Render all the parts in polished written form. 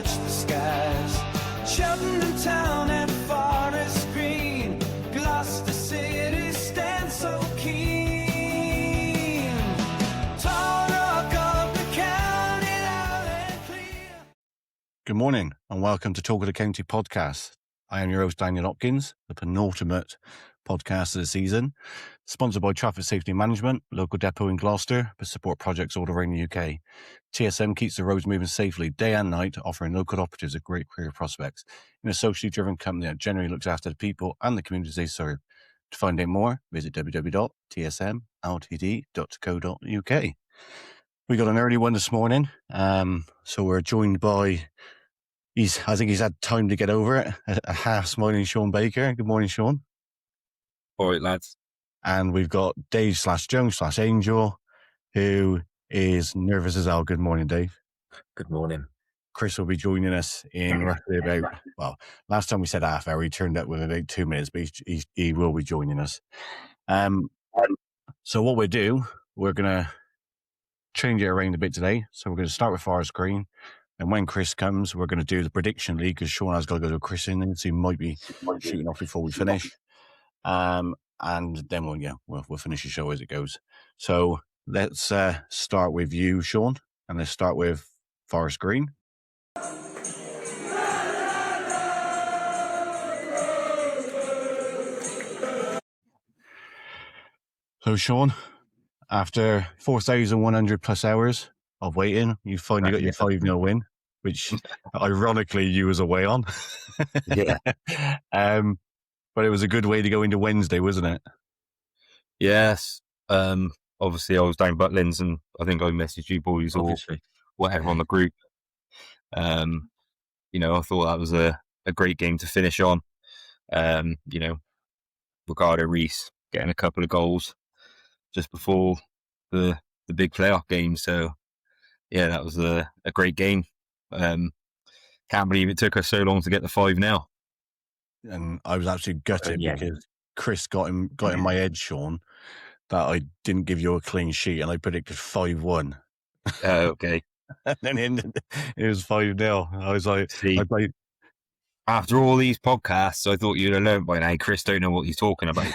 touch the skies. Cheltenham town and forest green, Gloucester city stands so keen. Talk of the county, loud and clear. Good morning and welcome to Talk of the County Podcast. I am your host, Daniel Hopkins, the penultimate podcast of the season, sponsored by Traffic Safety Management, local depot in Gloucester, but support projects all around the UK. TSM keeps the roads moving safely day and night, offering local operatives a great career prospects in a socially driven company that generally looks after the people and the communities they serve. To find out more, visit www.tsmltd.co.uk. We got an early one this morning, so we're joined by, I think he's had time to get over it, a half-smiling Sean Baker. Good morning, Sean. All right, lads. And we've got Dave/Jones/Angel, who is nervous as hell. Good morning, Dave. Good morning. Chris will be joining us in roughly about, well, last time we said half hour, he turned up within about 2 minutes, but he will be joining us. So what we'll do, we're going to change it around a bit today. So we're going to start with Forest Green. And when Chris comes, we're going to do the prediction league because Sean has got to go to Chris in there, so he might be shooting off before we finish. And then we'll finish the show as it goes. So let's start with you, Sean, and let's start with Forest Green. So, Sean, after 4,100 plus hours of waiting, you finally got your 5-0 win, which ironically you was away on. Yeah. But it was a good way to go into Wednesday, wasn't it? Yes. Obviously, I was down Butlins, and I think I messaged you boys or whatever on the group. I thought that was a great game to finish on. Ricardo Reese getting a couple of goals just before the big playoff game. So, yeah, that was a great game. Can't believe it took us so long to get the 5-0. And I was actually gutted because Chris got in my head, Sean, that I didn't give you a clean sheet and I predicted 5-1. Okay. And then it was 5-0. I was like, after all these podcasts, I thought you'd have learned by now. Chris don't know what he's talking about.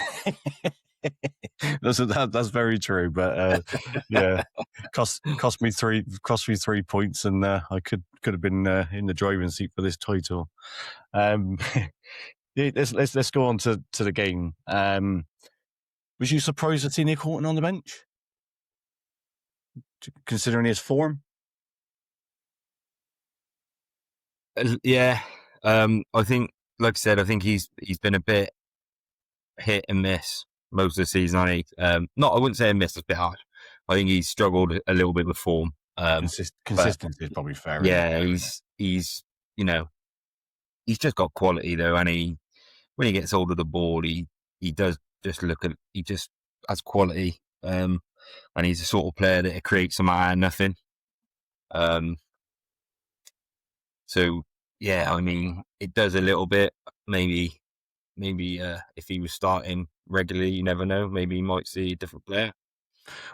That's very true, but yeah, cost me 3 points, and I could have been in the driving seat for this title. Let's go on to the game. Was you surprised to see Nick Horton on the bench, considering his form? Yeah, I think, like I said, I think he's been a bit hit and miss most of the season. I wouldn't say a miss, it's a bit hard. I think he's struggled a little bit with form. Consistency is probably fair. Yeah, he's just got quality though, and when he gets hold of the ball, he does just he just has quality, and he's the sort of player that creates some out of nothing. So yeah, I mean, it does a little bit. Maybe if he was starting regularly, you never know. Maybe you might see a different player.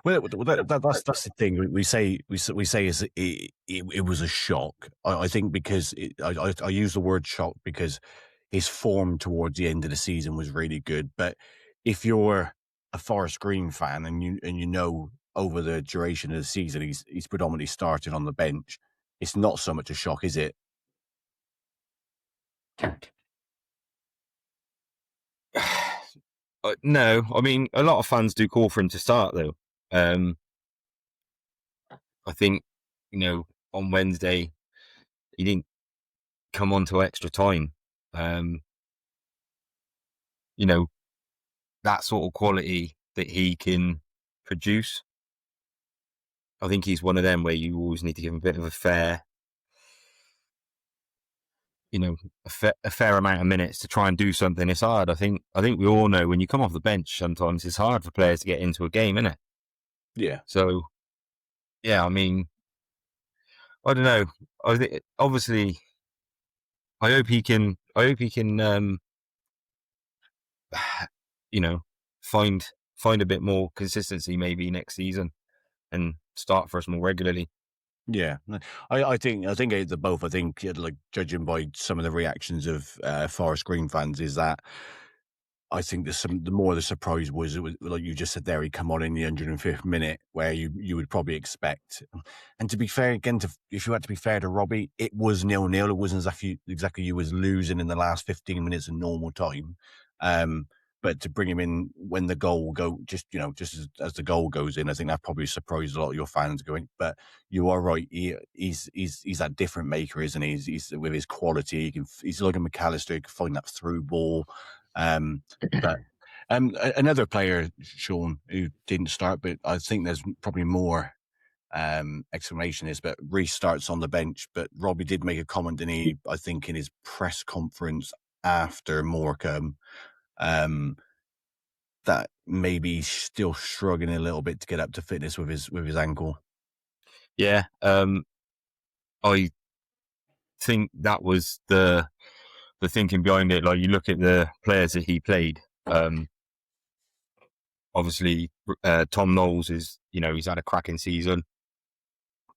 Well, that's the thing. We say is it was a shock. I think because I use the word shock because his form towards the end of the season was really good. But if you're a Forest Green fan and you know over the duration of the season he's predominantly started on the bench, it's not so much a shock, is it? No, I mean, a lot of fans do call for him to start though. I think, on Wednesday he didn't come on till extra time. That sort of quality that he can produce, I think he's one of them where you always need to give him a bit of a fair amount of minutes to try and do something. It's hard. I think we all know when you come off the bench, sometimes it's hard for players to get into a game, isn't it? Yeah. So, yeah, I mean, I don't know. I think obviously, I hope he can. Find a bit more consistency maybe next season and start for us more regularly. Yeah, I think they're both. I think like judging by some of the reactions of Forest Green fans is that I think the more the surprise was, it was like you just said there, he come on in the 105th minute where you would probably expect. And to be fair, again, if you had to be fair to Robbie, it was 0-0. It wasn't exactly you was losing in the last 15 minutes of normal time. But to bring him in when the goal just as the goal goes in, I think that probably surprised a lot of your fans going. But you are right, he's that different maker, isn't he? He's with his quality. He's like a McAllister. He can find that through ball. But another player, Sean, who didn't start, but I think there's probably more explanation is, but Reece starts on the bench. But Robbie did make a comment, and I think in his press conference after Morecambe, that maybe he's still struggling a little bit to get up to fitness with his ankle. Yeah, I think that was the thinking behind it. Like, you look at the players that he played. Obviously, Tom Knowles is, he's had a cracking season.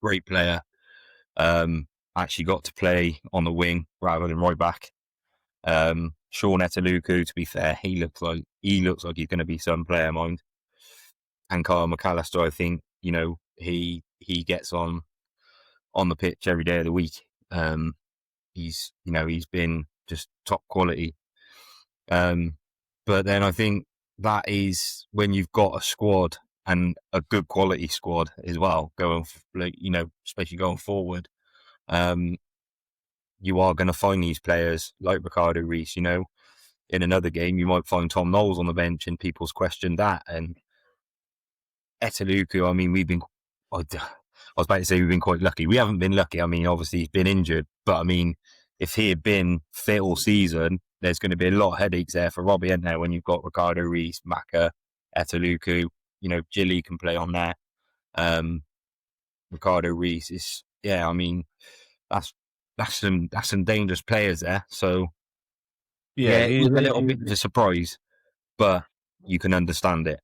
Great player. Actually got to play on the wing rather than right back. Sean Eteluku, to be fair, he looks like he's going to be some player, mind. And Kyle McAllister, I think, he gets on the pitch every day of the week. He's been just top quality. But then I think that is when you've got a squad and a good quality squad as well, especially going forward. You are going to find these players like Ricardo Reece. In another game, you might find Tom Knowles on the bench, and people's questioned that. And Eteluku, I mean, I was about to say we've been quite lucky. We haven't been lucky. I mean, obviously he's been injured, but I mean, if he had been fit all season, there's going to be a lot of headaches there for Robbie, isn't there? When you've got Ricardo Reece, Maka, Eteluku, Gilly can play on there. Ricardo Reece is, I mean, that's some dangerous players there. So it was a little bit of a surprise, but you can understand it.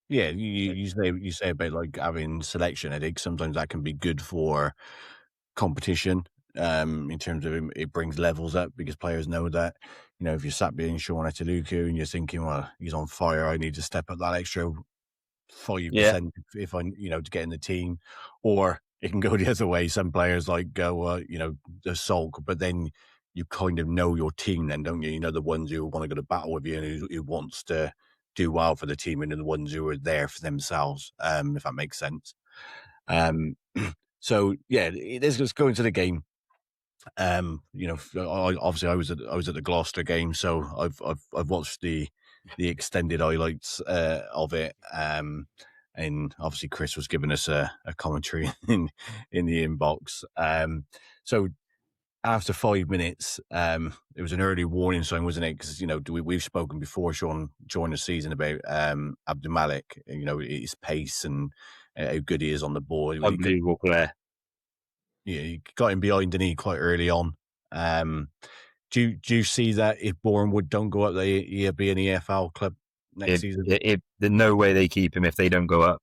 Yeah, you say about like having selection headaches. Sometimes that can be good for competition. In terms of it brings levels up because players know that if you're sat being Sean Eteluku and you're thinking, well, he's on fire, I need to step up that extra 5% if I to get in the team, or it can go the other way. Some players like go the sulk, but then you kind of know your team then, don't you? The ones who want to go to battle with you and who wants to do well for the team, and the ones who are there for themselves, if that makes sense. So yeah, let's go into the game. Obviously I was at the Gloucester game, so I've watched the extended highlights of it. And obviously Chris was giving us a commentary in the inbox. So after 5 minutes, it was an early warning sign, wasn't it? Because we've spoken before, Sean, during the season about Abdul Malik, his pace and how good he is on the ball. Unbelievable player. Yeah, he got him behind the knee quite early on. Do you see that if Bournemouth don't go up, he'll be an EFL club next season? There's no way they keep him if they don't go up.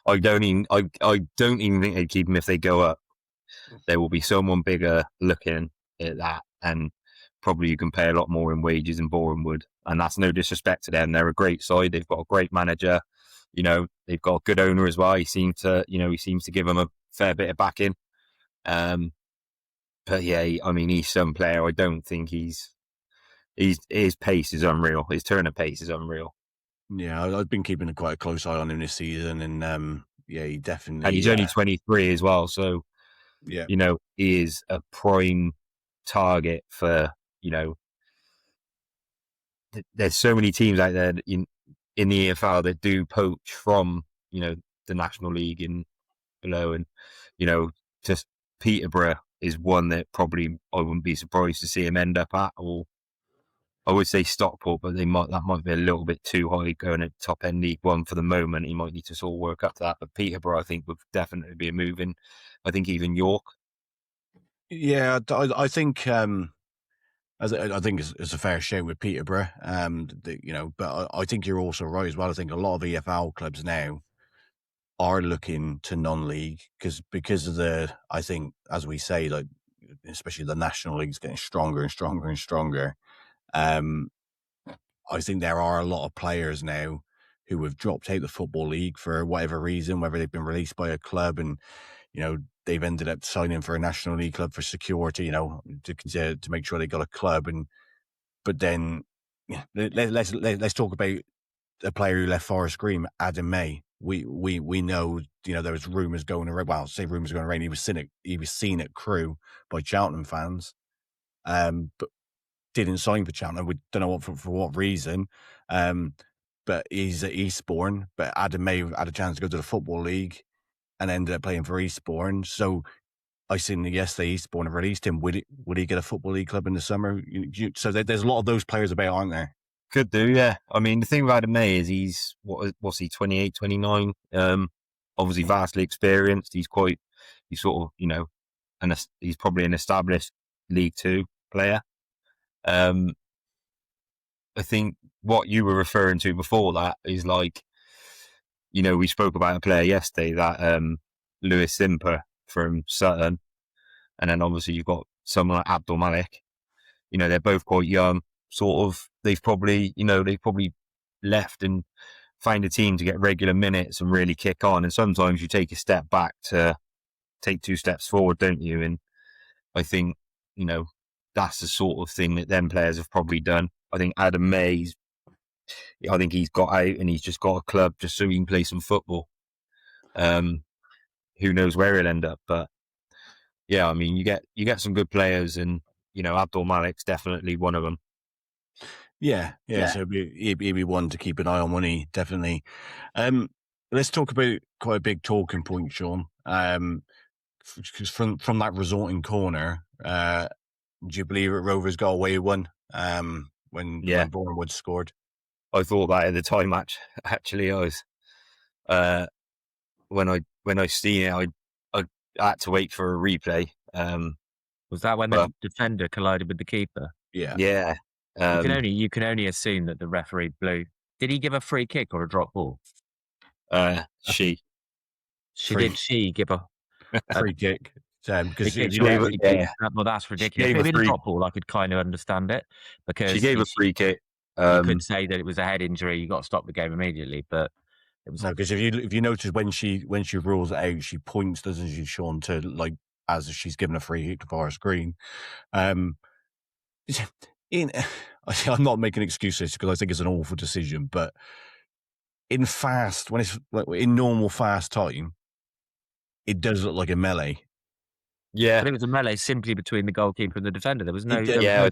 I don't even think they'd keep him if they go up. There will be someone bigger looking at that, and probably you can pay a lot more in wages in Bournemouth. And that's no disrespect to them. They're a great side. They've got a great manager. They've got a good owner as well. He seems to give them a fair bit of backing. But yeah, I mean, he's some player. I don't think his pace is unreal. His turn of pace is unreal. Yeah, I've been keeping quite a close eye on him this season, and he definitely. And he's only 23 as well, so yeah, he is a prime target for There's so many teams out there in the EFL that do poach from the National League and below, and just Peterborough is one that probably I wouldn't be surprised to see him end up at, or I would say Stockport, but that might be a little bit too high going at top end League One for the moment. He might need to sort of work up to that. But Peterborough, I think, would definitely be a move in. I think even York. Yeah, I think I think it's a fair shout with Peterborough. But I think you're also right as well. I think a lot of EFL clubs now are looking to non-league because of I think, as we say, like especially the National League's getting stronger and stronger and stronger. I think there are a lot of players now who have dropped out the Football League for whatever reason, whether they've been released by a club and, they've ended up signing for a National League club for security, to make sure they got a club. But then let's talk about a player who left Forest Green, Adam May. We know, there was rumours going around. Well, say rumours going around. He was seen at Crewe by Cheltenham fans, but didn't sign for Cheltenham. We don't know for what reason. But he's at Eastbourne. But Adam May had a chance to go to the Football League and ended up playing for Eastbourne. So I seen yesterday Eastbourne have released him. Would he get a Football League club in the summer? So there's a lot of those players about, aren't there? Could do, yeah. I mean, the thing about Adam May is he's, what's he, 28, 29? Obviously vastly experienced. He's sort of, he's probably an established League Two player. I think what you were referring to before that is like, we spoke about a player yesterday, that Lewis Simper from Sutton. And then obviously you've got someone like Abdul Malik. They're both quite young. Sort of, they've probably left and find a team to get regular minutes and really kick on. And sometimes you take a step back to take 2 steps forward, don't you? And I think, that's the sort of thing that them players have probably done. I think Adam Mays, I think he's got out and he's just got a club just so he can play some football. Who knows where he'll end up? But yeah, I mean, you get some good players, and Abdul Malik's definitely one of them. Yeah. So he'd be one to keep an eye on, wouldn't he? Definitely. Let's talk about quite a big talking point, Sean. Because from that resorting corner, do you believe that Rovers got away with one when Bournemouth scored? I thought that at the time. Actually, I was when I seen it, I had to wait for a replay. Was that when the defender collided with the keeper? Yeah. You can only assume that the referee blew. Did he give a free kick or a drop ball? She give a free kick. Because well, that's ridiculous. If it was a drop ball, I could kind of understand it, because she gave a free kick. You could say that it was a head injury. You got to stop the game immediately, but it was because if you notice when she rules it out, she points, doesn't she, Sean, to like as if she's given a free kick to Forest Green. I'm not making excuses because I think it's an awful decision, but in normal fast time, it does look like a melee. Yeah, but it was a melee simply between the goalkeeper and the defender. There was no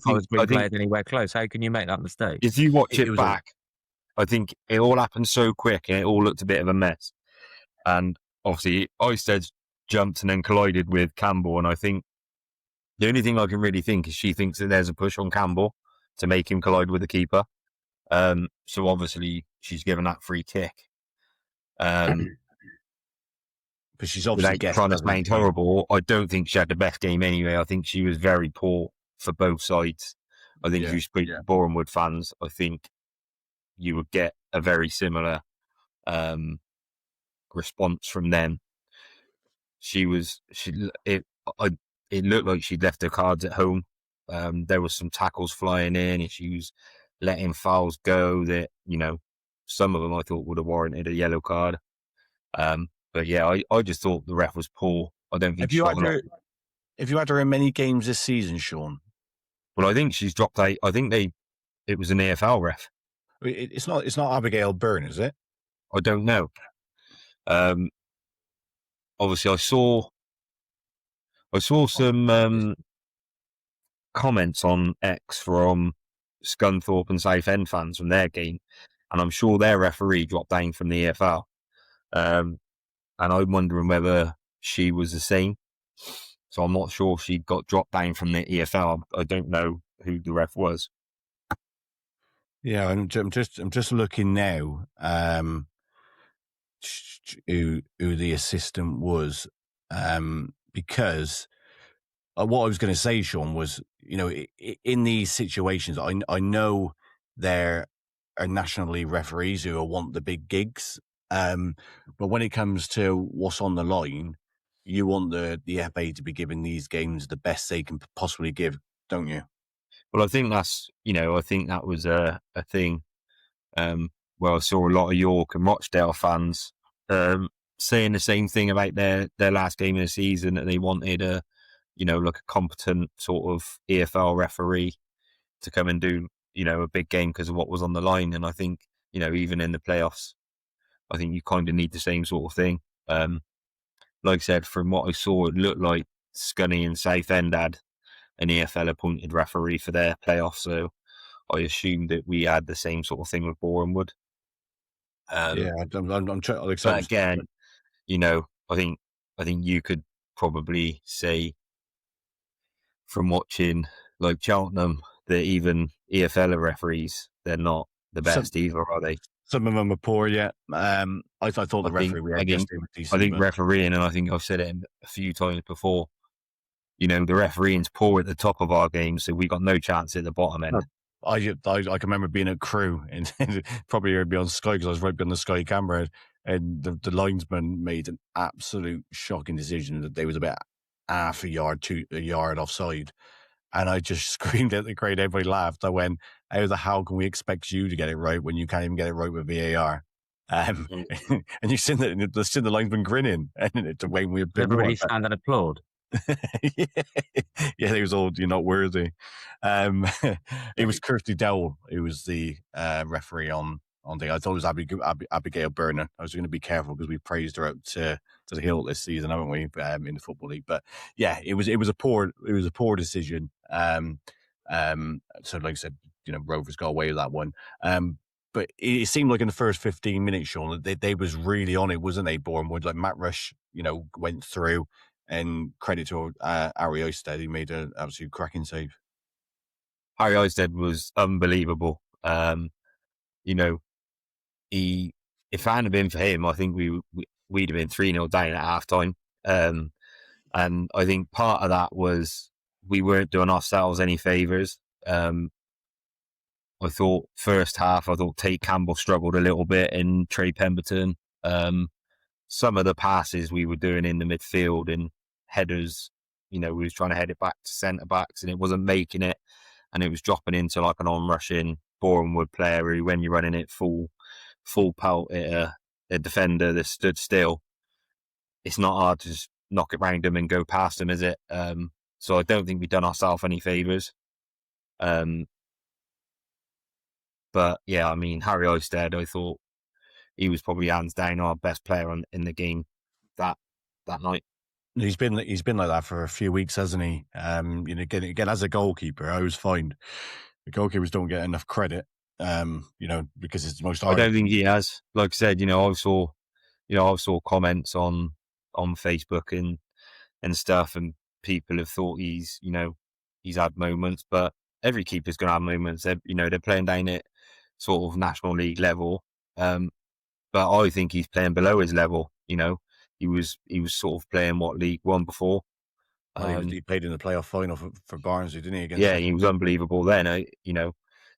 Forest Green players anywhere close. How can you make that mistake? If you watch it back, I think it all happened so quick and it all looked a bit of a mess. And obviously, Oisted jumped and then collided with Campbell. And I think the only thing I can really think is she thinks that there's a push on Campbell to make him collide with the keeper. So obviously, she's given that free kick. But she's obviously trying to make horrible. I don't think she had the best game anyway. I think she was very poor for both sides. I think if you speak to Bournemouth fans, I think you would get a very similar response from them. It looked like she'd left her cards at home. There was some tackles flying in, and she was letting fouls go that, some of them I thought would have warranted a yellow card. But yeah, I just thought the ref was poor. I don't think. Have you had her in many games this season, Sean? Well, I think she's dropped out. I think it was an AFL ref. It's not Abigail Byrne, is it? I don't know. Obviously, I saw some comments on X from Scunthorpe and Southend fans from their game, and I'm sure their referee dropped down from the AFL. And I'm wondering whether she was the same. So I'm not sure if she got dropped down from the EFL. I don't know who the ref was. Yeah, I'm just looking now. Who the assistant was? Because what I was going to say, Sean, was in these situations, I know there are National League referees who want the big gigs. But when it comes to what's on the line, you want the FA to be giving these games the best they can possibly give, don't you? Well, I think that was a thing where I saw a lot of York and Rochdale fans saying the same thing about their last game of the season, that they wanted like a competent sort of EFL referee to come and do, a big game because of what was on the line. And I think, even in the playoffs, I think you kind of need the same sort of thing. Like I said, from what I saw, it looked like Scunny and Southend had an EFL appointed referee for their playoffs. So I assumed that we had the same sort of thing with Bournemouth. Yeah, I'm trying. But again, I think you could probably say from watching like Cheltenham that even EFL referees, they're not the best either, are they? Some of them are poor. Yeah, I thought the referee we had yesterday was decent. I think refereeing, and I think I've said it a few times before. The refereeing's poor at the top of our game, so we got no chance at the bottom end. I can remember being at Crewe and probably heard me on Sky because I was right behind the Sky camera, and the linesman made an absolute shocking decision that they was about half a yard offside, and I just screamed at the crowd. Everybody laughed. I went, "How the hell can we expect you to get it right when you can't even get it right with VAR?" And you seen the linesman grinning, and it's a way we everybody stand and applaud. Yeah, he was all, "You're not worthy." It was Kirsty Dowell who was the referee on the. I thought it was Abigail Byrne. I was going to be careful because we praised her out to the hill this season, haven't we, in the Football League? But yeah, it was a poor decision. So like I said, Rovers got away with that one. But it seemed like in the first 15 minutes, Sean, they was really on it, wasn't they, Bournemouth? Like Matt Rush, went through, and credit to Harry Oisted, he made an absolute cracking save. Harry Oisted was unbelievable. If it hadn't been for him, I think we'd have been 3-0 down at half time. And I think part of that was we weren't doing ourselves any favours. I thought first half, Tate Campbell struggled a little bit and Trey Pemberton. Some of the passes we were doing in the midfield and headers, we was trying to head it back to centre backs and it wasn't making it, and it was dropping into like an on-rushing Bournemouth player who, when you're running it full pelt at a defender that stood still, it's not hard to just knock it round them and go past them, is it? So I don't think we've done ourselves any favours. But yeah, I mean, Harry Oisted, I thought he was probably hands down our best player in the game that night. He's been like that for a few weeks, hasn't he? Again, as a goalkeeper, I always find the goalkeepers don't get enough credit. Because it's the most. I don't think he has. Like I said, I saw comments on Facebook and stuff, and people have thought he's had moments, but every keeper's going to have moments. They're playing down at sort of National League level, but I think he's playing below his level. He was sort of playing League One before. He played in the playoff final for Barnsley, didn't he? He was unbelievable then.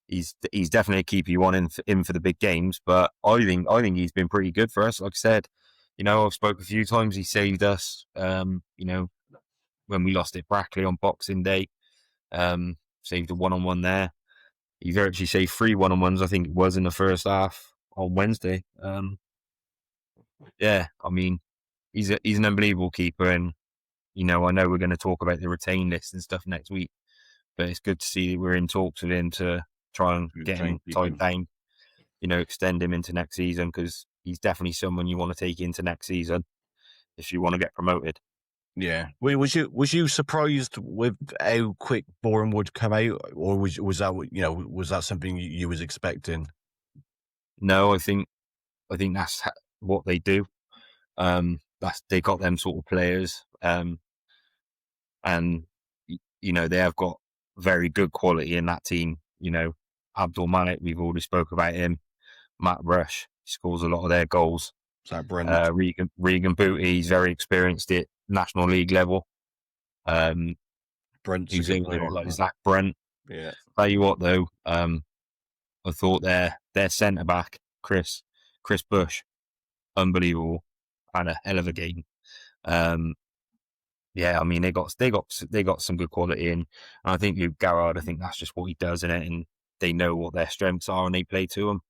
He's definitely a keeper you want in for the big games, but I think he's been pretty good for us. Like I said, I've spoke a few times. He saved us. When we lost at Brackley on Boxing Day, saved a 1-on-1 there. He virtually saved 3 1-on-1s, I think it was, in the first half on Wednesday. I mean, he's an unbelievable keeper, and I know we're going to talk about the retain list and stuff next week, but it's good to see that we're in talks with him to try and get him tied down, extend him into next season, because he's definitely someone you want to take into next season if you want to get promoted. Yeah. Was you surprised with how quick Bournemouth would come out, or was that something you was expecting? No, I think that's what they do. They got them sort of players, and they have got very good quality in that team. Abdul Malik, we've already spoke about him. Matt Rush scores a lot of their goals. Zach Brent. Regan Booty, he's very experienced at National League level. Brent's he's like Zach Brent. Yeah. Tell you what though, I thought their centre back Chris Bush, unbelievable and a hell of a game. Yeah, I mean they got some good quality in, and I think Luke Garrard, I think that's just what he does in it, and they know what their strengths are and they play to them.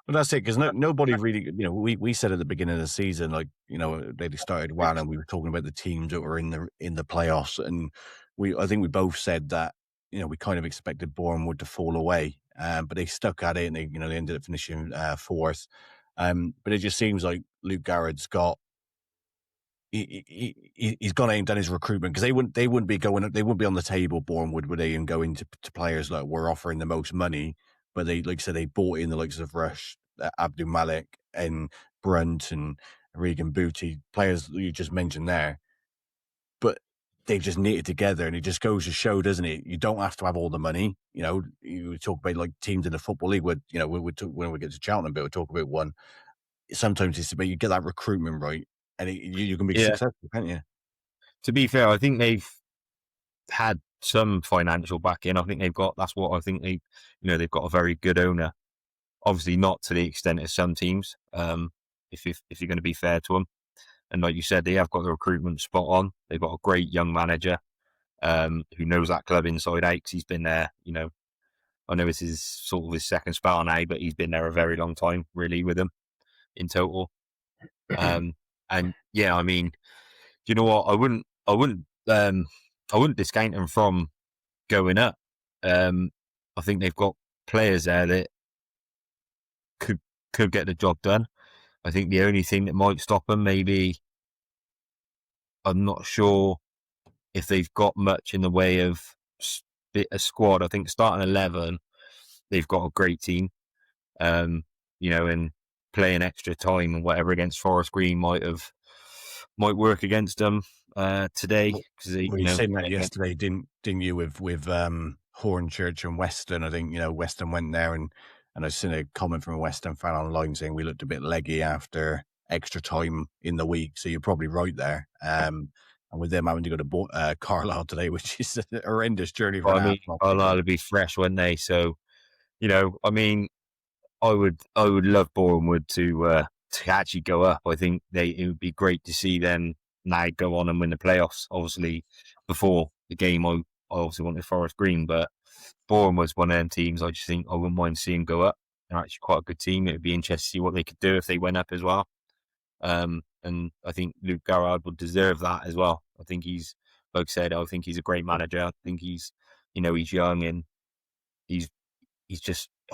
Well, that's it, because nobody really, we said at the beginning of the season, like, they started well, and we were talking about the teams that were in the playoffs, and I think we both said that, we kind of expected Bournemouth to fall away, but they stuck at it, and they ended up finishing fourth. But it just seems like Luke Garrett's got. He's gone out and done his recruitment, because they wouldn't be on the table, Bournemouth, would they, and go into players like we're offering the most money, but they, like I said, they bought in the likes of Rush, Abdul Malik, and Brunt, and Regan Booty, players that you just mentioned there. But they've just knitted together, and it just goes to show, doesn't it? You don't have to have all the money. You talk about like teams in the Football League, when we get to Cheltenham, but we'll talk about one. Sometimes it's about you get that recruitment right, and you can be successful, can't you? To be fair, I think they've had some financial backing. I think they've got. That's what I think they've got a very good owner. Obviously, not to the extent of some teams. If you're going to be fair to them, and like you said, they have got the recruitment spot on. They've got a great young manager who knows that club inside out. 'Cause he's been there. I know it's his sort of his second spell now, but he's been there a very long time, really, with them in total. And yeah, I mean, you know what? I wouldn't discount them from going up. I think they've got players there that could get the job done. I think the only thing that might stop them, maybe, I'm not sure if they've got much in the way of a squad. I think starting 11, they've got a great team. And playing extra time and whatever against Forest Green might work against them today. Because you said that yesterday, didn't you? With Hornchurch and Weston, I think Weston went there, and I've seen a comment from a Weston fan online saying we looked a bit leggy after extra time in the week. So you're probably right there. And with them having to go to Carlisle today, which is a horrendous journey for Carlisle would be fresh, wouldn't they? So I mean, I would love Bournemouth to actually go up. I think it would be great to see them now go on and win the playoffs. Obviously, before the game, I obviously wanted Forest Green, but Bournemouth's one of them teams I just think I wouldn't mind seeing go up. They're actually quite a good team. It would be interesting to see what they could do if they went up as well. And I think Luke Garrard would deserve that as well. I think he's, like I said, I think he's a great manager. I think he's young, and I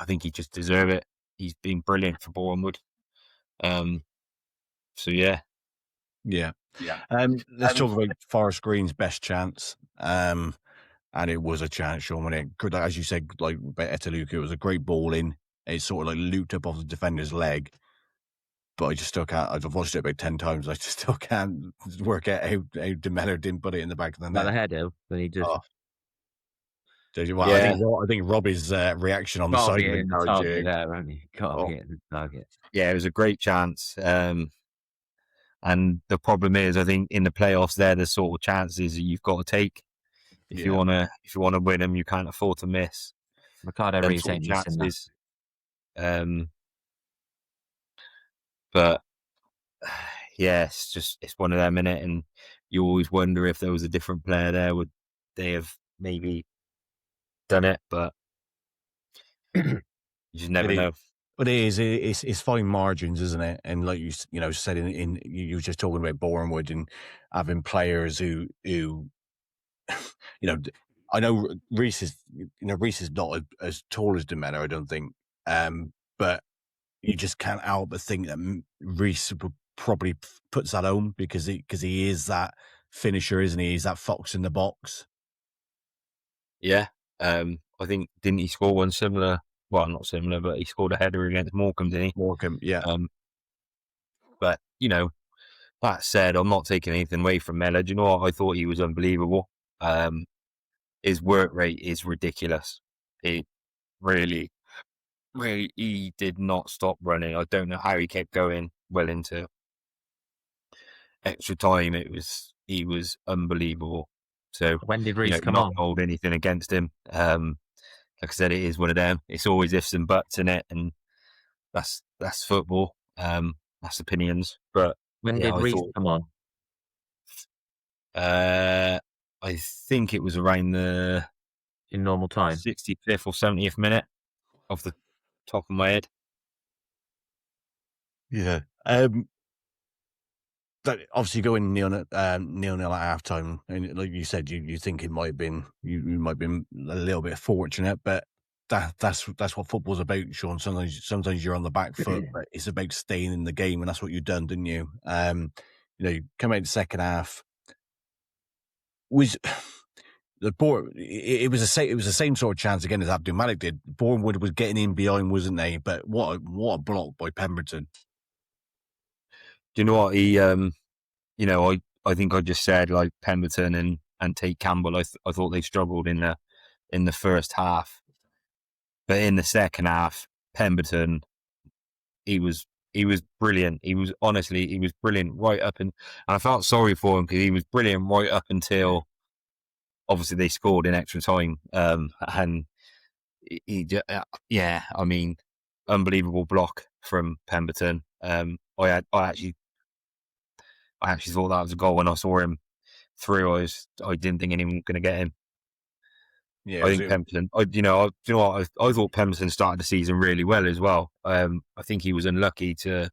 think he just deserves it. He's been brilliant for Bournemouth. So yeah. Let's talk about Forest Green's best chance. And it was a chance, Sean, when it, as you said, like Etaluka, it was a great ball in. It sort of like looped up off the defender's leg. But I just still can't. I've watched it about 10 times. I just still can't work out how De Mello didn't put it in the back of the net. Well, I had it, but he just. Well, yeah. I think Robbie's reaction on the side of the target. Yeah, it was a great chance. And the problem is, I think in the playoffs, they're the sort of chances that you've got to take. If you want to win them, you can't afford to miss. Ricardo Rees ain't chances. But yeah, it's one of them, innit? And you always wonder if there was a different player there, would they have maybe done it? But you just never know. But it's fine margins, isn't it? And like you said, you were just talking about Bournemouth and having players who I know Rees is not as tall as De Mello, I don't think, but you just can't help but think that Rees probably puts that home because he is that finisher, isn't he? He's that fox in the box. Yeah, I think, didn't he score one similar? Well, not similar, but he scored a header against Morecambe, didn't he? Morecambe, yeah. But that said, I'm not taking anything away from Mello. Do you know what? I thought he was unbelievable. His work rate is ridiculous. It really, he did not stop running. I don't know how he kept going well into extra time. He was unbelievable. So when did Rees come not on? hold anything against him. Like I said, it is one of them. It's always ifs and buts in it, and that's football. And that's opinions. But When yeah, did I Reece thought. come on? I think it was around the In normal time? 65th or 70th minute, off the top of my head. Yeah. That obviously going nil nil at half time, and like you said, you think it might have been you might have been a little bit fortunate, but that's what football's about, Sean. Sometimes you're on the back foot, but it's about staying in the game, and that's what you've done, didn't you? You come out the second half. Was the board? It was the same sort of chance again as Abdul Malik did. Bournemouth was getting in behind, wasn't they? But what a block by Pemberton. Do you know what he? I think I just said like Pemberton and Tate Campbell. I thought they struggled in the first half, but in the second half, Pemberton, he was brilliant. He was brilliant right up and I felt sorry for him because he was brilliant right up until obviously they scored in extra time. And I mean, unbelievable block from Pemberton. I actually thought that was a goal when I saw him through. I didn't think anyone was going to get him. Yeah, I think Pemberton. I thought Pemberton started the season really well as well. I think he was unlucky to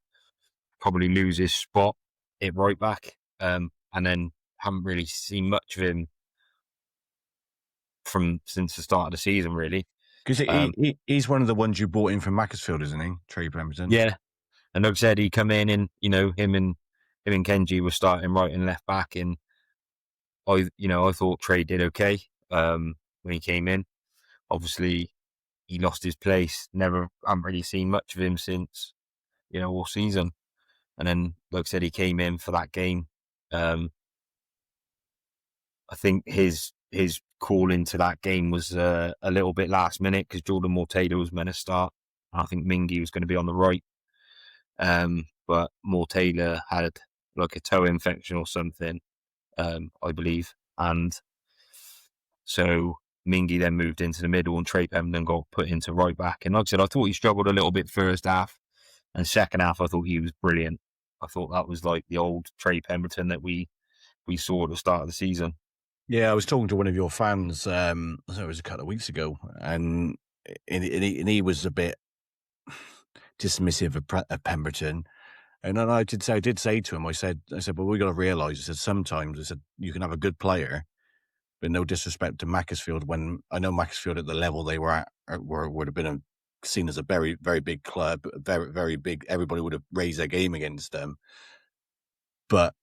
probably lose his spot at right back, and then haven't really seen much of him since the start of the season, really. Because he's one of the ones you bought in from Macclesfield, isn't he? Trey Pemberton. Yeah, and like I said, he come in and him and Kenji were starting right and left back, and I thought Trey did okay when he came in. Obviously, he lost his place. Haven't really seen much of him since all season. And then, like I said, he came in for that game. I think his call into that game was a little bit last minute because Jordan Mortader was meant to start. I think Mingy was going to be on the right. But Mortader had like a toe infection or something, I believe. And so Mingy then moved into the middle and Trey Pemberton got put into right back. And like I said, I thought he struggled a little bit first half. And second half, I thought he was brilliant. I thought that was like the old Trey Pemberton that we saw at the start of the season. Yeah, I was talking to one of your fans, I think it was a couple of weeks ago, and he was a bit dismissive of Pemberton. And then I did say to him, I said, well, we got to realise, I said, sometimes, I said, you can have a good player, but no disrespect to Macclesfield, when I know Macclesfield at the level they were at would have been seen as a very, very big club, very, very big. Everybody would have raised their game against them. But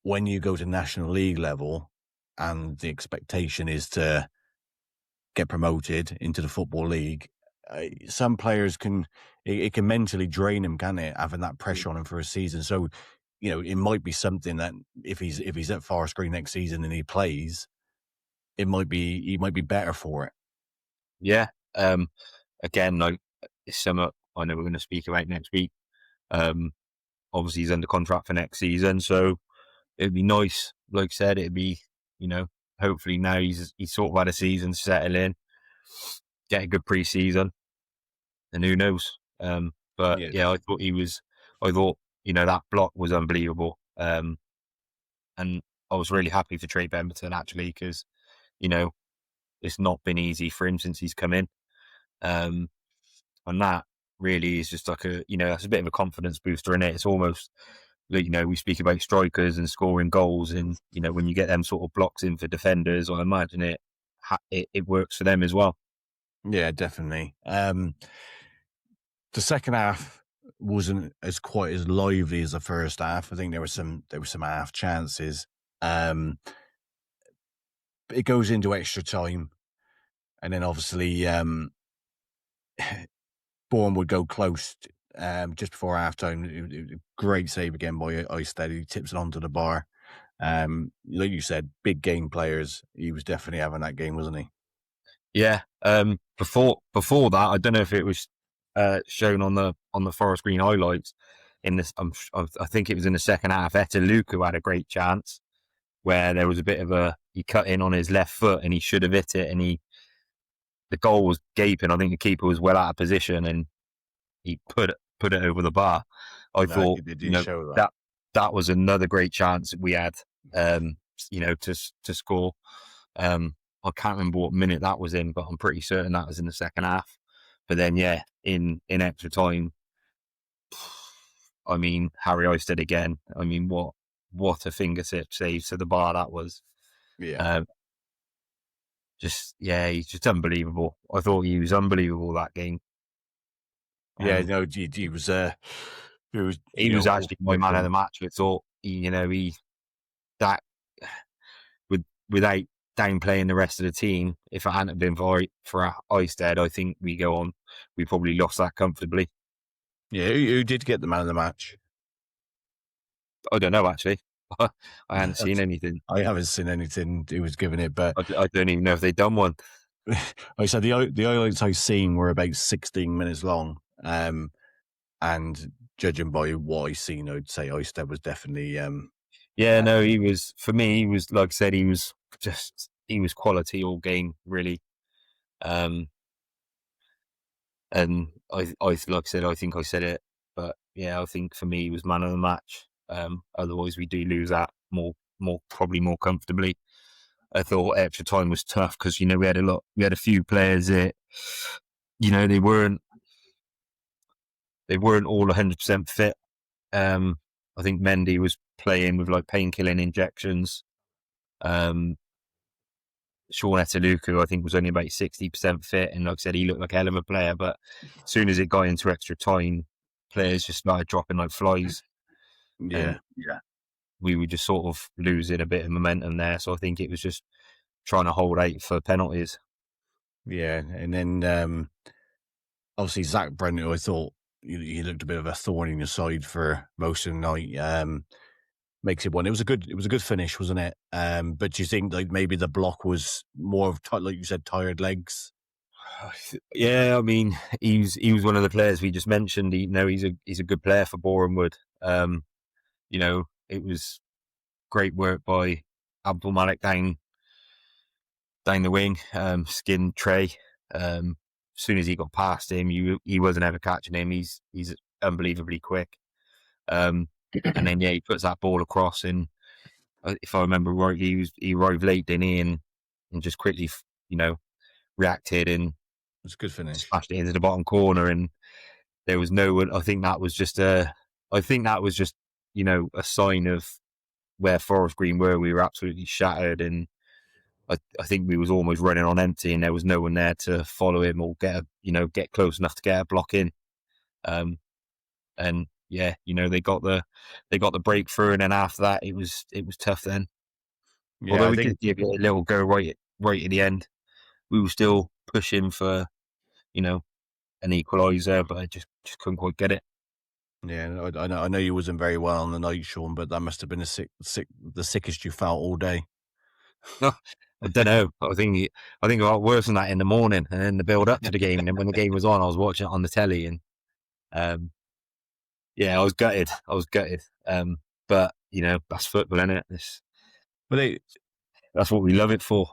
when you go to National League level and the expectation is to get promoted into the Football League, some players it can mentally drain them, can it, having that pressure on him for a season? So, it might be something that if he's at Forest Green next season and he plays, he might be better for it. Yeah. Again, like it's something I know we're going to speak about next week. Obviously he's under contract for next season, so it'd be nice. Like I said, it'd be hopefully now he's sort of had a season to settle in, get a good pre-season, and who knows. But yeah, I thought that block was unbelievable. And I was really happy for Trey Pemberton actually, because it's not been easy for him since he's come in. And that really is just like that's a bit of a confidence booster in it. It's almost like, we speak about strikers and scoring goals, and when you get them sort of blocks in for defenders, I imagine it works for them as well. Yeah, definitely. The second half wasn't quite as lively as the first half. I think there were some half chances. It goes into extra time, and then obviously Bourne would go close just before half time. Great save again by Oisted. He tips it onto the bar. Like you said, big game players. He was definitely having that game, wasn't he? Yeah. Before that, I don't know if it was shown on the Forest Green highlights. In this, I think it was in the second half. Luca had a great chance where there was a bit of he cut in on his left foot and he should have hit it, and the goal was gaping. I think the keeper was well out of position, and he put put it over the bar. I No, thought, it didn't you know, show that was another great chance we had, you know, to score. I can't remember what minute that was in, but I'm pretty certain that was in the second half. But then, yeah, in extra time, I mean, Harry Oisted again. I mean, what a fingertip save to the bar that was. Yeah. He's just unbelievable. I thought he was unbelievable that game. Yeah, no, he was. He was actually my man of the match. I thought, without downplaying the rest of the team, if it hadn't been for Oisted, I think we probably lost that comfortably. Yeah, who did get the man of the match? I don't know, actually. I hadn't seen anything. I haven't seen anything who was given it, but I don't even know if they've done one. I said the highlights I've seen were about 16 minutes long, and judging by what I've seen, I'd say Oisted was definitely. He was, for me, he was, like I said, he was quality all game, really. And like I said, I think I said it, but yeah, I think for me, he was man of the match. Otherwise, we do lose that probably more comfortably. I thought extra time was tough because, you know, we had a few players that, you know, they weren't all 100% fit. I think Mendy was playing with like painkilling injections. Sean Etaluku, I think, was only about 60% fit, and like I said, he looked like a hell of a player. But as soon as it got into extra time, players just started dropping like flies. Yeah. We were just sort of losing a bit of momentum there. So I think it was just trying to hold out for penalties. Yeah, and then obviously Zach Brent, who I thought he looked a bit of a thorn in your side for most of the night. Makes it one. It was a good finish, wasn't it? But do you think like maybe the block was more of like you said, tired legs? Yeah, I mean, he was one of the players we just mentioned. He's a good player for Borehamwood. You know, it was great work by Abdul Malik down the wing, skin Trey. As soon as he got past him, he wasn't ever catching him. He's unbelievably quick. And then he puts that ball across, and if I remember right, he arrived late, didn't he? And just quickly, you know, reacted and It's a good finish. Smashed it into the bottom corner, and there was no one. I think that was just you know, a sign of where Forest Green were. We were absolutely shattered, and I think we was almost running on empty, and there was no one there to follow him or get close enough to get a block in. And yeah, you know, they got the breakthrough, and then after that, it was tough then. Yeah, although we did give it a little go right at the end, we were still pushing for, you know, an equaliser, but I just couldn't quite get it. Yeah, I know you wasn't very well on the night, Sean, but that must have been the sickest you felt all day. No, I don't know. I think I got worse than that in the morning, and then the build up to the game, and then when the game was on, I was watching it on the telly, and yeah, I was gutted. But you know, that's football, isn't it? That's what we love it for.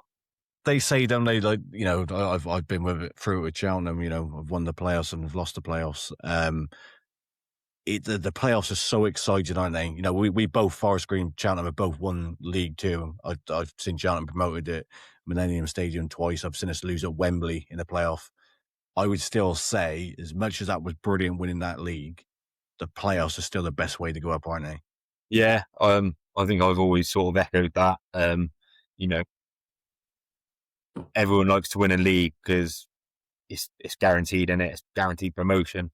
They say, don't they? Like, you know, I've been through it with Cheltenham. You know, I've won the playoffs and I've lost the playoffs. The playoffs are so exciting, aren't they? You know, we both, Forest Green, Cheltenham, have both won League Two. I've seen Cheltenham promoted at Millennium Stadium twice. I've seen us lose at Wembley in the playoff. I would still say, as much as that was brilliant winning that league, the playoffs are still the best way to go up, aren't they? Yeah, I think I've always sort of echoed that. You know, everyone likes to win a league because it's guaranteed, and it's guaranteed promotion.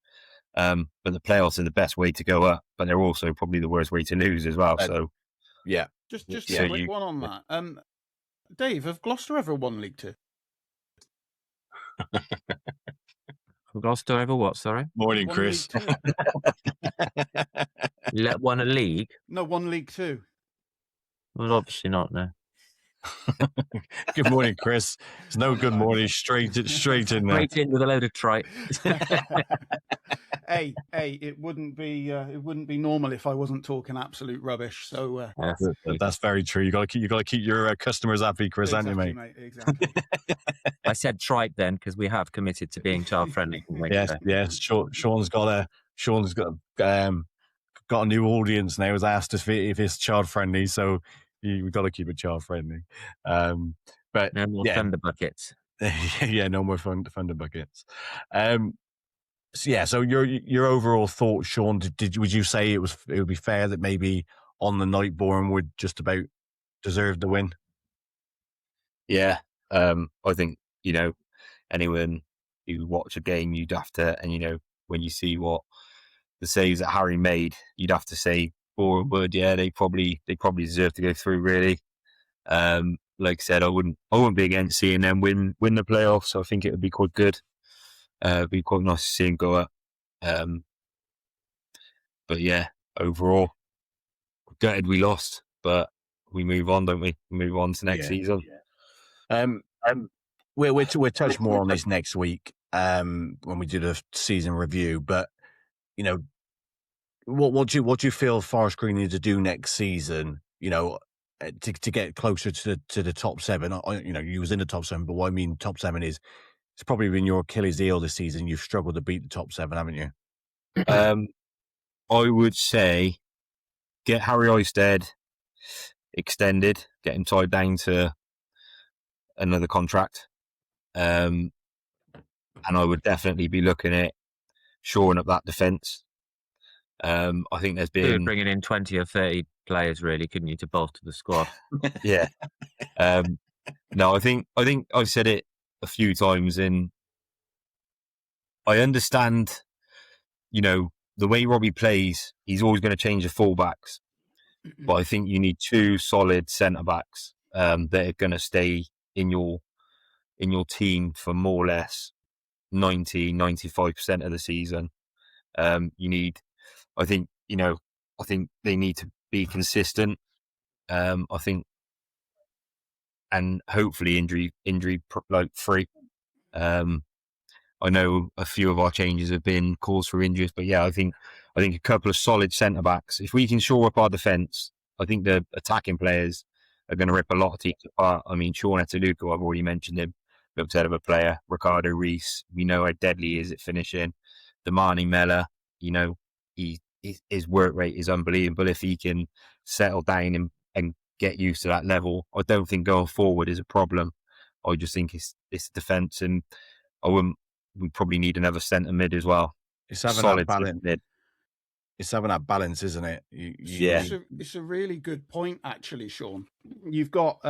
But the playoffs are the best way to go up, but they're also probably the worst way to lose as well. So yeah, just a quick one on that. Dave, have Gloucester ever won League Two? Gloucester ever what? Sorry, morning, Chris. Won a league? No, won League Two. Well, obviously not. No. Good morning, Chris. It's no good morning. Straight in there. Straight in with a load of trite. Hey, it wouldn't be normal if I wasn't talking absolute rubbish. So that's very true. You got to keep your customers happy, Chris, exactly, aren't you, mate? Exactly. I said trite then because we have committed to being child friendly. Yes. Sean's got Sean's got a new audience now. Has asked if it's child friendly, so we've got to keep it child friendly. But No more yeah, thunder buckets. yeah, no more thunder buckets. So your overall thoughts, Sean, would you say it would be fair that maybe on the night Bourne would just about deserve the win? Yeah, I think, anyone who watch a game, you'd have to, and when you see what the saves that Harry made, you'd have to say Bourne would. Yeah, they probably deserve to go through. Really, like I said, I wouldn't be against seeing them win the playoffs. I think it would be quite good. It'd be quite nice to see them go up. But yeah, overall, gutted we lost, but we move on, don't we? We move on to next season. We'll touch more on this next week when we do the season review. But what do you feel Forest Green need to do next season? To get closer to the top seven. You was in the top seven, but what I mean top seven is it's probably been your Achilles heel this season. You've struggled to beat the top seven, haven't you? I would say get Harry Oisted extended, get him tied down to another contract. And I would definitely be looking at shoring up that defence. I think there's been bringing in 20 or 30 players, really, couldn't you, to bolster the squad? Yeah. No, I think I've said it a few times, and I understand, the way Robbie plays, he's always going to change the fullbacks. But I think you need two solid centre backs that are going to stay in your team for more or less 90-95% of the season. You need, I think they need to be consistent. I think, and hopefully injury free. I know a few of our changes have been cause for injuries, but yeah, I think a couple of solid centre backs. If we can shore up our defence, I think the attacking players are going to rip a lot of teams apart. I mean, Sean Etaluku, I've already mentioned him, looks out of a player. Ricardo Reis, we know how deadly he is at finishing. Damani Mella, his work rate is unbelievable. If he can settle down and get used to that level, I don't think going forward is a problem. I just think it's defence, and we probably need another centre mid as well. It's having that balance. It's having that balance, isn't it? Yeah. It's a really good point, actually, Sean. You've got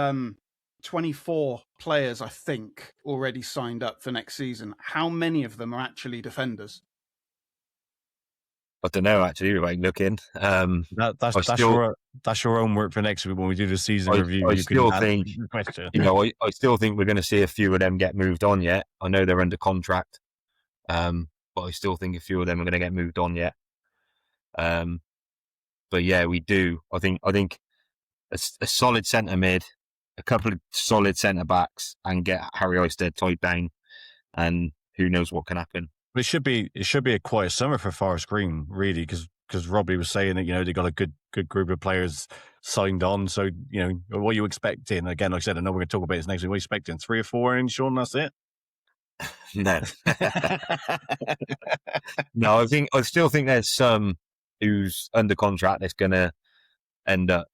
24 players, I think, already signed up for next season. How many of them are actually defenders? I don't know, actually, if I can look in. That's your homework for next week when we do the season review. I still think we're going to see a few of them get moved on yet. I know they're under contract, but I still think a few of them are going to get moved on yet. But yeah, we do. I think a solid centre mid, a couple of solid centre backs, and get Harry Oisted tied down, and who knows what can happen. But it should be a quiet summer for Forest Green, really, because Robbie was saying that they got a good group of players signed on. So what are you expecting? Again, like I said, I know we're going to talk about this next week. What are you expecting? 3 or 4 in, Sean? That's it. No, no. I still think there's some who's under contract that's going to end up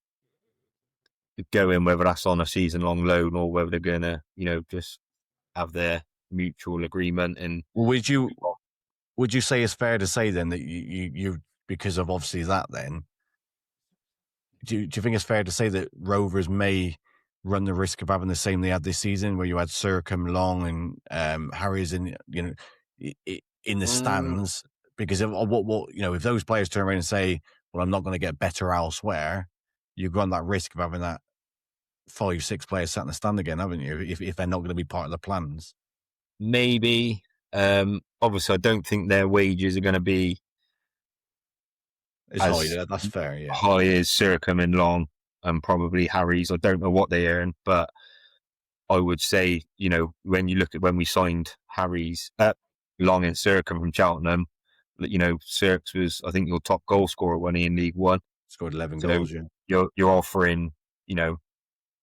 going, whether that's on a season-long loan or whether they're going to, just have their mutual agreement. And would you say it's fair to say then that you because of obviously that, then do you think it's fair to say that Rovers may run the risk of having the same they had this season, where you had Surcombe, Long, and Harry's in the stands, because of what if those players turn around and say, well, I'm not going to get better elsewhere, you've run that risk of having that 5-6 players sat in the stand again, haven't you? If they're not going to be part of the plans. Maybe. Obviously, I don't think their wages are going to be as high. That's fair. Yeah, high as Surcombe and Long, and probably Harry's. I don't know what they earn, but I would say, when you look at when we signed Harry's, Long and Surcombe from Cheltenham, Cirks was, I think, your top goal scorer when he in League One. Scored 11 goals. Yeah. You're offering,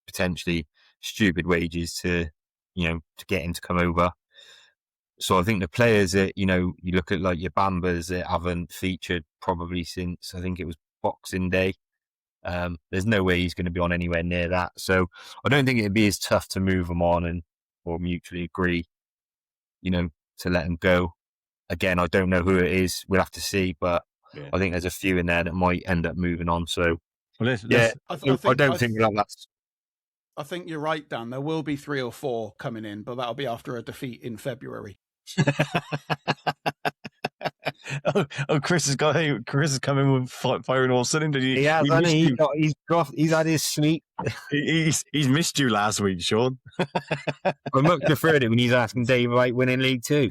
potentially stupid wages to get him to come over. So I think the players that, you look at like your Bambas that haven't featured probably since, I think it was Boxing Day. There's no way he's going to be on anywhere near that. So I don't think it'd be as tough to move them on or mutually agree, to let them go. Again, I don't know who it is. We'll have to see, but Yeah. I think there's a few in there that might end up moving on. So Well, I don't think that's. I think you're right, Dan. There will be 3 or 4 coming in, but that'll be after a defeat in February. Chris is coming with firing all cylinders. He has, hasn't he? He's had his sleep. He's missed you last week, Sean. I much preferred it when he's asking Dave about winning League Two.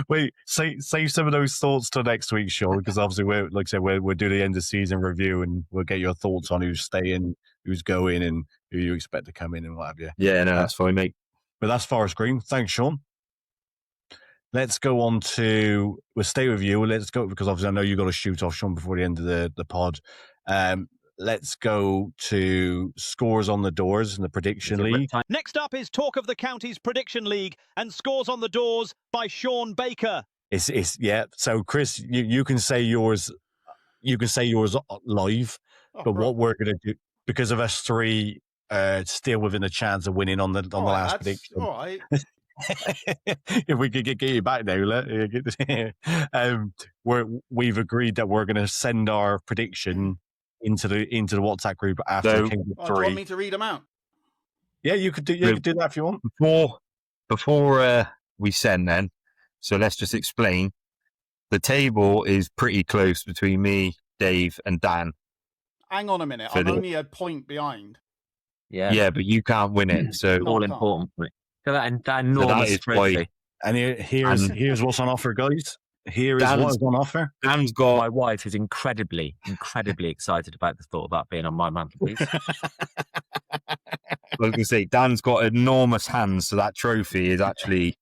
Wait, save some of those thoughts till next week, Sean, because obviously we'll do the end of season review and we'll get your thoughts on who's staying, who's going, and who you expect to come in and what have you. Yeah, no, that's fine, mate. But that's Forest Green. Thanks, Sean. Let's go on to, we'll stay with you. Let's go, because obviously I know you've got to shoot off, Sean, before the end of the pod. Let's go to scores on the doors in the prediction league. Next up is Talk of the County's prediction league and scores on the doors by Sean Baker. It's yeah. So Chris, you can say yours. You can say yours live, but what we're going to do, because of us three still within a chance of winning on the last prediction. All right. If we could get you back now, we've agreed that we're going to send our prediction into the WhatsApp group after King of 3. Do you want me to read them out? Yeah, you could do that if you want. Before we send then, so let's just explain. The table is pretty close between me, Dave, and Dan. Hang on a minute. I'm only a point behind. Yeah, but you can't win it. So all important. That enormous trophy. And here's what's on offer, guys. Here is what's on offer. Dan's got. My wife is incredibly excited about the thought of that being on my mantelpiece. I was going to say, Dan's got enormous hands, so that trophy is actually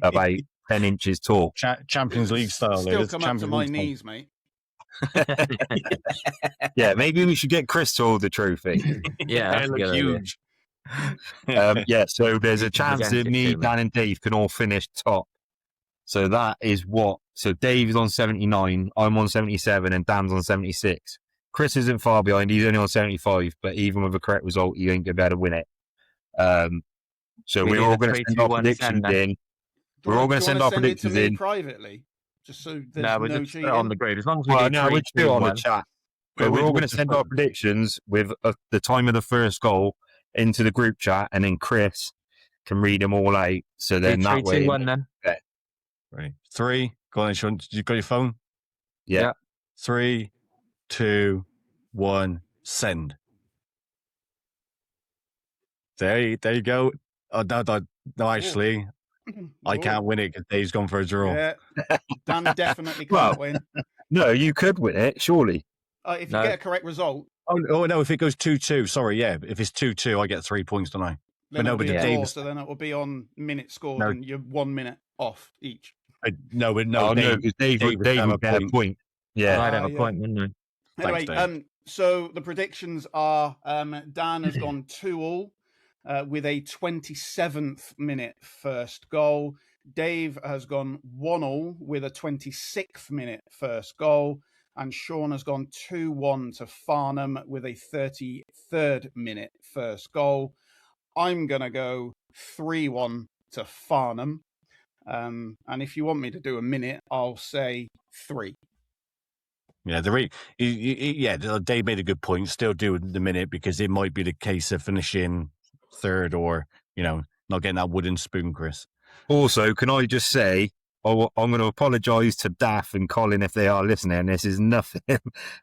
about 10 inches tall. Champions League style. Still come up to my knees, mate. Yeah, maybe we should get Chris to hold the trophy. Yeah, that's look huge. So there's a chance that me, Dan, and Dave can all finish top. So that is what. So Dave is on 79, I'm on 77, and Dan's on 76. Chris isn't far behind. He's only on 75, but even with a correct result, he ain't going to be able to win it. So we're all going to send our predictions in. We're all going to send our predictions in privately, just so there's no, we're no just cheating. on the grid. As long as we we'll do do it on the chat. But we're all going to send our predictions with the time of the first goal into the group chat, and then Chris can read them all out. So then that way. 3, 2, 1 then. Okay. Right. 3. Go on, Sean. You got your phone? Yeah. 3, 2, 1. Send. There you go. Oh, no, actually, I can't win it because Dave's gone for a draw. Yeah. Dan definitely can't win. No, you could win it, surely. If you get a correct result. Oh, no, if it goes 2-2, sorry, yeah. If it's 2-2, I get 3 points, don't I? Then it'll be a draw, so then it will be on minutes scored, and you're 1 minute off each. Because Dave would get a point. Yeah, I'd have a point, wouldn't I? Anyway, Thanks, so the predictions are Dan has gone 2-2 with a 27th minute first goal. Dave has gone 1-1 with a 26th minute first goal. And Sean has gone 2-1 to Farnham with a 33rd minute first goal. I'm going to go 3-1 to Farnham. And if you want me to do a minute, I'll say 3. Yeah, Dave made a good point. Still do the minute, because it might be the case of finishing third or, not getting that wooden spoon, Chris. Also, can I just say, I'm going to apologise to Daff and Colin if they are listening. This is nothing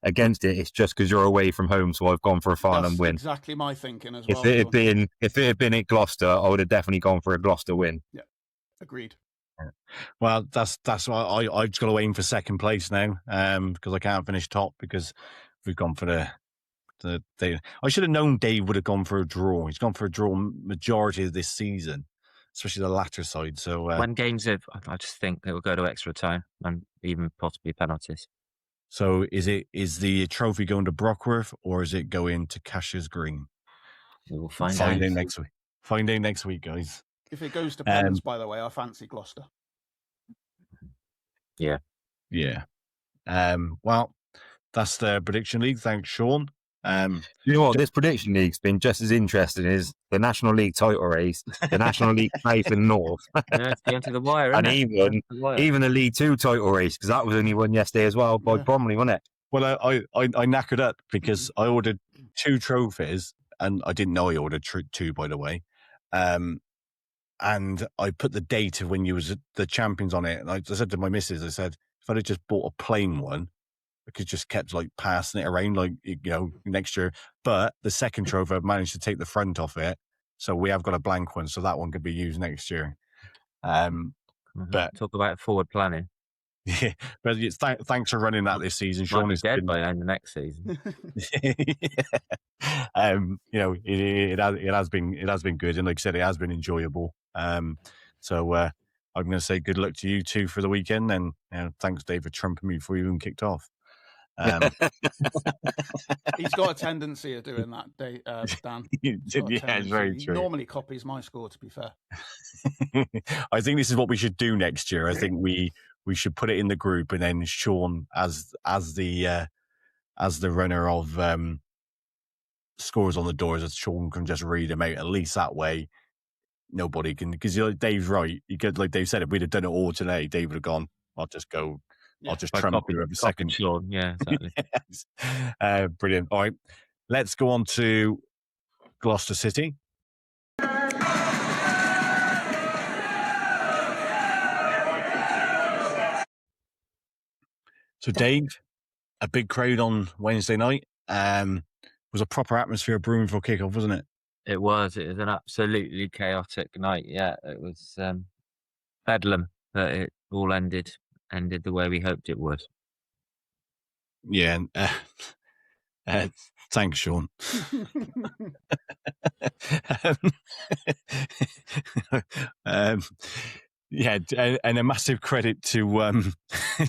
against it. It's just because you're away from home, so I've gone for a Farnham win. Exactly my thinking as well. If it had been at Gloucester, I would have definitely gone for a Gloucester win. Yeah, agreed. Well, that's why I just got to aim for second place now, because I can't finish top because we've gone for the. I should have known Dave would have gone for a draw. He's gone for a draw majority of this season, especially the latter side. So when games I just think it will go to extra time and even possibly penalties. So is the trophy going to Brockworth or is it going to Cashers Green? We will find out out next week. Find out next week, guys. If it goes to pens, by the way, I fancy Gloucester. Yeah. Well, that's the prediction league. Thanks, Sean. You know what? This prediction league's been just as interesting as the National League title race, the National League play for North, Yeah, it's down to the wire, isn't and it? Down to the wire. even the League Two title race, because that was only won yesterday as well by Bromley, wasn't it? Well, I knackered up because I ordered 2 trophies, and I didn't know I ordered 2, by the way. And I put the date of when you was the champions on it, and I said to my missus, I said, if I'd have just bought a plain one, I could just kept like passing it around, like, you know, next year. But the second trophy, I've managed to take the front off it, so we have got a blank one, so that one could be used next year. But talk about forward planning. Yeah, but thanks for running that this season, Sean. Might be dead by the next season. You know, it has been good, and like I said, it has been enjoyable. So I'm going to say good luck to you two for the weekend, and thanks, Dave, for trumping me before you even kicked off. He's got a tendency of doing that, Dan. Yeah, it's very true. He normally copies my score, to be fair. I think this is what we should do next year. I think we should put it in the group, and then Sean as the runner of scores on the doors, as Sean can just read them out. At least that way, nobody can, because Dave's right. You could, like Dave said, if we'd have done it all today, Dave would have gone, I'll just go. I'll just trump you every second. Sean. Yeah, exactly. Yes. Brilliant. All right, let's go on to Gloucester City. So, Dave, a big crowd on Wednesday night. Was a proper atmosphere brewing for kickoff, wasn't it? It was. It was an absolutely chaotic night. Yeah, it was bedlam that it all ended the way we hoped it would. Yeah. Thanks, Sean. Yeah, and a massive credit to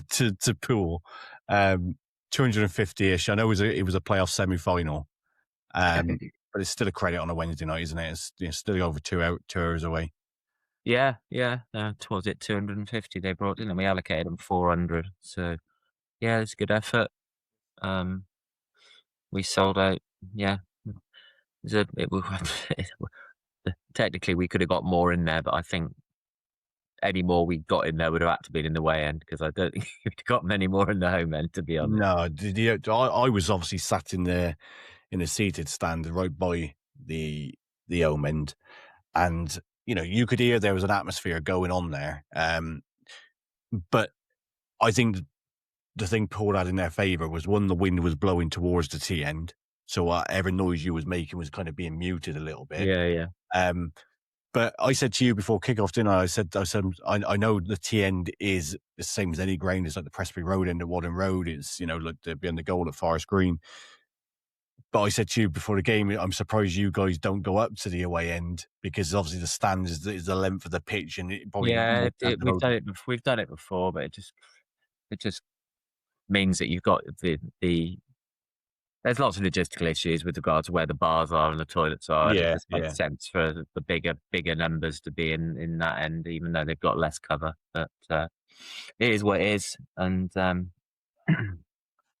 to Poole. 250-ish. I know it was a playoff semi-final, but it's still a credit on a Wednesday night, isn't it? It's still over 2 hours away. Yeah. Was it 250 they brought in, and we allocated them 400. So, yeah, it's a good effort. We sold out. Yeah, technically we could have got more in there, but I think any more we got in there would have had to be in the way end, because I don't think we'd got many more in the home end, to be honest. No, I was obviously sat in the seated stand right by the home end, and you could hear there was an atmosphere going on there. But I think the thing Paul had in their favour was, one, the wind was blowing towards the T end, so every noise you was making was kind of being muted a little bit. Yeah. But I said to you before kickoff, didn't I? I said I know the T end is the same as any ground. It's like the Presbury Road end at Wadham Road. It's like behind the goal at Forest Green. But I said to you before the game, I'm surprised you guys don't go up to the away end, because obviously the stand is the length of the pitch, and it probably we've done it before, but it just means that you've got the there's lots of logistical issues with regards to where the bars are and the toilets are. Yeah, it just makes sense for the bigger numbers to be in that end, even though they've got less cover. But it is what it is, and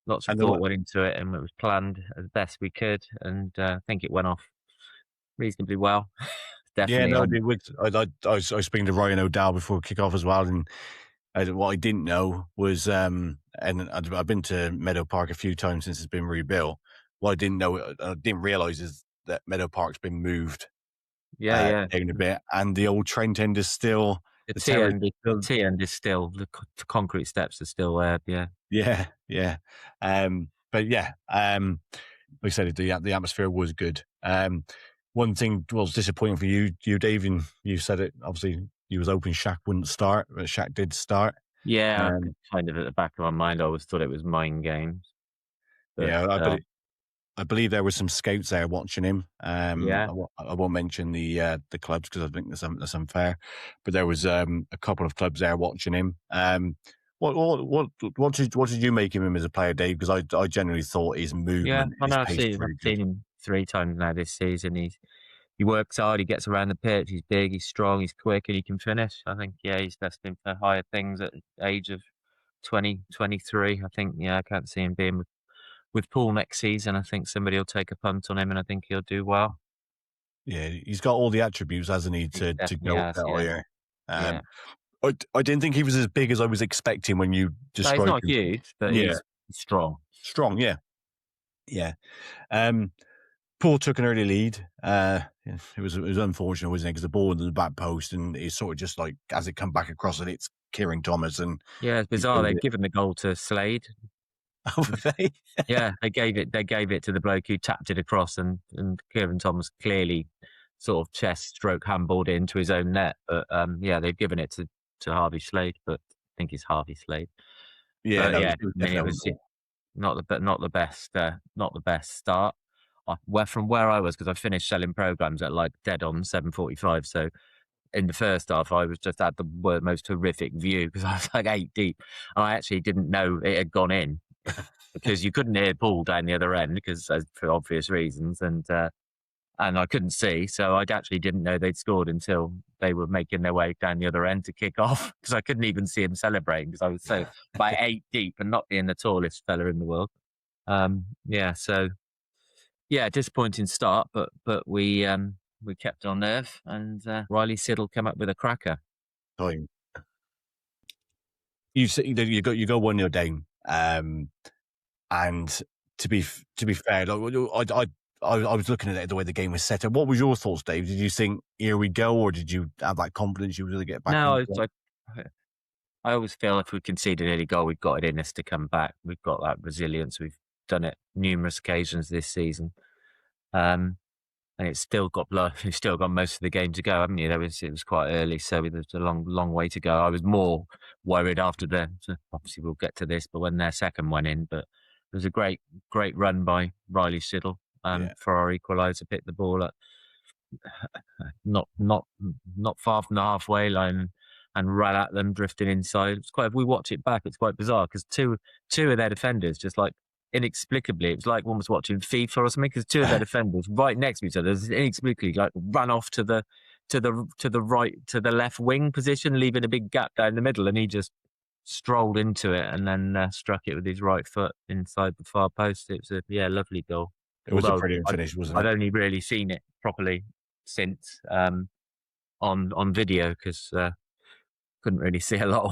lots of thought went into it, and it was planned as best we could, and I think it went off reasonably well. Definitely. Yeah, no, I was speaking to Ryan O'Dowd before kick-off as well, and what I didn't know was, and I've been to Meadow Park a few times since it's been rebuilt. What I didn't realise is that Meadow Park's been moved. Yeah. Down a bit, and the old Trent end is still. The T end is still, the concrete steps are still there. Yeah. Yeah. But yeah, like I said, the atmosphere was good. One thing was disappointing for you, Dave, and you said it, obviously you was hoping Shaq wouldn't start, but Shaq did start. Yeah, kind of at the back of my mind, I always thought it was mind games. But, yeah, I believe there were some scouts there watching him. Yeah. I won't mention the clubs, because I think that's unfair, but there was a couple of clubs there watching him. What did you make of him as a player, Dave? Because I generally thought his movement. Yeah, I've seen him 3 times now this season. He's he works hard, he gets around the pitch, he's big, he's strong, he's quick, and he can finish. I think, yeah, he's destined for higher things at the age of 20, 23. I think, yeah, I can't see him being with Paul next season. I think somebody will take a punt on him, and I think he'll do well. Yeah, he's got all the attributes, hasn't he, to definitely go has, that yeah. higher. Yeah. I didn't think he was as big as I was expecting when you No, described he's not him. huge, but Yeah. he's strong. Strong, yeah. Yeah. Paul took an early lead. It was unfortunate, wasn't it? Because the ball was in the back post, and it's sort of just like as it come back across it, it's Kieran Thomas. And Yeah, it's bizarre. They've given the goal to Slade. Yeah, they gave it to the bloke who tapped it across, and Kieran Thomas clearly sort of chest stroke handballed it into his own net. But yeah, they've given it to Harvey Slade, but I think it's Harvey Slade. Yeah, But no, yeah, it was I mean, it definitely was not the best start. From where I was, because I finished selling programs at like dead on 7:45. So in the first half, I was just at the most horrific view because I was like 8 deep, and I actually didn't know it had gone in because you couldn't hear Paul down the other end because for obvious reasons, and I couldn't see, so I actually didn't know they'd scored until they were making their way down the other end to kick off because I couldn't even see him celebrating because I was so by 8 deep and not being the tallest fella in the world. Yeah, so yeah, disappointing start, but we kept our nerve, and Riley Siddle came up with a cracker. time. You go 1-0 down, and to be fair, like, I was looking at it the way the game was set up. What was your thoughts, Dave? Did you think here we go, or did you have that confidence you were going to get back? No, I always feel if we conceded any goal, we've got it in us to come back. We've got that resilience. We've done it numerous occasions this season. And it's still got we've still got most of the game to go, haven't you? It was quite early, so there's a long way to go. I was more worried after obviously we'll get to this, but when their second one in, but it was a great run by Riley Siddle for our equaliser, picked the ball up not far from the halfway line and ran at them, drifting inside. It's quite. If we watch it back, it's quite bizarre because two of their defenders just like inexplicably, it was like one was watching FIFA or something because two of their defenders right next to each other inexplicably like ran off to the right to the left wing position, leaving a big gap down the middle, and he just strolled into it and then struck it with his right foot inside the far post. It was a lovely goal. It was a brilliant finish, wasn't it? I've only really seen it properly since on video because couldn't really see a lot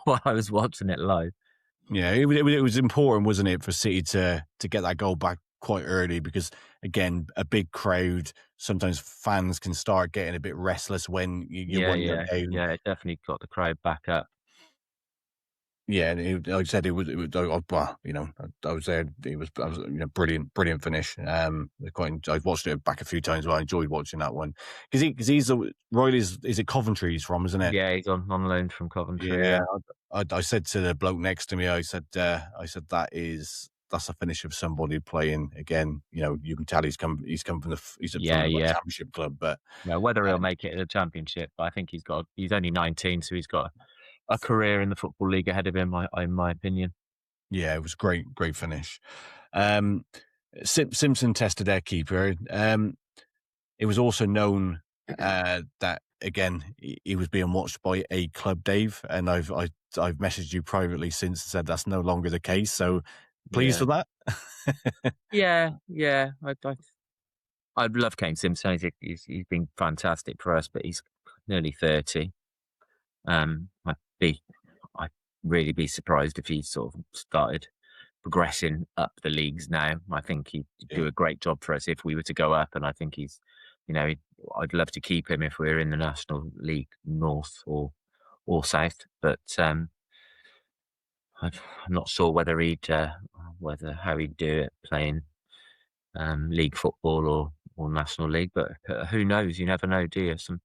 while I was watching it live. Yeah, it was important, wasn't it, for City to get that goal back quite early because, again, a big crowd, sometimes fans can start getting a bit restless when you're down. Yeah, it definitely got the crowd back up. Yeah, like I said, it was. Well, I was there. It was brilliant finish. I watched it back a few times. But I enjoyed watching that one because he's Riley's. Is it Coventry he's from, isn't it? Yeah, he's on loan from Coventry. Yeah, I said to the bloke next to me, I said that's a finish of somebody playing again. You can tell he's come from the Championship club, but whether he'll make it in the Championship, I think he's only 19, so he's got a career in the Football League ahead of him, in my opinion. Yeah, it was great finish. Simpson tested their keeper. It was also known that again he was being watched by a club, Dave, and I've messaged you privately since and said that's no longer the case. So pleased with that. Yeah. I love Kane Simpson. He's been fantastic for us, but he's nearly 30. I'd really be surprised if he sort of started progressing up the leagues now. I think he'd do a great job for us if we were to go up, and I think he's, I'd love to keep him if we're in the National League North or South, but I'm not sure whether how he'd do it playing league football or National League, but who knows? You never know, do you? Some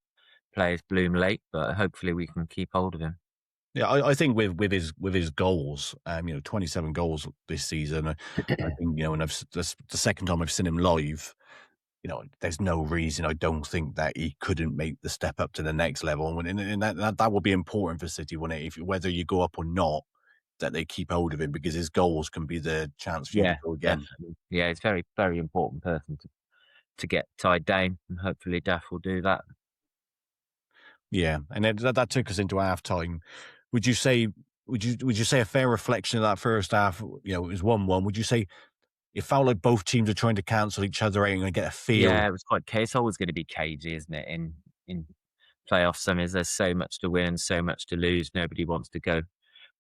players bloom late, but hopefully we can keep hold of him. Yeah, I think with his goals, 27 goals this season. I think and the second time I've seen him live, there's no reason I don't think that he couldn't make the step up to the next level, and that will be important for City, won't it? Whether you go up or not, that they keep hold of him because his goals can be the chance for you to go again. Definitely. Yeah, it's very very important person to get tied down, and hopefully Daff will do that. Yeah, and then that took us into half time. Would you say a fair reflection of that first half? You know, it was 1-1. Would you say it felt like both teams were trying to cancel each other out and get a feel? Yeah, it was quite. It's always going to be cagey, isn't it? In playoff summers, there's so much to win and so much to lose. Nobody wants to go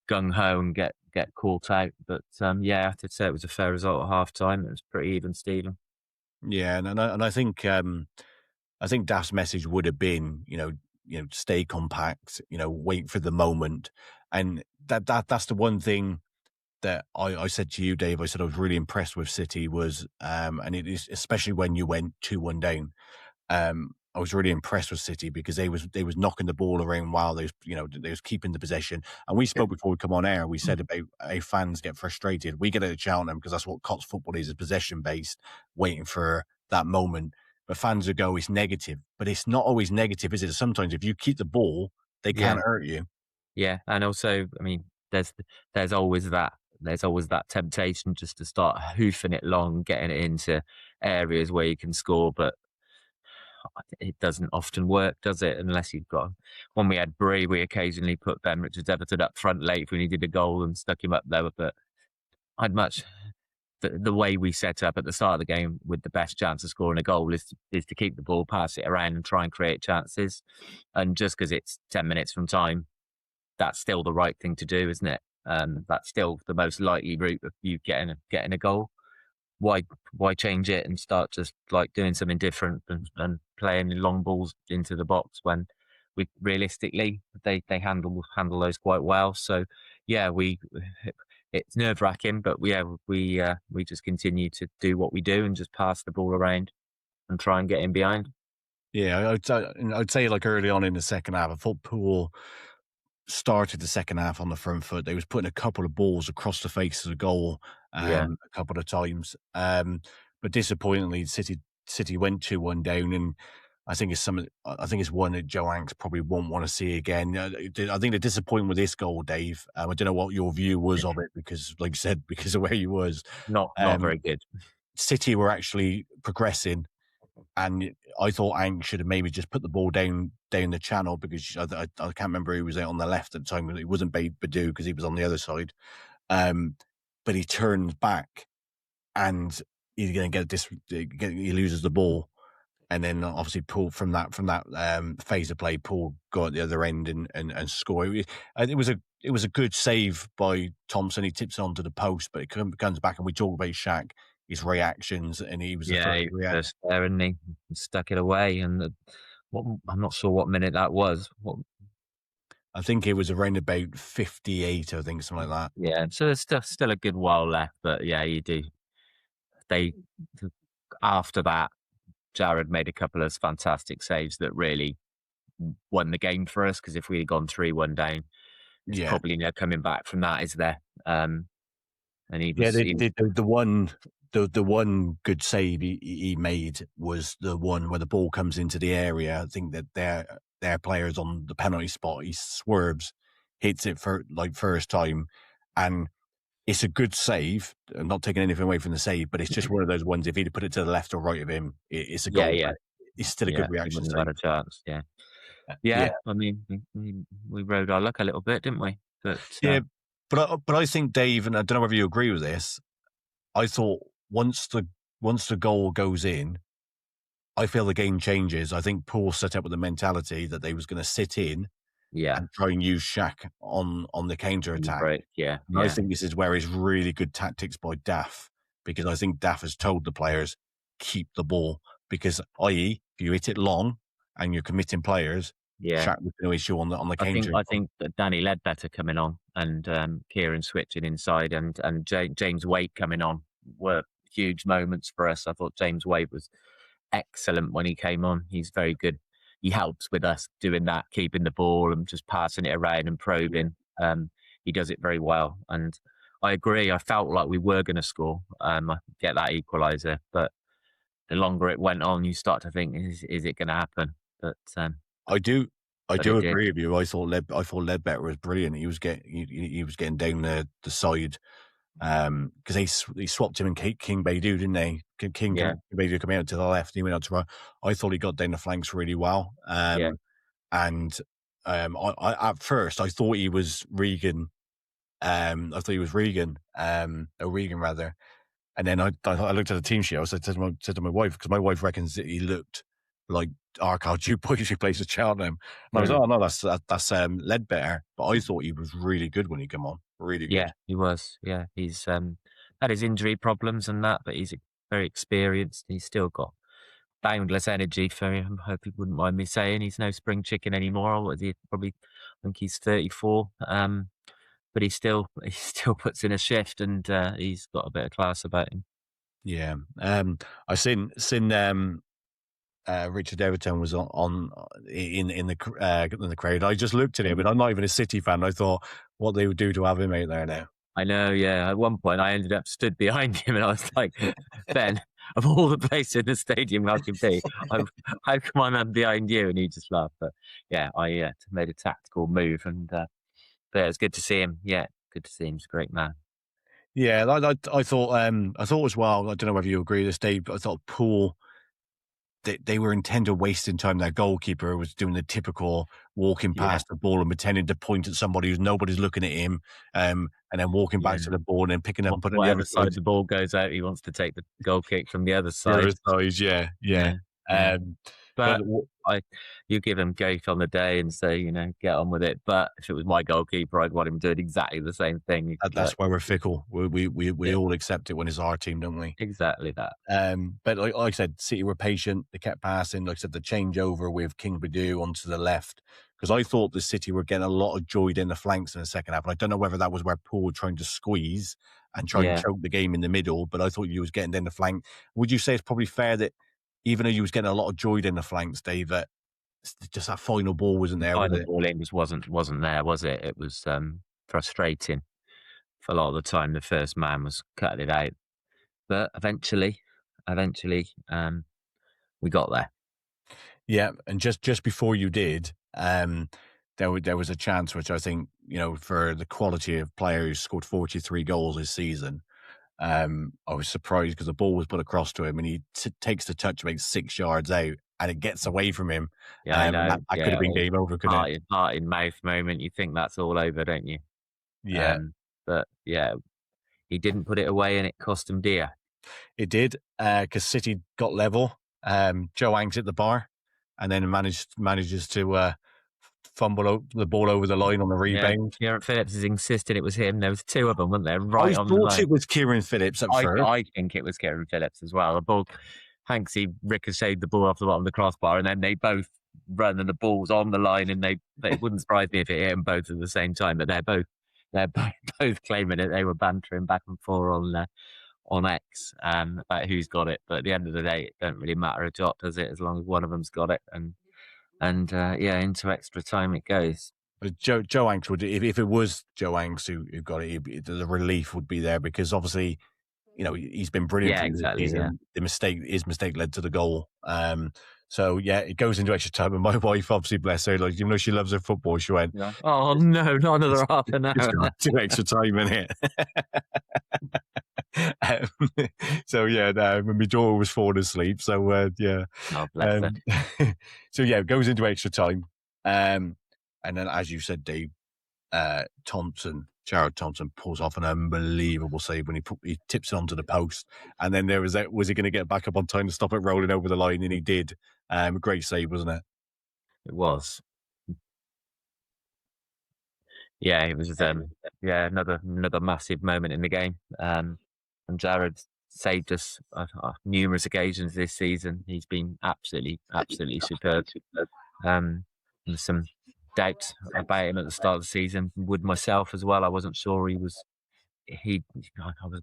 gung ho and get caught out. But yeah, I have to say it was a fair result at half time. It was pretty even, Stephen. Yeah, and I think Daft's message would have been, stay compact, wait for the moment, and that's the one thing that I said to you, Dave. I said I was really impressed with City was, and it is especially when you went 2-1 down. I was really impressed with City because they was knocking the ball around while they was keeping the possession. And we spoke before we come on air. We said about how fans get frustrated. We get it at Cheltenham because that's what Cots football is possession based, waiting for that moment. But fans would go, it's negative, but it's not always negative, is it? Sometimes if you keep the ball, they can't hurt you. Yeah, and also, I mean, there's always that temptation just to start hoofing it long, getting it into areas where you can score, but it doesn't often work, does it? Unless you've got. When we had Bree, we occasionally put Ben Richards-Everton up front late if we needed a goal and stuck him up there. But I'd much the way we set up at the start of the game with the best chance of scoring a goal is to keep the ball, pass it around, and try and create chances. And just because it's 10 minutes from time, that's still the right thing to do, isn't it? That's still the most likely route of you getting a goal. Why change it and start just like doing something different and playing long balls into the box when we realistically they handle those quite well. So yeah, it's nerve wracking, but we just continue to do what we do and just pass the ball around and try and get in behind. Yeah, I'd say like early on in the second half, I thought Poole started the second half on the front foot. They was putting a couple of balls across the face of the goal a couple of times. But disappointingly, City went 2-1 down, and I think it's one that Joe Hanks probably won't want to see again. I think the disappointment with this goal, Dave, I don't know what your view was of it because, like you said, because of where you was. Not very good. City were actually progressing, and I thought Hank should have maybe just put the ball down the channel because I can't remember who was out on the left at the time. It wasn't Badu because he was on the other side. But he turns back and he's going to he loses the ball. And then obviously Poole from that phase of play, Poole go at the other end and score. It was a good save by Thompson. He tips it onto the post, but it comes back, and we talk about Shaq, his reactions, and he was the first there, and he stuck it away. And I'm not sure what minute that was. I think it was around about 58, I think, something like that. Yeah, so there's still a good while left, but yeah, you do. After that, Jared made a couple of fantastic saves that really won the game for us, because if we had gone 3-1 down, it's probably no coming back from that, is there? And he was, the one good save he made was the one where the ball comes into the area. I think that their players on the penalty spot, he swerves, hits it for like first time, and it's a good save. I'm not taking anything away from the save, but it's just one of those ones. If he'd put it to the left or right of him, it's a goal. Yeah. It's still a good reaction. He wouldn't have had a chance. Yeah. I mean, we rode our luck a little bit, didn't we? But but I think, Dave, and I don't know whether you agree with this, I thought once the goal goes in, I feel the game changes. I think Paul set up with the mentality that they was going to sit in and try and use Shaq on the counter attack. Right. I think this is where it's really good tactics by Daff, because I think Daff has told the players keep the ball, because i.e. if you hit it long and you're committing players, Shaq was no issue on the counter. I think that Danny Ledbetter coming on and Kieran switching inside and James Waite coming on were huge moments for us. I thought James Waite was excellent when he came on. He's very good. He helps with us doing that, keeping the ball and just passing it around and probing. He does it very well. And I agree. I felt like we were going to score, get that equaliser. But the longer it went on, you start to think, is it going to happen? But I do agree with you. I thought Ledbetter was brilliant. He was getting down the side because they swapped him and King Beidou, didn't they? King Yeah. Beidou coming out to the left, he went out to right. I thought he got down the flanks really well. Yeah. And I at first I thought he was Regan. I thought he was Regan, or Regan rather. And then I looked at the team sheet. I said to my wife, because my wife reckons that he looked like Arkyle Dubois who plays at Cheltenham. And I was, oh no, that's Ledbetter. But I thought he was really good when he came on. Really good. Yeah, he was. Yeah, he's had his injury problems and that, but he's very experienced. He's still got boundless energy for him. I hope he wouldn't mind me saying he's no spring chicken anymore. What is he? Probably, I think he's 34. But he still puts in a shift, and he's got a bit of class about him. Yeah. I seen Richard Everton was on in the crowd. I just looked at him, and I'm not even a City fan. I thought what they would do to have him out there now. I know, yeah. At one point, I ended up stood behind him, and I was like, Ben, of all the places in the stadium I could be, how come I'm behind you? And he just laughed. But yeah, I made a tactical move, and but it was good to see him. Yeah, good to see him. He's a great man. Yeah, I thought as well. I don't know whether you agree with this, Dave, but I thought Poole, they were intent on wasting time. Their goalkeeper was doing the typical walking past the ball and pretending to point at somebody who's nobody's looking at him, and then walking back to the ball and then picking up and putting it on the other side. The ball goes out, he wants to take the goal kick from the other side. Yeah. But you give him Gate on the day and say, get on with it. But if it was my goalkeeper, I'd want him doing exactly the same thing. That's why we're fickle. We all accept it when it's our team, don't we? Exactly that. But like I said, City were patient. They kept passing. Like I said, the changeover with King Beidou onto the left, because I thought the City were getting a lot of joy in the flanks in the second half. And I don't know whether that was where Poole was trying to squeeze and try and choke the game in the middle, but I thought you was getting down the flank. Would you say it's probably fair that even though you was getting a lot of joy in the flanks, Dave, that just that final ball wasn't there? Final ball in wasn't there, was it? It was frustrating for a lot of the time. The first man was cutting it out, but eventually, we got there. Yeah, and just before you did, there was a chance, which I think, for the quality of player who scored 43 goals this season, I was surprised because the ball was put across to him and he takes the touch about 6 yards out and it gets away from him. Yeah, I know. That could have been game over, couldn't it? Heart in mouth moment. You think that's all over, don't you? Yeah. But yeah, he didn't put it away and it cost him dear. It did, because City got level. Joe Hanks hit the bar and then manages to fumble the ball over the line on the rebound. Kieran Phillips is insisting it was him. There was 2 of them, weren't there? Right on the line. I thought it was Kieran Phillips at first. I think it was Kieran Phillips as well. The ball, Hanksy ricocheted the ball off the bottom of the crossbar, and then they both run, and the ball's on the line, and they wouldn't surprise me if it hit them both at the same time. But they're both claiming it. They were bantering back and forth on X about who's got it. But at the end of the day, it don't really matter a jot, does it? As long as one of them's got it, and into extra time it goes. Joe Hanks would, if it was Joe Hanks who got it, the relief would be there, because obviously, he's been brilliant. Yeah, exactly. His mistake led to the goal. So yeah, it goes into extra time, and my wife, obviously, bless her, even though she loves her football, she went, "Oh no, not another half an hour." It's got 2 extra time in it. So yeah, my daughter was falling asleep. So yeah. Oh, bless her. So yeah, it goes into extra time, and then, as you said, Dave, Jared Thompson pulls off an unbelievable save when he tips it onto the post, and then there was that. Was he going to get back up on time to stop it rolling over the line? And he did. Great save, wasn't it? It was. Yeah, it was. Another massive moment in the game. And Jared saved us on numerous occasions this season. He's been absolutely superb. There's some doubt about him at the start of the season. Would myself as well. I wasn't sure I was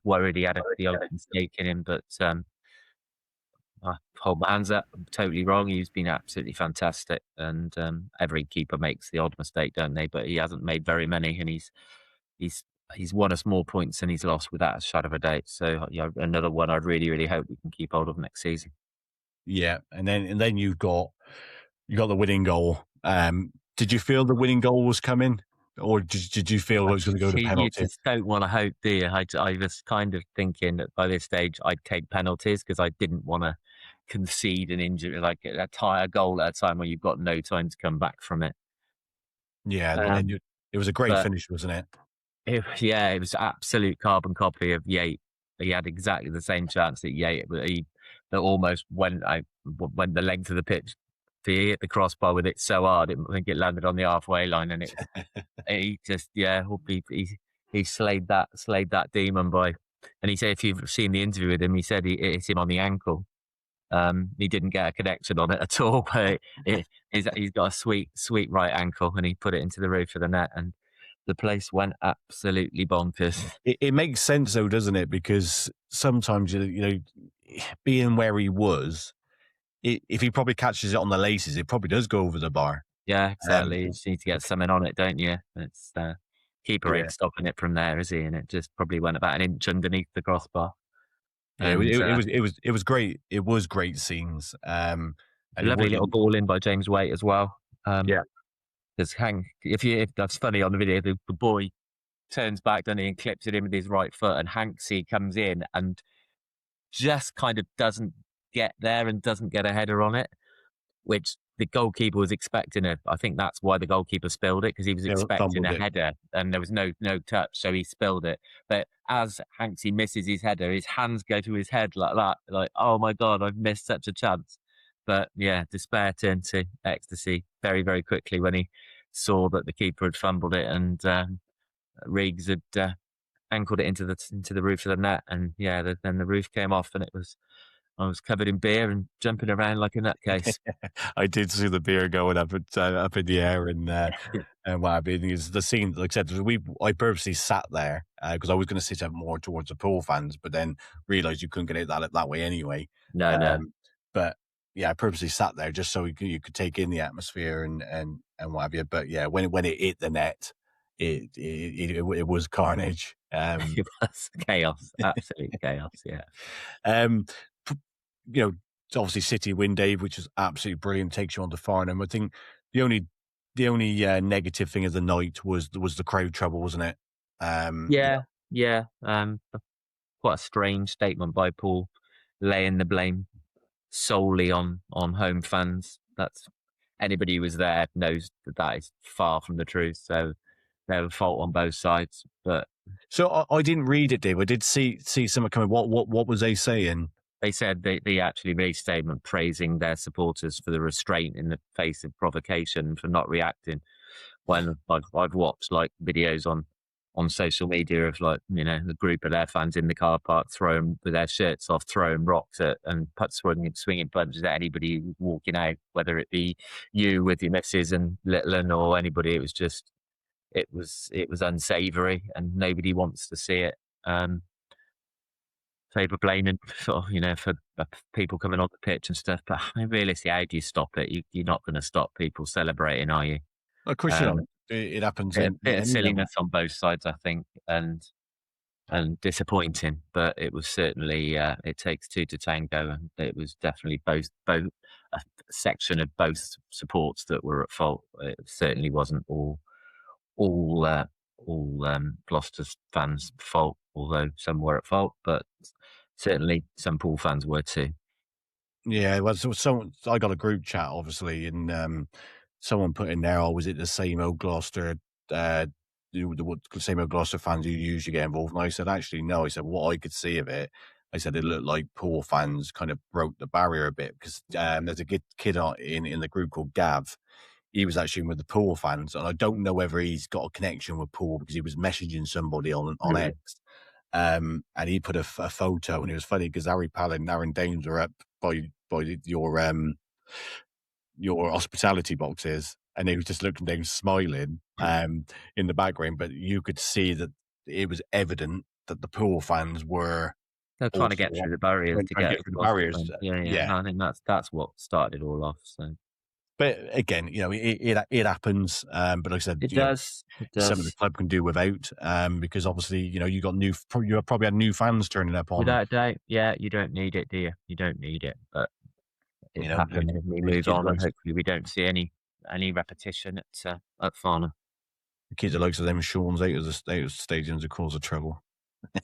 worried he had the odd mistake in him, but I hold my hands up. I'm totally wrong. He's been absolutely fantastic, and every keeper makes the odd mistake, don't they? But he hasn't made very many, and he's won us more points than he's lost without a shadow of a doubt. So another one I really, really hope we can keep hold of next season. Yeah, and then you got the winning goal. Did you feel the winning goal was coming or did you feel it was going to go to You penalty? just don't want to hope, do you? I was kind of thinking that by this stage I'd take penalties because I didn't want to concede an injury, like a goal at a time when you've got no time to come back from it. Yeah, Um, it was a great but finish, wasn't it? it was absolute carbon copy of Yates. He had exactly the same chance that Yates, but that almost went the length of the pitch. He hit the crossbar with it so hard, I think it landed on the halfway line, and he just he slayed that demon by. And he said, if you've seen the interview with him, he said it hit him on the ankle. He didn't get a connection on it at all, but he's got a sweet right ankle, and he put it into the roof of the net, and the place went absolutely bonkers. It makes sense though, doesn't it? Because sometimes being where he was, if he probably catches it on the laces, it probably does go over the bar. Yeah, exactly. You just need to get something on it, don't you? It's keeper ain't stopping it from there, is he? And it just probably went about an inch underneath the crossbar. Yeah, And, it was great. It was great scenes. And lovely little ball in by James Waite as well. Yeah. Because if that's funny on the video, the boy turns back, doesn't he, and clips it in with his right foot, and Hanksy comes in and just kind of doesn't get there and doesn't get a header on it, which the goalkeeper was expecting. I think that's why the goalkeeper spilled it, because he was expecting a header and there was no touch, so he spilled it. But as Hanksy misses his header, his hands go to his head like that, like, oh my God, I've missed such a chance. But yeah, despair turned to ecstasy very, very quickly when he saw that the keeper had fumbled it and Riggs had ankled it into the roof of the net. And yeah, then the roof came off, and I was covered in beer and jumping around like a nutcase. I did see the beer going up in the air, and what I mean is the scene. Like I said, I purposely sat there because I was going to sit up more towards the Pool fans, but then realised you couldn't get it that way anyway. No. But yeah, I purposely sat there just so you could take in the atmosphere and what have you. But yeah, when it hit the net, it was carnage. It was chaos, absolute chaos. Yeah. Obviously City win, Dave, which is absolutely brilliant. Takes you on to Farnham. I think the only negative thing of the night was the crowd trouble, wasn't it? Yeah. Quite a strange statement by Paul, laying the blame solely on home fans. That's anybody who was there knows that is far from the truth. So they have a fault on both sides. But so I didn't read it, Dave. I did see someone coming. What was they saying? They said they actually made a statement praising their supporters for the restraint in the face of provocation, for not reacting. When I've watched like videos on social media of a group of their fans in the car park throwing with their shirts off, throwing rocks at and swinging punches at anybody walking out, whether it be you with your missus and little one or anybody. It was unsavoury, and nobody wants to see it. Favour blaming for people coming on the pitch and stuff, but I mean, realistically, how do you stop it? You're not going to stop people celebrating, are you? Of course, it happens. A bit of silliness on both sides, I think, and disappointing. But it was certainly it takes two to tango, and it was definitely both a section of both supports that were at fault. It certainly wasn't all Gloucester fans' fault, although some were at fault, but certainly some Pool fans were too. Yeah, well, so I got a group chat, obviously, and someone put in there, was it the same old Gloucester, the same old Gloucester fans who usually get involved? And I said, actually, no. I said, what I could see of it, I said it looked like Pool fans kind of broke the barrier a bit, because there's a kid in the group called Gav. He was actually with the Pool fans, and I don't know whether he's got a connection with Pool because he was messaging somebody on X. And he put a photo, and it was funny because Harry Palin and Aaron Dames were up by your hospitality boxes, and they was just looking down smiling in the background, but you could see that it was evident that the Pool fans were trying to get through the barriers to get through the barriers. Yeah. I think that's what started it all off. So. But again, it happens. But like I said, it does. Some of the club can do without, because obviously, you probably had new fans turning up on. Without a doubt, yeah, you don't need it, do you? You don't need it, but it happened. We move on, and hopefully we don't see any repetition at Farnham. Keep the likes of them Sean's out of the stadiums to cause a trouble.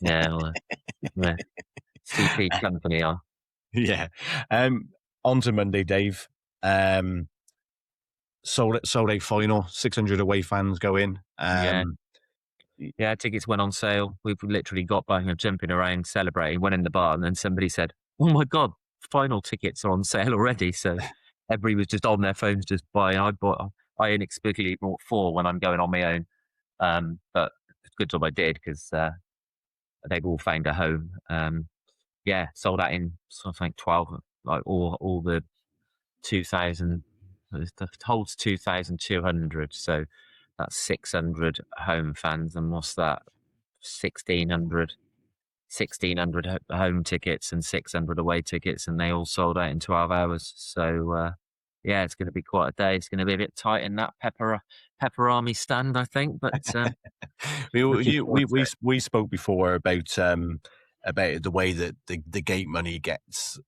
Yeah, well, yeah. CP company on. Yeah. On to Monday, Dave. Sold a final. 600 away fans go in. Yeah, tickets went on sale. We've literally got by jumping around, celebrating, went in the bar, and then somebody said, "Oh my God, final tickets are on sale already." So everybody was just on their phones just buying. I inexplicably bought 4 when I'm going on my own. But it's a good job I did because they've all found a home. Yeah, sold out in something like 12, like all the 2,000. It holds 2,200, so that's 600 home fans, and what's that? 1,600 home tickets and 600 away tickets, and they all sold out in 12 hours. So yeah, it's going to be quite a day. It's going to be a bit tight in that Pepper Army stand, I think. But we spoke before about the way that the gate money gets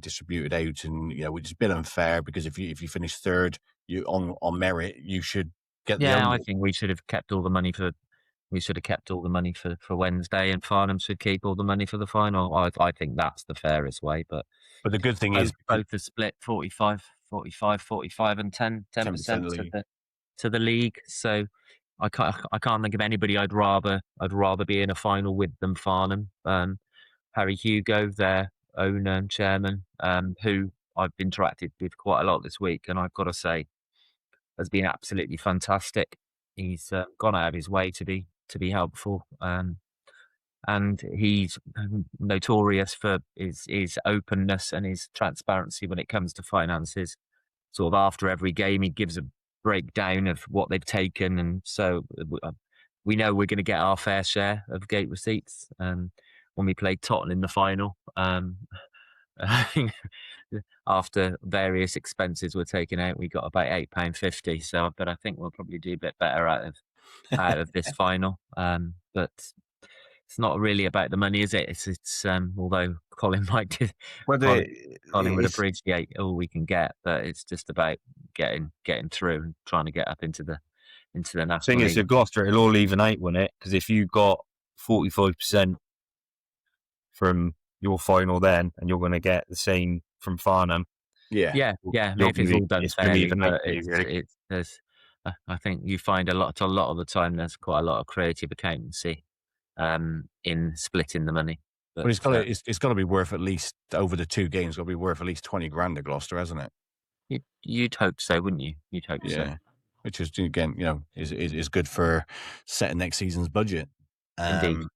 distributed out, and which is a bit unfair because if you finish third, you on merit, you should get the. Yeah, I think we should have kept all the money for. We should have kept all the money for Wednesday, and Farnham should keep all the money for the final. I think that's the fairest way. But the good thing is both are split 45, and 10% to the league. So I can't think of anybody I'd rather be in a final with than Farnham. Harry Hugo, their owner and chairman, who I've interacted with quite a lot this week, and I've got to say, has been absolutely fantastic. He's gone out of his way to be helpful, and he's notorious for his openness and his transparency when it comes to finances. Sort of after every game, he gives a breakdown of what they've taken, and so we know we're going to get our fair share of gate receipts. When we played Tottenham in the final, after various expenses were taken out, we got about £8.50. So, but I think we'll probably do a bit better out of this final. But it's not really about the money, is it? It's although Colin might do, Colin would appreciate all we can get, but it's just about getting through and trying to get up into the national thing league. Is, at Gloucester, it'll all even out, won't it? Because if you got 45% from your final then, and you're going to get the same from Farnham. Yeah. I mean, if it's all done fairly, I think you find a lot of the time there's quite a lot of creative accountancy in splitting the money. But it's got to be worth at least over the 2 games. Got to be worth at least 20 grand at Gloucester, hasn't it? You'd hope so, wouldn't you? You'd hope so. Which is again, is good for setting next season's budget. Indeed.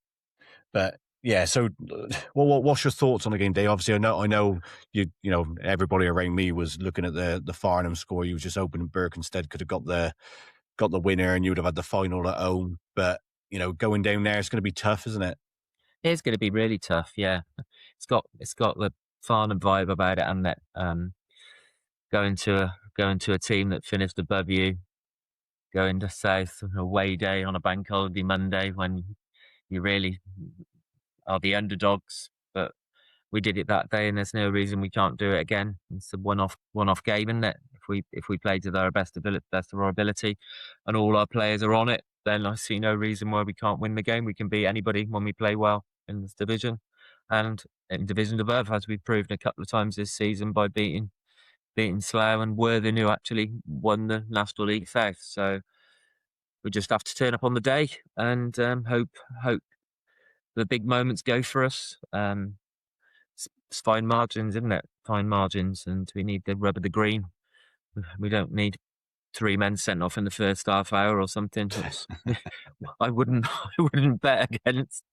But yeah, so what's your thoughts on the game, Dave? Obviously, I know you everybody around me was looking at the Farnham score. You was just hoping Berkhamsted could have got the winner, and you would have had the final at home. But going down there, it's going to be tough, isn't it? It's going to be really tough. Yeah, it's got the Farnham vibe about it, and that going to a team that finished above you, going to South on a away day on a bank holiday Monday when you really are the underdogs, but we did it that day, and there's no reason we can't do it again. It's a one-off game, isn't it? If we play to our best of our ability, and all our players are on it, then I see no reason why we can't win the game. We can beat anybody when we play well in this division, and in divisions above, as we've proven a couple of times this season by beating Slough and Worthing, who actually won the National League South. So we just have to turn up on the day and hope the big moments go for us. It's fine margins, isn't it? Fine margins, and we need the rub of the green. We don't need 3 men sent off in the first half hour or something. I wouldn't bet against.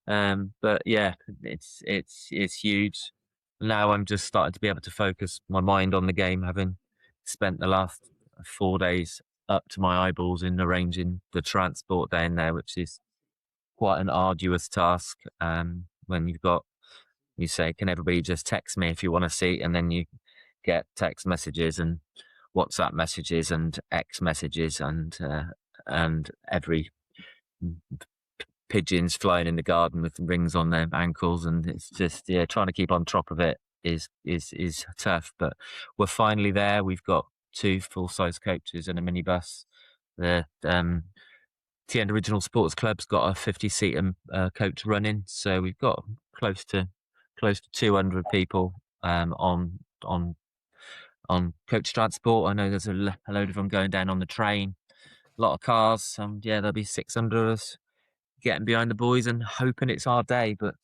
But yeah, it's huge. Now I'm just starting to be able to focus my mind on the game, having spent the last 4 days up to my eyeballs in arranging the transport down there, which is quite an arduous task. When you say, can everybody just text me if you want a seat? And then you get text messages and WhatsApp messages and X messages and every pigeons flying in the garden with rings on their ankles, and it's just trying to keep on top of it is tough. But we're finally there. We've got 2 full-size coaches and a minibus. TN Original Sports Club's got a 50-seat coach running, so we've got close to 200 people on coach transport. I know there's a load of them going down on the train, a lot of cars. Yeah, there'll be 600 of us getting behind the boys and hoping it's our day. But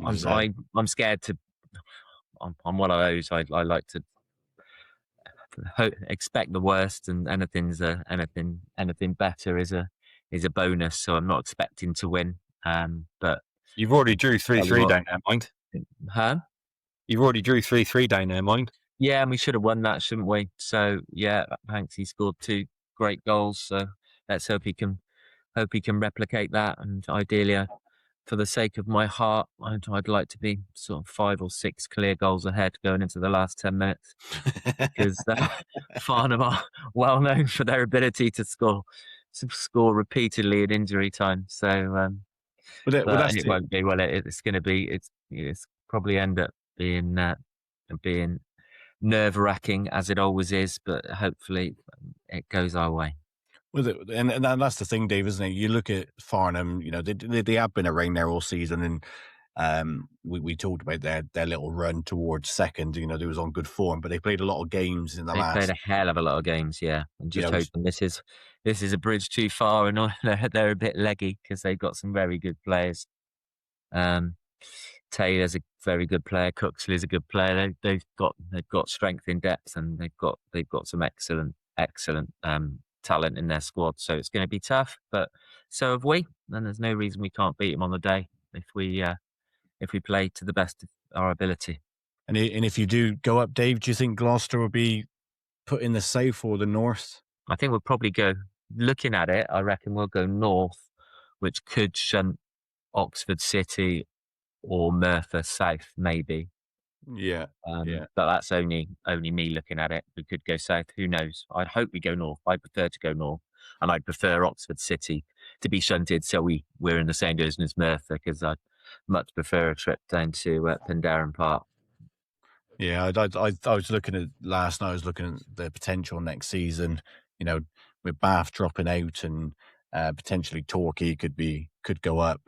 I'm scared to. I'm one of those. I like to expect the worst, and anything better is a bonus. So I'm not expecting to win. But You've already drew 3-3 down there, mind. Huh? You've already drew 3-3 down there, mind. Yeah, and we should have won that, shouldn't we? So yeah, Hanksy scored 2 great goals. So let's hope he can replicate that. And ideally, for the sake of my heart, I'd like to be sort of 5 or 6 clear goals ahead going into the last 10 minutes, because Farnham are well known for their ability to score repeatedly in injury time. So, but it won't be. Well, it's going to be. It's probably end up being nerve-wracking, as it always is. But hopefully, it goes our way. Well, and that's the thing, Dave, isn't it? You look at Farnham, they have been around there all season, and we talked about their little run towards second. They was on good form, but they played a lot of games in the last. They played a hell of a lot of games, yeah. And just hoping this is a bridge too far, and they're a bit leggy because they've got some very good players. Taylor's a very good player. Cooksley's a good player. They've got strength in depth, and they've got some excellent talent in their squad. So it's going to be tough, but so have we. And there's no reason we can't beat them on the day if we play to the best of our ability. And if you do go up, Dave, do you think Gloucester will be put in the south or the north? I think we'll probably go, looking at it, I reckon we'll go north, which could shunt Oxford City or Merthyr south, maybe. Yeah. But that's only me looking at it. We could go south. Who knows? I'd hope we go north. I'd prefer to go north, and I'd prefer Oxford City to be shunted, so we're in the same division as Merthyr, because I'd much prefer a trip down to Penderyn Park. Yeah, I was looking at last night. I was looking at the potential next season. With Bath dropping out and potentially Torquay could go up.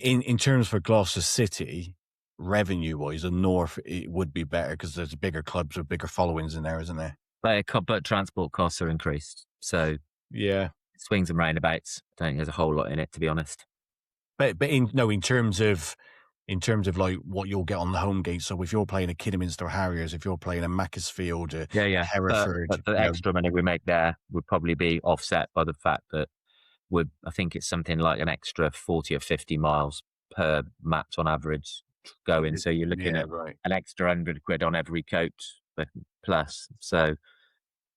In terms for Gloucester City, revenue-wise, the north it would be better because there's bigger clubs with bigger followings in there, isn't there? But transport costs are increased, so yeah, swings and roundabouts. I don't think there's a whole lot in it, to be honest. But in terms of like what you'll get on the home gate. So if you're playing a Kidderminster Harriers, if you're playing a Macclesfield, Hereford, but the extra money we make there would probably be offset by the fact that I think it's something like an extra 40 or 50 miles per match on average going. So you're looking at an extra £100 on every coach plus. So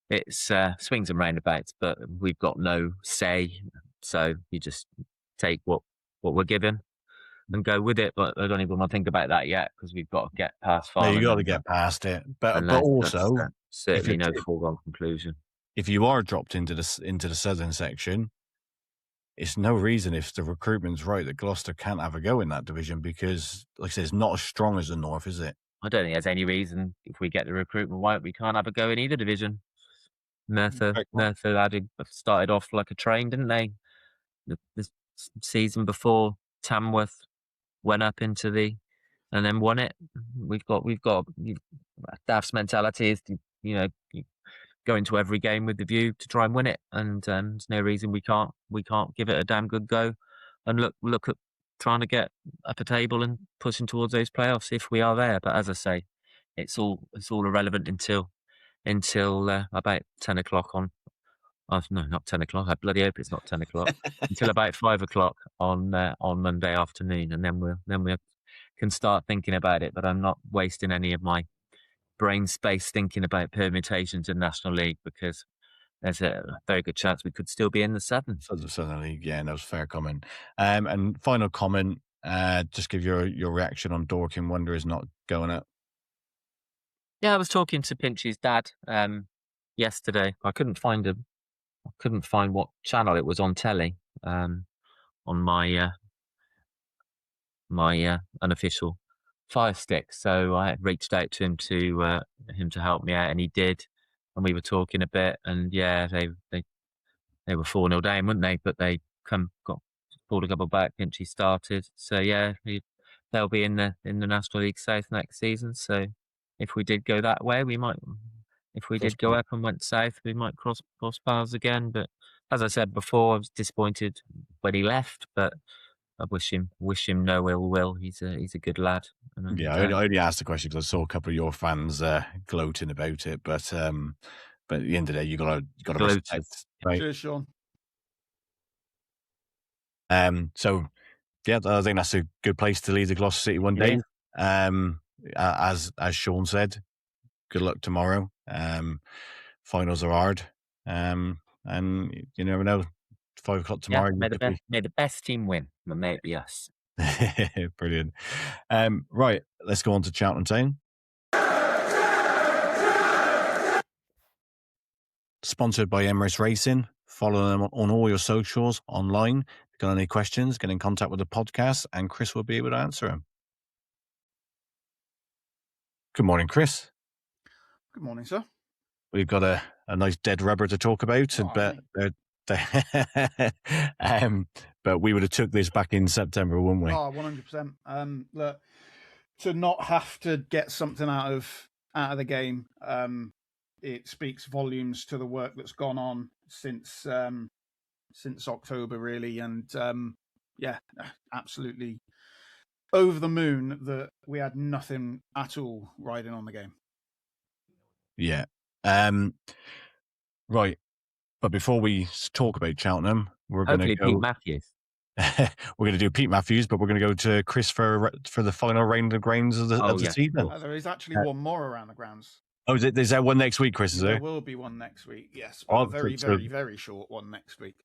it's swings and roundabouts, but we've got no say. So you just take what we're given and go with it. But I don't even want to think about that yet, because we've got to get past Farnham. No, you got to get past it. But also, certainly no foregone conclusion. If you are dropped into the southern section, it's no reason, if the recruitment's right, that Gloucester can't have a go in that division, because, like I said, it's not as strong as the north, is it? I don't think there's any reason, if we get the recruitment right, we can't have a go in either division. Merthyr started off like a train, didn't they? The season before, Tamworth went up into and then won it. We've got Daft's mentality is to, go into every game with the view to try and win it, and there's no reason we can't give it a damn good go and look at trying to get up a table and pushing towards those playoffs if we are there. But as I say, it's all irrelevant until about 10 o'clock on. Oh, no, not 10 o'clock. I bloody hope it's not 10 o'clock. Until about 5 o'clock on Monday afternoon, and then we can start thinking about it. But I'm not wasting any of my brain space thinking about permutations in National League, because there's a very good chance we could still be in the Southern League. Yeah, that was a fair comment. And final comment, just give your reaction on Dorking Wanderers not going up. Yeah, I was talking to Pinchy's dad yesterday. I couldn't find what channel it was on telly on my unofficial Fire Stick. So I reached out to him to help me out, and he did. and we were talking a bit, and yeah, they were 4-0 down, weren't they? But they got pulled a couple back. Pinchy started, so yeah, they'll be in the National League South next season. So if we did go that way, we might. If we did go up and went south, we might cross paths again. But as I said before, I was disappointed when he left, but I wish him no ill will. He's a good lad. And, Yeah, I only asked the question because I saw a couple of your fans gloating about it, but at the end of the day, you got to respect, right? Cheers, Sean. So yeah, I think that's a good place to leave the Gloucester City one day. As Sean said, good luck tomorrow. Finals are hard, and you never know. 5 o'clock tomorrow. Yeah, may the best team win, but may it be us. Brilliant. Right, let's go on to Cheltenham Town. Sponsored by Emirates Racing. Follow them on all your socials online. If you've got any questions, get in contact with the podcast, and Chris will be able to answer them. Good morning, Chris. Good morning, sir. We've got a nice dead rubber to talk about, but we would have took this back in September, wouldn't we? Oh, 100%. Look, to not have to get something out of the game, it speaks volumes to the work that's gone on since October, really, and yeah, absolutely over the moon that we had nothing at all riding on the game. Yeah. Right. But before we talk about Cheltenham, we're going to go... Pete Matthews. We're going to do Pete Matthews, but we're going to go to Chris for the final round of grounds of the season. There is actually one more around the grounds. Oh, is there one next week, Chris? Is there? There will be one next week, yes. But a very short one next week.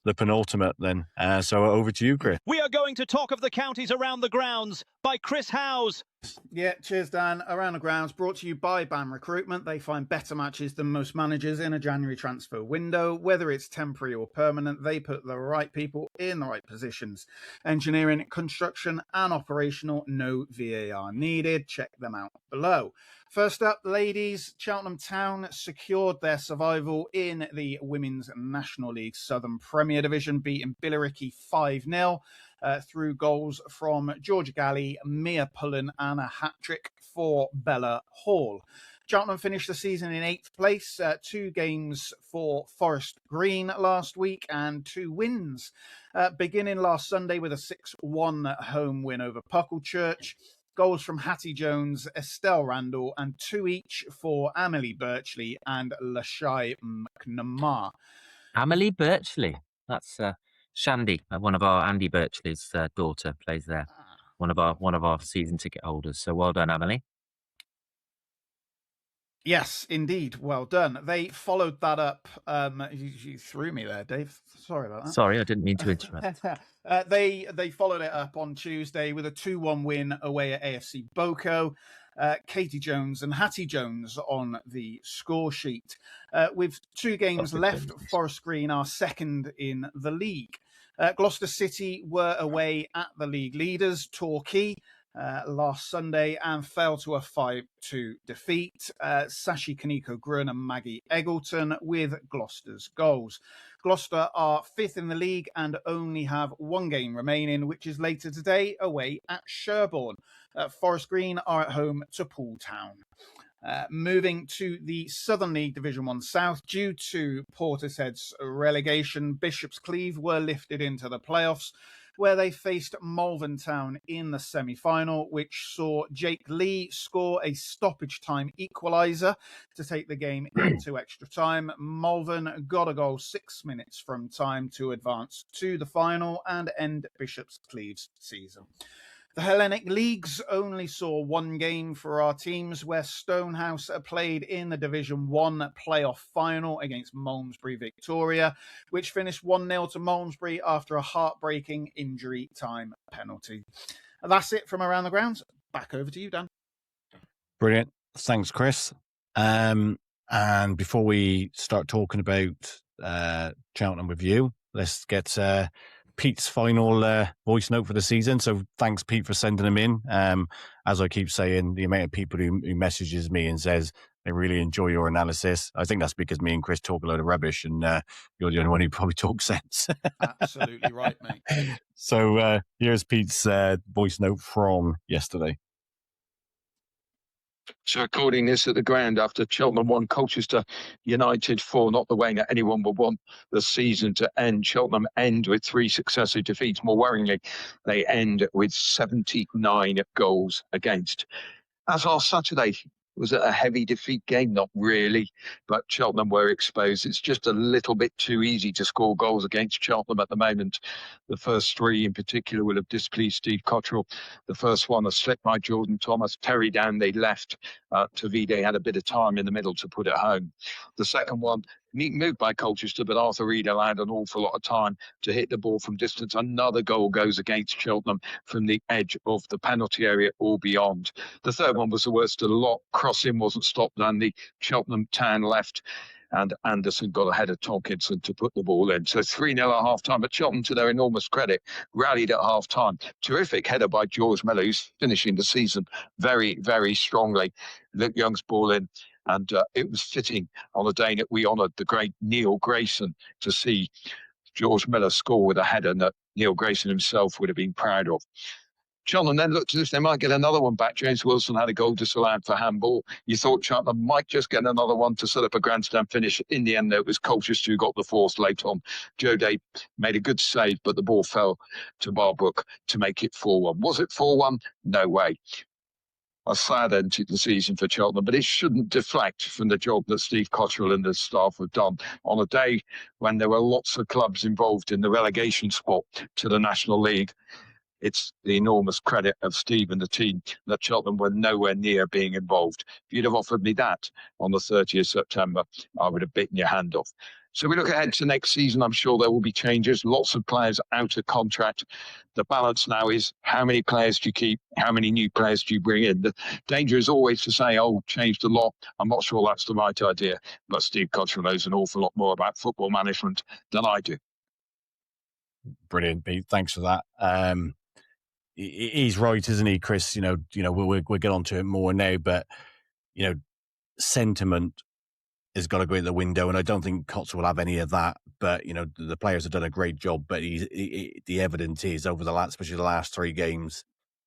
The penultimate, then. So over to you, Chris. We are going to talk of the counties around the grounds by Chris Howes. Yeah, cheers, Dan. Around the Grounds, brought to you by BAM Recruitment. They find better matches than most managers in a January transfer window. Whether it's temporary or permanent, they put the right people in the right positions. Engineering, construction, and operational, no VAR needed. Check them out below. First up, ladies, Cheltenham Town secured their survival in the Women's National League Southern Premier Division, beating Billericay 5-0. Through goals from Georgia Galley, Mia Pullen, and a hat-trick for Bella Hall. Cheltenham finished the season in 8th place, 2 games for Forest Green last week and 2 wins, beginning last Sunday with a 6-1 home win over Pucklechurch. Goals from Hattie Jones, Estelle Randall, and 2 each for Amelie Birchley and Lashai McNamara. Amelie Birchley. That's Shandy, one of our Andy Birchley's daughter, plays there. One of our season ticket holders. So well done, Amelie. Yes, indeed. Well done. They followed that up. You threw me there, Dave. Sorry about that. Sorry, I didn't mean to interrupt. They followed it up on Tuesday with a 2-1 win away at AFC Boko. Katie Jones and Hattie Jones on the score sheet. With 2 games left, Forest Green are second in the league. Gloucester City were away at the league leaders, Torquay, last Sunday and fell to a 5-2 defeat. Sashi Kaneko Grun and Maggie Eggleton with Gloucester's goals. Gloucester are 5th in the league and only have 1 game remaining, which is later today away at Sherborne. Forest Green are at home to Poole Town. Moving to the Southern League Division 1 South, due to Portishead's relegation, Bishop's Cleeve were lifted into the playoffs, where they faced Malvern Town in the semi-final, which saw Jake Lee score a stoppage time equaliser to take the game into extra time. Malvern got a goal 6 minutes from time to advance to the final and end Bishop's Cleeve's season. The Hellenic Leagues only saw 1 game for our teams, where Stonehouse played in the Division 1 playoff final against Malmesbury Victoria, which finished 1-0 to Malmesbury after a heartbreaking injury time penalty. That's it from around the grounds. Back over to you, Dan. Brilliant. Thanks, Chris. And before we start talking about Cheltenham with you, let's get Pete's final voice note for the season. So thanks, Pete, for sending them in. As I keep saying, the amount of people who messages me and says, They really enjoy your analysis. I think that's because me and Chris talk a load of rubbish, and you're the only one who probably talks sense. Absolutely right, mate. So here's Pete's voice note from yesterday. So recording this at the ground after Cheltenham won Colchester United 4, not the way that anyone would want the season to end. Cheltenham end with 3 successive defeats. More worryingly, they end with 79 goals against. As last Saturday, was it a heavy defeat game? Not really, but Cheltenham were exposed. It's just a little bit too easy to score goals against Cheltenham at the moment. The first 3 in particular will have displeased Steve Cotterill. The first one, a slip by Jordan Thomas. Terry down, they left. Tavide had a bit of time in the middle to put it home. The second one, neat move by Colchester, but Arthur Reed allowed an awful lot of time to hit the ball from distance. Another goal goes against Cheltenham from the edge of the penalty area or beyond. The third one was the worst of the lot. Crossing wasn't stopped, and the Cheltenham tan left, and Anderson got ahead of Tomkinson to put the ball in. So 3-0 at half-time, but Cheltenham, to their enormous credit, rallied at half-time. Terrific header by George Miller, who's finishing the season very, very strongly. Luke Young's ball in, and it was fitting on a day that we honoured the great Neil Grayson to see George Miller score with a header that Neil Grayson himself would have been proud of. Cheltenham then looked as if they might get another one back. James Wilson had a goal disallowed for handball. You thought Cheltenham might just get another one to set up a grandstand finish. In the end, though, it was Colchester who got the fourth late on. Joe Day made a good save, but the ball fell to Barbrook to make it 4-1. Was it 4-1? No way. A sad end to the season for Cheltenham, but it shouldn't deflect from the job that Steve Cotterill and his staff have done on a day when there were lots of clubs involved in the relegation spot to the National League. It's the enormous credit of Steve and the team that Cheltenham were nowhere near being involved. If you'd have offered me that on the 30th of September, I would have bitten your hand off. So we look ahead to next season. I'm sure there will be changes. Lots of players out of contract. The balance now is how many players do you keep? How many new players do you bring in? The danger is always to say, oh, changed a lot. I'm not sure that's the right idea. But Steve Cotterill knows an awful lot more about football management than I do. Brilliant, Pete. Thanks for that. He's right, isn't he, Chris? We'll get on to it more now, but sentiment has got to go out the window, and I don't think Cots will have any of that. But the players have done a great job. But the evidence is over especially the last 3 games,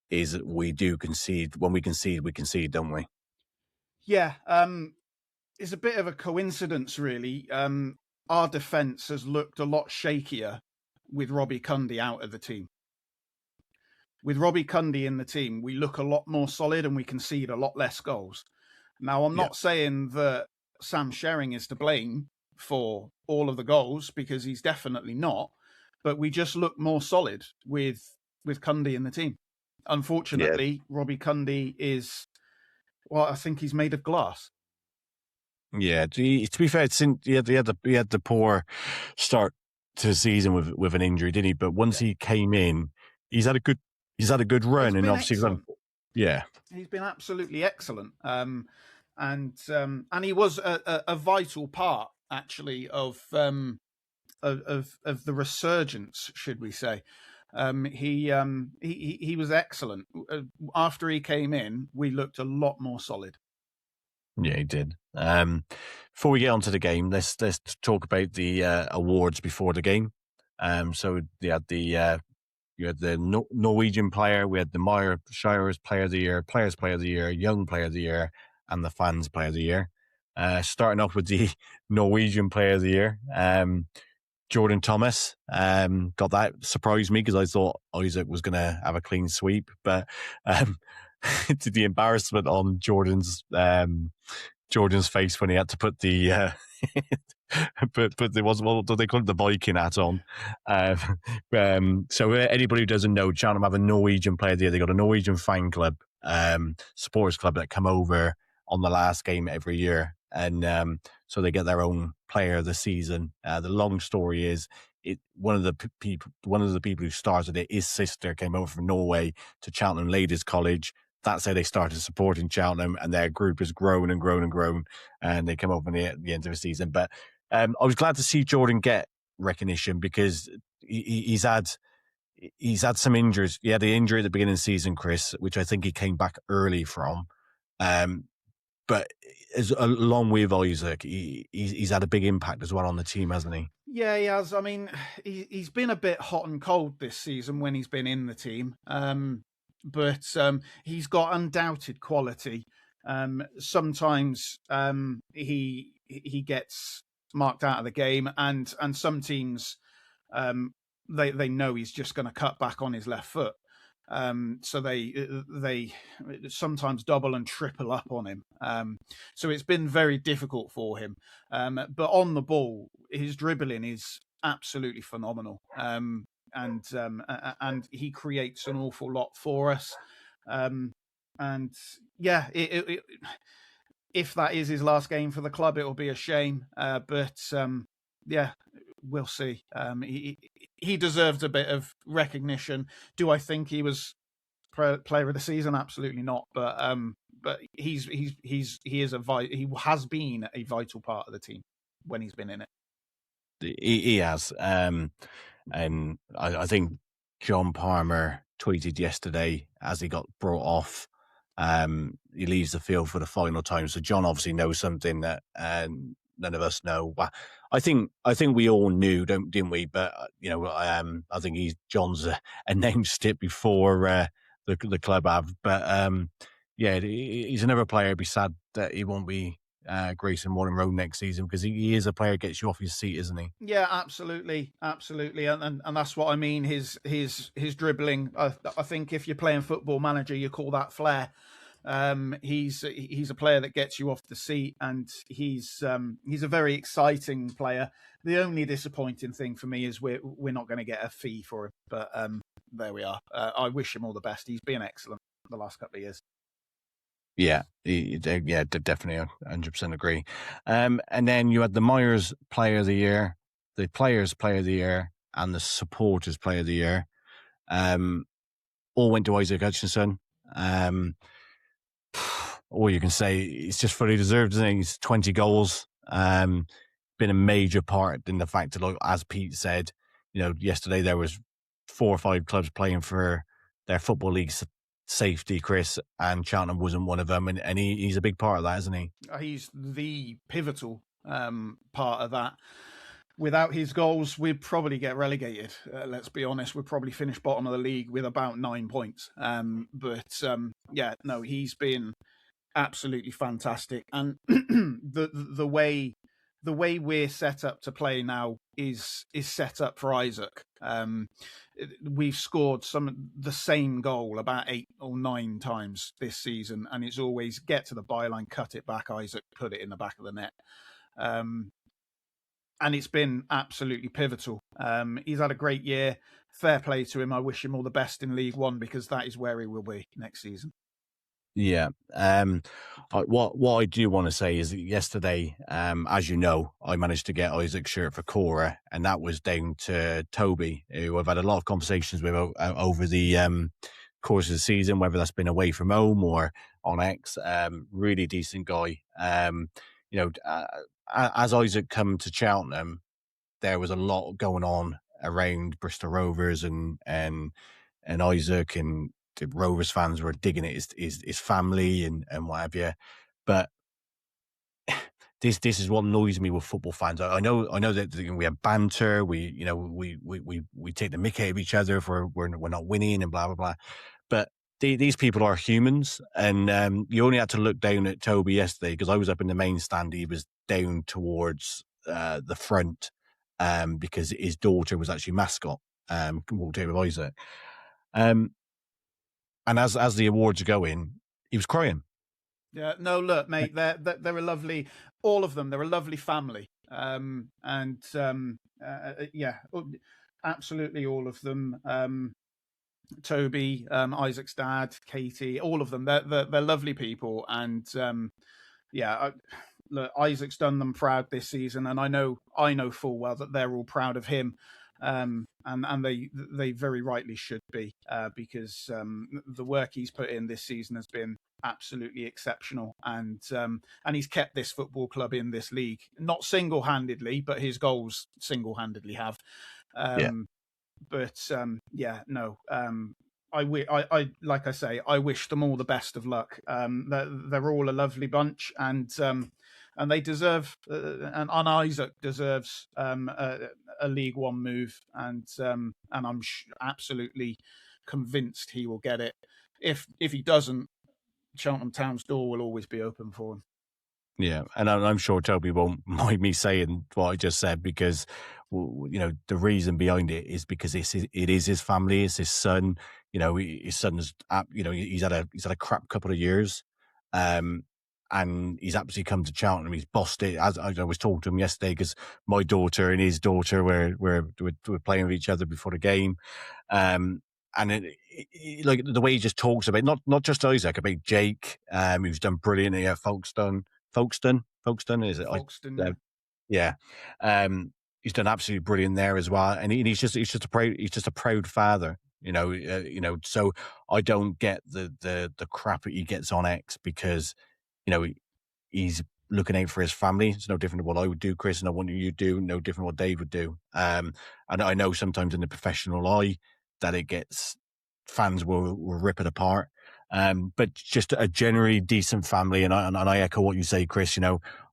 is that we do concede. When we concede, don't we? Yeah, it's a bit of a coincidence, really. Our defence has looked a lot shakier with Robbie Cundy out of the team. With Robbie Cundy in the team, we look a lot more solid and we concede a lot less goals. Now, I'm not saying that Sam Sherring is to blame for all of the goals, because he's definitely not, but we just look more solid with Cundy in the team. Unfortunately, Robbie Cundy is, I think he's made of glass. Yeah, to be fair, he had the poor start to the season with an injury, didn't he? But once he came in, he's had a good run, and obviously, he's been absolutely excellent. And he was a vital part, actually, of the resurgence, should we say? He was excellent. After he came in, we looked a lot more solid. Yeah, he did. Before we get on to the game, let's talk about the awards before the game. So you had the Norwegian player, we had the Meyer Shirers Player of the Year, Players Player of the Year, Young Player of the Year, and the Fans Player of the Year. Starting off with the Norwegian Player of the Year, Jordan Thomas got that. Surprised me because I thought Isaac was going to have a clean sweep, but the embarrassment on Jordan's face when he had to put the but there was, what do they call it, the Viking hat on. So anybody who doesn't know, Cheltenham have a Norwegian Player of the Year. They got a Norwegian fan club, supporters club that come over on the last game every year, and so they get their own player of the season. The long story is, one of the people who started it, his sister came over from Norway to Cheltenham Ladies College. That's how they started supporting Cheltenham, and their group has grown and grown and grown, and they come up at the end of the season. But I was glad to see Jordan get recognition, because he's had some injuries. He had the injury at the beginning of the season, Chris, which I think he came back early from. But but along with Isaac, he's had a big impact as well on the team, hasn't he? Yeah, he has. I mean, he's been a bit hot and cold this season when he's been in the team, but he's got undoubted quality. Sometimes he gets marked out of the game, and some teams they know he's just going to cut back on his left foot. So they sometimes double and triple up on him. So it's been very difficult for him. But on the ball, his dribbling is absolutely phenomenal. And he creates an awful lot for us. And yeah, if that is his last game for the club, it will be a shame. But yeah, we'll see. He deserved a bit of recognition. Do I think he was player of the season? Absolutely not. But he has been a vital part of the team when he's been in it. He has. And I think John Palmer tweeted yesterday as he got brought off. He leaves the field for the final time. So John obviously knows something that none of us know. Well, I think we all knew, didn't we? But I think John's announced it before the club have. But yeah, he's another player. It'd be sad that he won't be Grayson Morning Road next season, because he is a player who gets you off your seat, isn't he? Yeah, absolutely, and that's what I mean. His dribbling. I think if you're playing Football Manager, you call that flair. He's a player that gets you off the seat, and he's a very exciting player. The only disappointing thing for me is we're not going to get a fee for him, but there we are. I wish him all the best. He's been excellent the last couple of years. Yeah, definitely, 100% agree. And then you had the Myers Player of the Year, the Players Player of the Year, and the Supporters Player of the Year. All went to Isaac Hutchinson. All you can say, it's just fully deserved, isn't it? He's 20 goals. Been a major part in the fact that, like, as Pete said, yesterday there was 4 or 5 clubs playing for their Football League safety, Chris, and Cheltenham wasn't one of them, and he's a big part of that, isn't he? He's the pivotal part of that. Without his goals, we'd probably get relegated. Let's be honest, we'd probably finish bottom of the league with about 9 points. Yeah, no, he's been absolutely fantastic, and the way we're set up to play now is set up for Isaac. We've scored the same goal about 8 or 9 times this season, and it's always get to the byline, cut it back, Isaac, put it in the back of the net. And it's been absolutely pivotal. He's had a great year. Fair play to him. I wish him all the best in League One, because that is where he will be next season. Yeah. What I do want to say is that yesterday, as you know, I managed to get Isaac's shirt for Cora, and that was down to Toby, who I've had a lot of conversations with over the course of the season, whether that's been away from home or on X. Really decent guy. As Isaac come to Cheltenham, there was a lot going on around Bristol Rovers and Isaac, and the Rovers fans were digging it, his family and what have you. But this is what annoys me with football fans. I know that we have banter. We take the mick out of each other if we're not winning and blah blah blah. But these people are humans, and you only had to look down at Toby yesterday, because I was up in the main stand. He was down towards the front because his daughter was actually mascot. Walked out with Isaac. And as the awards are going, he was crying. Yeah, no, look, mate, they're a lovely, all of them. They're a lovely family, yeah, absolutely all of them. Toby, Isaac's dad, Katie, all of them. They're lovely people, and yeah. Look, Isaac's done them proud this season, and I know full well that they're all proud of him. And they very rightly should be, because the work he's put in this season has been absolutely exceptional, and he's kept this football club in this league, not single-handedly, but his goals single-handedly have. like I say, I wish them all the best of luck. They're all a lovely bunch, and they deserve, and Isaac deserves a League One move, and I'm absolutely convinced he will get it. If he doesn't, Cheltenham Town's door will always be open for him. Yeah, and I'm sure Toby won't mind me saying what I just said, because the reason behind it is because it is his family, it's his son. His son's he's had a crap couple of years, and he's absolutely come to Cheltenham. He's bossed it. As I was talking to him yesterday, because my daughter and his daughter were playing with each other before the game, and like the way he just talks about not just Isaac, about Jake, who's done brilliant here, Folkestone, is it? Folkestone, yeah. He's done absolutely brilliant there as well, and he's just a proud father. So I don't get the crap that he gets on X, because he's looking out for his family. It's no different to what I would do, Chris, and what you do, no different to what Dave would do. And I know sometimes in the professional eye that it gets, fans will rip it apart. But just a generally decent family, and I echo what you say, Chris.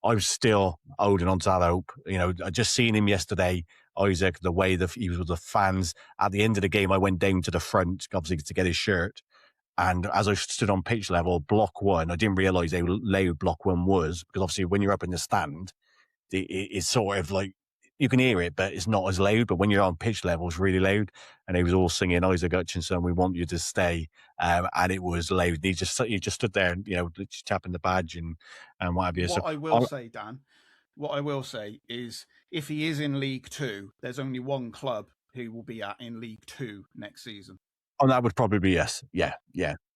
I'm still holding on to that hope. I just seen him yesterday, Isaac, the way that he was with the fans. At the end of the game, I went down to the front, obviously, to get his shirt. And as I stood on pitch level, block one, I didn't realise how loud block one was, because obviously when you're up in the stand, it's sort of like, you can hear it, but it's not as loud. But when you're on pitch level, it's really loud. And he was all singing, Isaac Hutchinson, we want you to stay. And it was loud. He just stood there, tapping the badge and what have you. What I will say, Dan, is if he is in League Two, there's only one club who will be in League Two next season. Oh, that would probably be yes. Yeah.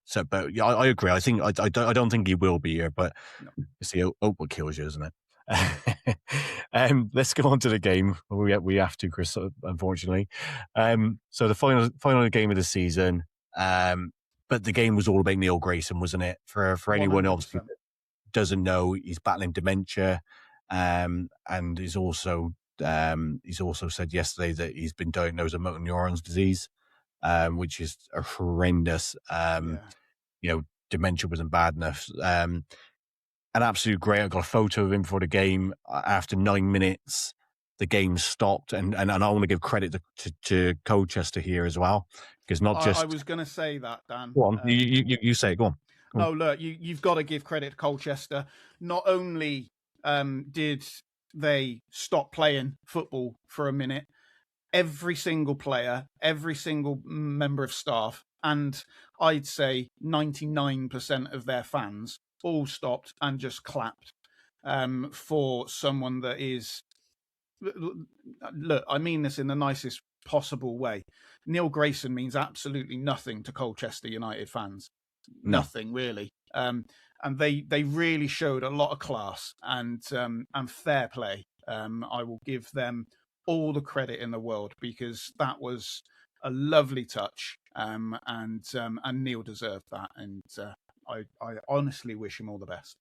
So, but yeah, I agree. I think I don't think he will be here, but it's the hope what kills you, isn't it? Let's go on to the game. We have to, Chris, unfortunately. So the final game of the season. But the game was all about Neil Grayson, wasn't it? For anyone else who doesn't know, he's battling dementia, and he's also said yesterday that he's been diagnosed with motor neurons disease, which is a horrendous. Dementia wasn't bad enough. An absolute great. I got a photo of him for the game. After 9 minutes, the game stopped, and I want to give credit to Colchester here as well, because not just. I was going to say that, Dan. Go on, you say it. Go on. No, look, you've got to give credit to Colchester. Not only did they stop playing football for a minute, every single player, every single member of staff, and I'd say 99% of their fans all stopped and just clapped for someone that is, look, I mean this in the nicest possible way. Neil Grayson means absolutely nothing to Colchester United fans. Nothing, really. And they really showed a lot of class and fair play. I will give them all the credit in the world, because that was a lovely touch, and Neil deserved that, and I honestly wish him all the best.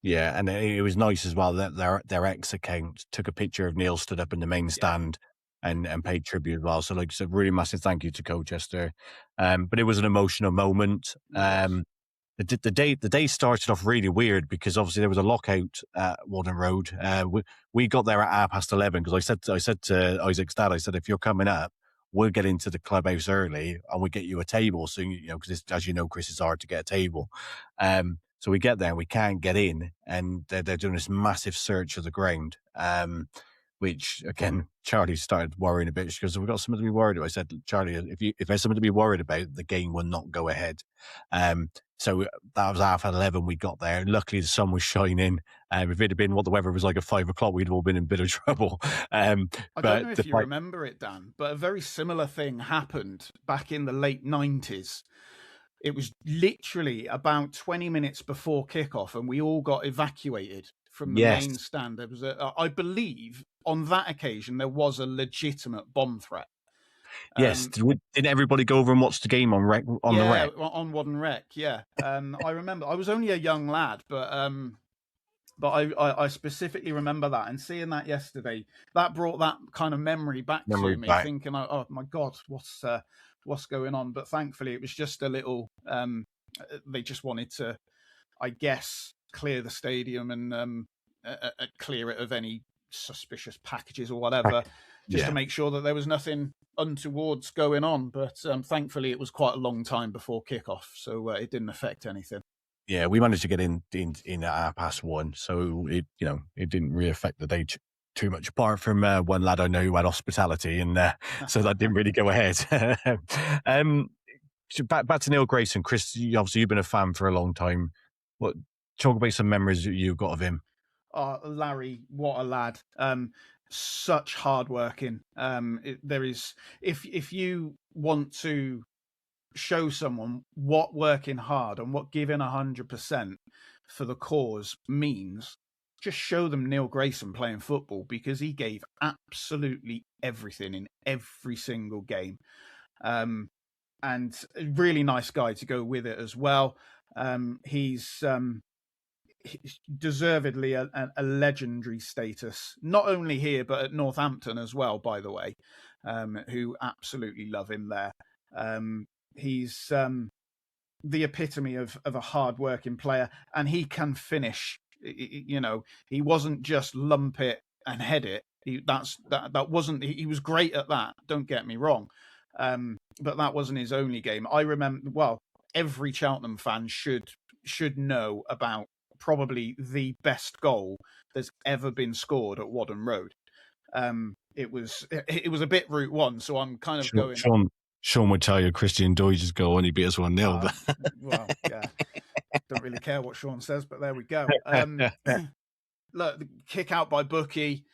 Yeah, and it was nice as well that their ex account took a picture of Neil stood up in the main stand and paid tribute as well. So, like I said, really massive thank you to Colchester. But it was an emotional moment. The day started off really weird, because obviously there was a lockout at Walden Road. We got there at 11:30, because I said to Isaac's dad, I said, if you're coming up, we'll get into the clubhouse early and we'll get you a table. So, because as you know, Chris, it's hard to get a table. So we get there and we can't get in, and they're doing this massive search of the ground. Which again, Charlie started worrying a bit. She goes, "We've got something to be worried about." I said, "Charlie, if there's something to be worried about, the game will not go ahead." So that was 11:30. We got there. Luckily, the sun was shining. If it had been what the weather was like at 5:00, we'd all been in a bit of trouble. I don't know if you remember it, Dan, but a very similar thing happened back in the late 90s. It was literally about 20 minutes before kickoff, and we all got evacuated from the main stand. There was I believe on that occasion there was a legitimate bomb threat. Yes, didn't everybody go over and watch the game on the rec? On Wadden Rec, yeah. I remember. I was only a young lad, but I specifically remember that, and seeing that yesterday, that brought that kind of memory back to me. Thinking, oh my God, what's going on. But thankfully, it was just a little. They just wanted to, I guess, clear the stadium and clear it of any suspicious packages or whatever, just to make sure that there was nothing untowards going on. But thankfully, it was quite a long time before kickoff, so it didn't affect anything. Yeah, we managed to get in at 1:30, so it didn't really affect the day too much. Apart from one lad I know who had hospitality, and so that didn't really go ahead. So back to Neil Grayson, Chris. Obviously, you've been a fan for a long time. Talk about some memories that you've got of him. Oh, Larry, what a lad! Such hardworking. There is, if you want to show someone what working hard and what giving 100% for the cause means, just show them Neil Grayson playing football, because he gave absolutely everything in every single game. And a really nice guy to go with it as well. He's deservedly a legendary status, not only here but at Northampton as well, by the way, who absolutely love him there. He's the epitome of a hard-working player, and he can finish. You know, he wasn't just lump it and head it. That wasn't. He was great at that. Don't get me wrong, but that wasn't his only game. I remember. Well, every Cheltenham fan should know about probably the best goal that's ever been scored at Whaddon Road. It was a bit Route 1, so I'm kind of going. Sean would tell you Christian Doidge's goal and he beat us 1-0. Well, yeah, don't really care what Sean says, but there we go. Look, the kick out by Bookie,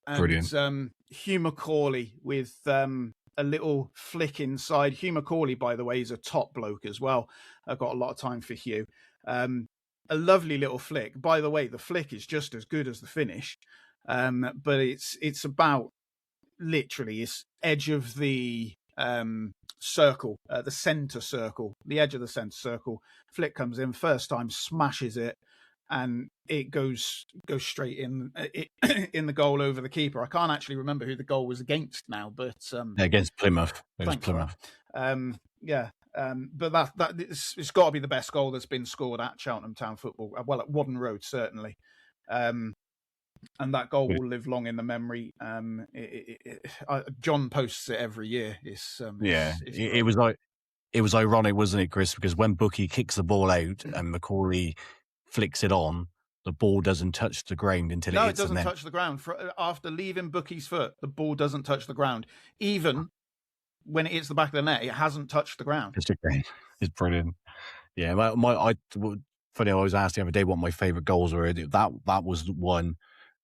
and brilliant. Hugh Macaulay with a little flick inside. Hugh Macaulay, by the way, is a top bloke as well. I've got a lot of time for Hugh. A lovely little flick. By the way, the flick is just as good as the finish, but it's about literally it's edge of the circle, the centre circle, the edge of the centre circle. Flick comes in, first time, smashes it, and it goes straight in the goal over the keeper. I can't actually remember who the goal was against now, but against Plymouth. It was Plymouth. But it's got to be the best goal that's been scored at Cheltenham Town Football. Well, at Whaddon Road certainly. And that goal will live long in the memory. John posts it every year. It was ironic, wasn't it, Chris? Because when Bookie kicks the ball out and Macaulay flicks it on, the ball doesn't touch the ground until it hits the net. No, it doesn't touch the ground. After leaving Bookie's foot, the ball doesn't touch the ground. Even when it hits the back of the net, it hasn't touched the ground. It's brilliant. Yeah, funny, I was asked the other day what my favourite goals were. That was one.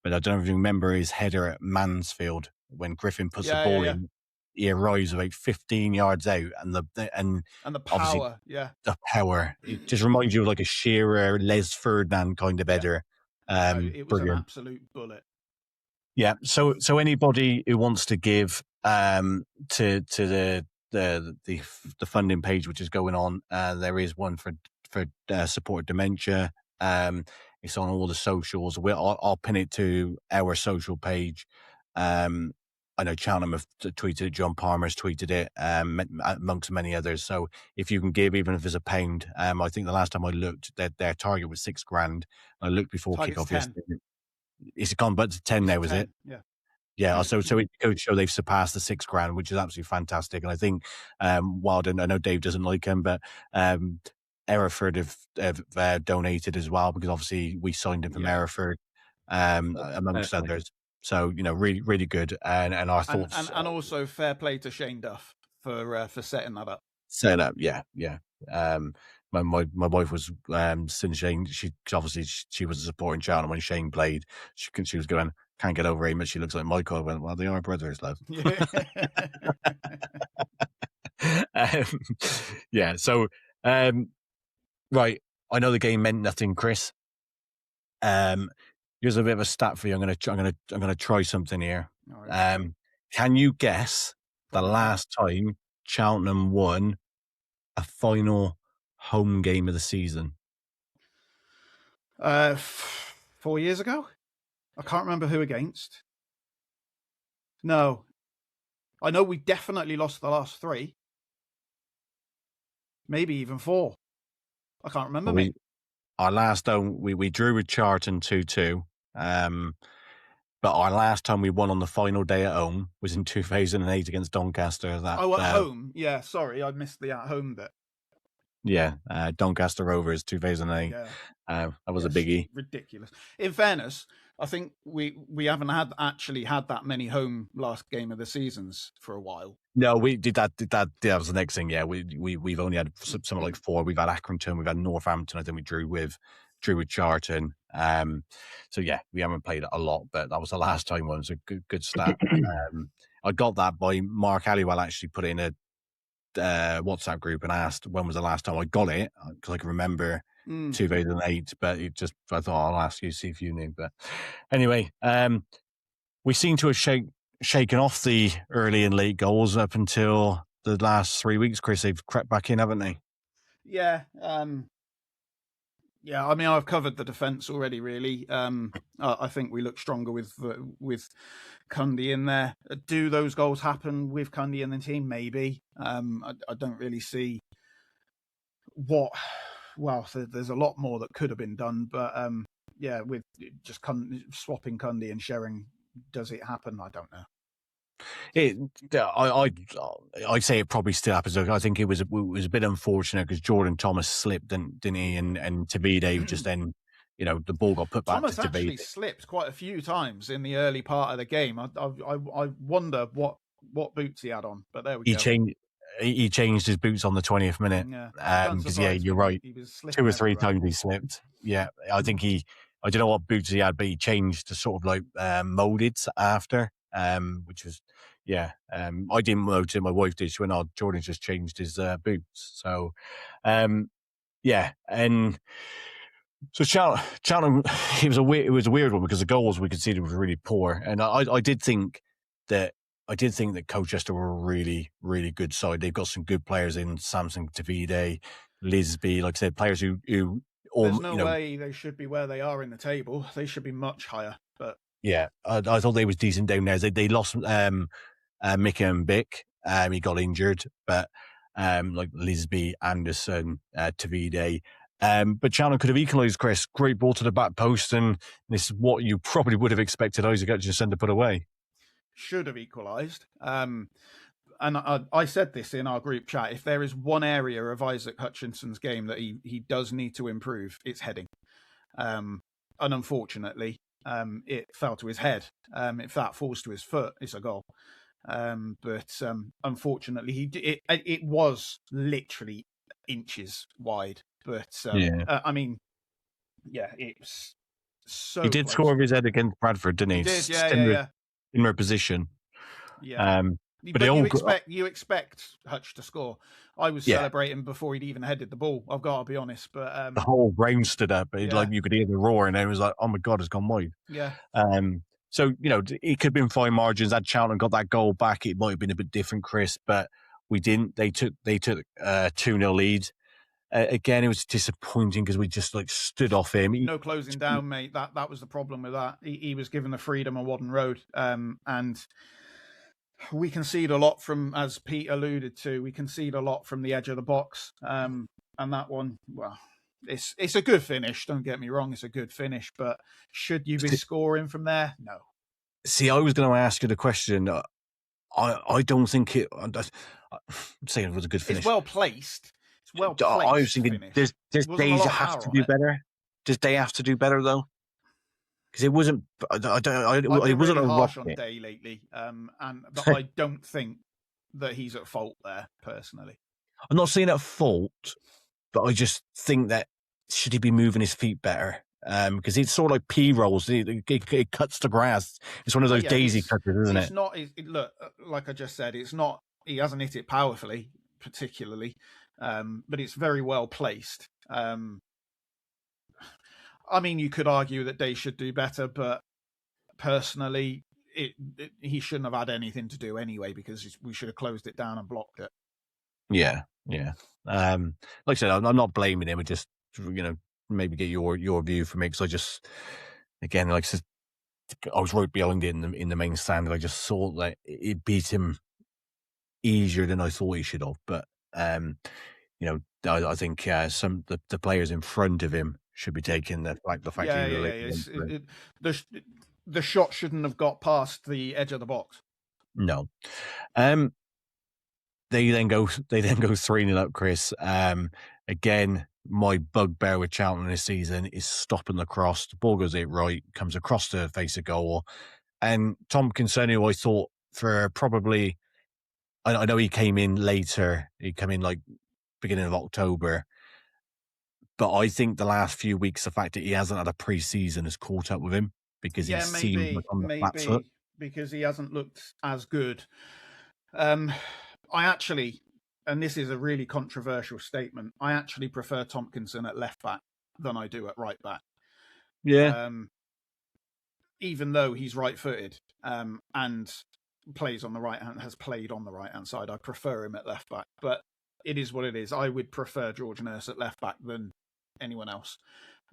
But I don't know if you remember his header at Mansfield when Griffin puts the ball in. He arrives about 15 yards out, and the power, the power. It just reminds you of like a Shearer, Les Ferdinand kind of header. It was an absolute bullet. Yeah. So anybody who wants to give to the funding page which is going on, there is one for support dementia. It's on all the socials. I'll pin it to our social page. I know Cheltenham have tweeted it. John Palmer's tweeted it, amongst many others. So if you can give, even if it's £1, I think the last time I looked, their target was £6,000. I looked before kickoff yesterday. It's gone, but to 10 now, is it? Yeah. Yeah, so it goes to show they've surpassed the £6,000, which is absolutely fantastic. And I think Wilden, I know Dave doesn't like him, but Hereford have donated as well, because obviously we signed him from Hereford, amongst others. So, really, really good. And our thoughts. And also fair play to Shane Duff for setting that up. Set up, yeah. My wife was since Shane. She was supporting Cheltenham when Shane played. She was going, can't get over him, but she looks like Michael. I went, well, they are brothers, love. Yeah. So, right. I know the game meant nothing, Chris. Here's a bit of a stat for you. I'm gonna try something here. Right. Can you guess the last time Cheltenham won a final home game of the season? 4 years ago. I can't remember who against. No, I know we definitely lost the last 3. maybe even 4. I can't remember, Well, mate. our last home, we drew with Charlton 2-2. But our last time we won on the final day at home was in 2008 against Doncaster. At home? Yeah, sorry, I missed the at home bit. Doncaster Rovers 2008. Yeah. That was a biggie. Ridiculous. In fairness, I think we haven't actually had that many home last game of the seasons for a while. No, we did that. That was the next thing. Yeah, we've only had something like 4. We've had Accrington, we've had Northampton. I think we drew with Charlton. So yeah, we haven't played it a lot, but that was the last time. One was a good stat. I got that by Mark Halliwell actually put it in a WhatsApp group and asked when was the last time I got it, because I can remember 2008, but I thought I'll ask you, see if you knew. But anyway, we seem to have shaken off the early and late goals up until the last 3 weeks. Chris, they've crept back in, haven't they? Yeah. Yeah, I mean, I've covered the defence already, really. I think we look stronger with Cundy in there. Do those goals happen with Cundy in the team? Maybe. I don't really see what... Well, there's a lot more that could have been done, but yeah, with just swapping Cundy and Shering, does it happen? I don't know. I'd say it probably still happens. I think it was a bit unfortunate because Jordan Thomas slipped, didn't he? And Tavide just then, the ball got put back Thomas to Tavide. Actually slipped quite a few times in the early part of the game. I wonder what boots he had on, but there we go. He changed his boots on the 20th minute. Because you're right. 2 or 3 times he slipped. Yeah, I think I don't know what boots he had, but he changed to sort of like molded after. Which was, I didn't notice it. My wife did. She went, "Oh, Jordan's just changed his boots." So, and so Cheltenham, it was a weird one because the goals we conceded was really poor, and I did think that Colchester were a really, really good side. They've got some good players in Samson, Tavide, Lisby, like I said, players who there's no way they should be where they are in the table. They should be much higher, but. Yeah, I thought they was decent down there. They lost Mickey and Bick. He got injured, but like Lisby, Anderson, Tavide. But Cheltenham could have equalised, Chris. Great ball to the back post, and this is what you probably would have expected Isaac Hutchinson to put away. Should have equalised. And I said this in our group chat. If there is one area of Isaac Hutchinson's game that he does need to improve, it's heading. And unfortunately, it fell to his head. If that falls to his foot, it's a goal. But unfortunately, it was literally inches wide. But I mean, yeah, it's so. He did score with his head against Bradford, didn't he? He did, yeah. Similar position. Yeah. But you expect Hutch to score. I was celebrating before he'd even headed the ball. I've got to be honest, but the whole ground stood up. Like you could hear the roar, and it was like, "Oh my god, it's gone wide." Yeah. So it could have been fine margins. Had Cheltenham got that goal back, it might have been a bit different, Chris. But we didn't. They took 2-0 lead. Again, it was disappointing because we just stood off him. No closing down, mate. That was the problem with that. He was given the freedom of Wadden Road, and we concede a lot from, as Pete alluded to, we concede a lot from the edge of the box. And that one, well, it's a good finish. Don't get me wrong, it's a good finish. But should you be scoring from there? No. See, I was going to ask you the question. I don't think it. I'm saying it was a good finish. It's well placed. Well placed. I was thinking, does Days have to do better? Does Day have to do better though? Because it wasn't. It wasn't a harsh on Day lately, but I don't think that he's at fault there personally. I'm not saying at fault, but I just think that should he be moving his feet better? Because it's sort of like P rolls. It cuts the grass. It's one of those daisy cutters, isn't it? It's not. Look, like I just said, it's not. He hasn't hit it powerfully, particularly. But it's very well placed. I mean, you could argue that Day should do better, but personally, he shouldn't have had anything to do anyway because we should have closed it down and blocked it. Yeah. Like I said, I'm not blaming him. I just, maybe get your view from it because I just, again, like I said, I was right behind it in the main stand. I just thought that it beat him easier than I thought he should have, but. I think the players in front of him should be taking the fact Yeah, he yeah, was yeah. The shot shouldn't have got past the edge of the box. no. They then go 3-0 up, Chris. Again, my bugbear with Cheltenham this season is stopping the cross. The ball goes it right, comes across the face of goal. And Tompkinson, who I thought for probably, I know he came in later. He came in like beginning of October. But I think the last few weeks, the fact that he hasn't had a pre-season has caught up with him because he seems like on the flat foot. Because he hasn't looked as good. I actually, and this is a really controversial statement, I actually prefer Tompkinson at left back than I do at right back. Yeah. Even though he's right-footed and plays on the right hand, has played on the right hand side, I prefer him at left back. But it is what it is. I would prefer George Nurse at left back than anyone else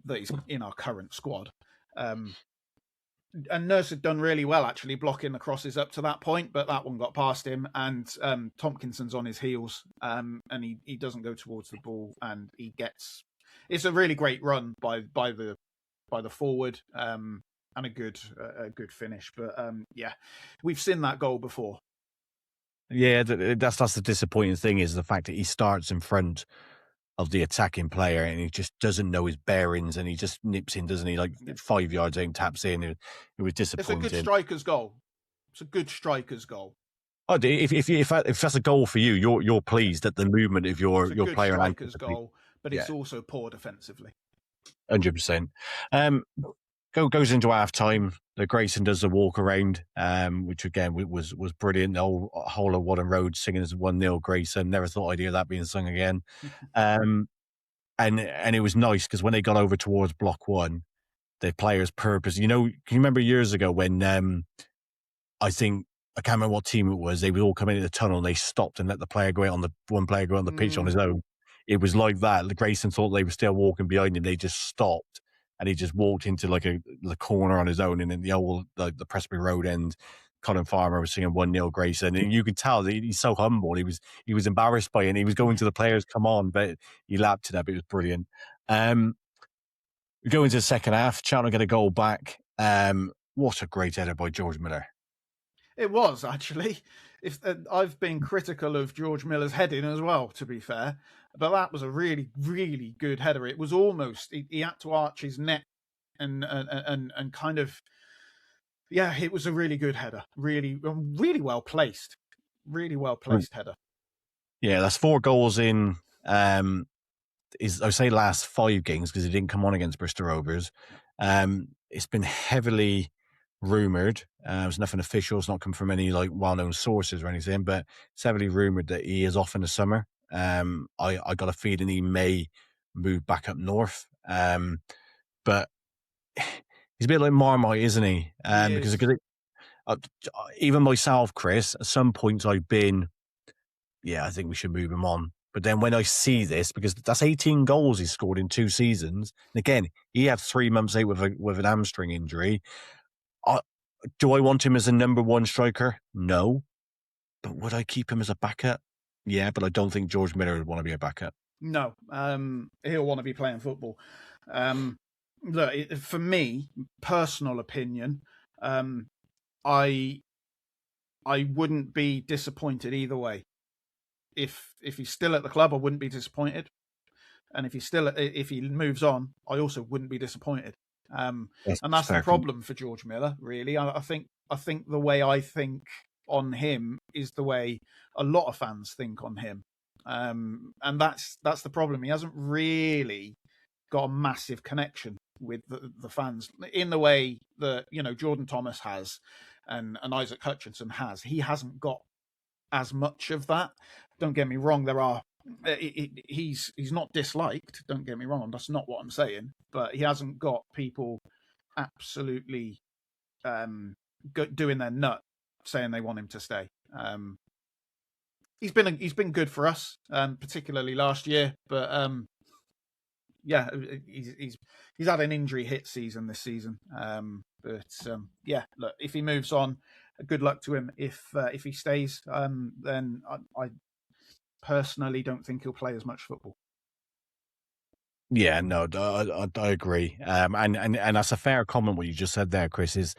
that is in our current squad. And Nurse had done really well, actually, blocking the crosses up to that point, but that one got past him, and Tompkinson's on his heels, and he doesn't go towards the ball, and he gets... It's a really great run by the forward, and a good finish. But yeah, we've seen that goal before. Yeah, that's the disappointing thing, is the fact that he starts in front of the attacking player and he just doesn't know his bearings and he just nips in, doesn't he? Like 5 yards in, taps in. It was disappointing. It's a good striker's goal. It's a good striker's goal. Oh, if that's a goal for you, you're pleased at the movement of your player. It's a good striker's goal, but it's also poor defensively. 100%. Goes into half time. The Grayson does the walk around, which again was brilliant. The whole of Wadham Road singing as 1-0 Grayson. Never thought I'd hear that being sung again. And it was nice because when they got over towards block one, the players' purpose. Can you remember years ago when I can't remember what team it was. They would all come into the tunnel and they stopped and let the player go out on the pitch on his own. It was like that. The Grayson thought they were still walking behind him. They just stopped. And he just walked into the corner on his own, and in the Presby Road end, Colin Farmer was singing 1-0 Grayson, and you could tell that he's so humble. He was embarrassed by it, and he was going to the players, "Come on!" But he lapped it up. It was brilliant. We go into the second half. Cheltenham get a goal back. What a great header by George Miller! It was, actually. I've been critical of George Miller's heading as well, to be fair, but that was a really, really good header. It was almost, he had to arch his neck and kind of, yeah, it was a really good header. Really, really well placed. Really well placed header. Yeah, that's 4 goals in, I would say last 5 games, because he didn't come on against Bristol Rovers. It's been heavily rumoured. There's nothing official. It's not come from any well-known sources or anything, but it's heavily rumoured that he is off in the summer. I got a feeling he may move back up north. But he's a bit like Marmite, isn't he? Because even myself, Chris, at some points I've been, I think we should move him on. But then when I see this, because that's 18 goals he's scored in 2 seasons, and again, he had 3 months out with an hamstring injury. Do I want him as a number 1 striker? No. But would I keep him as a backup? Yeah, but I don't think George Miller would want to be a backup. No, he'll want to be playing football. Look, for me, personal opinion, I wouldn't be disappointed either way. If he's still at the club, I wouldn't be disappointed, and if he moves on, I also wouldn't be disappointed. And that's the problem for George Miller, really. I think the way I think on him is the way a lot of fans think on him, and that's the problem. He hasn't really got a massive connection with the fans in the way that Jordan Thomas has, and Isaac Hutchinson has. He hasn't got as much of that. Don't get me wrong. He's not disliked. Don't get me wrong. That's not what I'm saying. But he hasn't got people absolutely doing their nut saying they want him to stay. He's been good for us, particularly last year. But he's had an injury hit season this season. Look, if he moves on, good luck to him. If he stays, then personally don't think he'll play as much football. Yeah, no, I agree. And that's a fair comment. What you just said there, Chris, is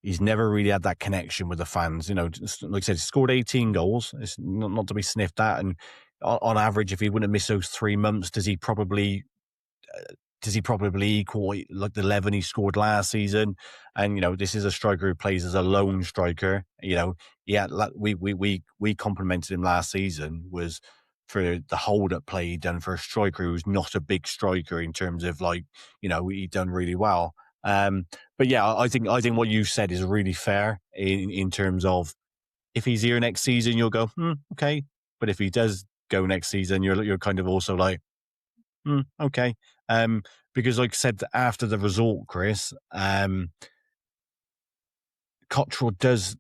he's never really had that connection with the fans. You know, just, like I said, he scored 18 goals. It's not to be sniffed at. And on average, if he wouldn't have missed those 3 months, does he probably equal like the 11 he scored last season? And you know, this is a striker who plays as a lone striker. You know, we complimented him last season was for the hold-up play he done for a striker who's not a big striker in terms of, like, you know, he done really well. But yeah, I think what you said is really fair in terms of, if he's here next season, you'll go, okay. But if he does go next season, you're kind of also like, okay. Because like I said, after the result, Chris, Cottrell does,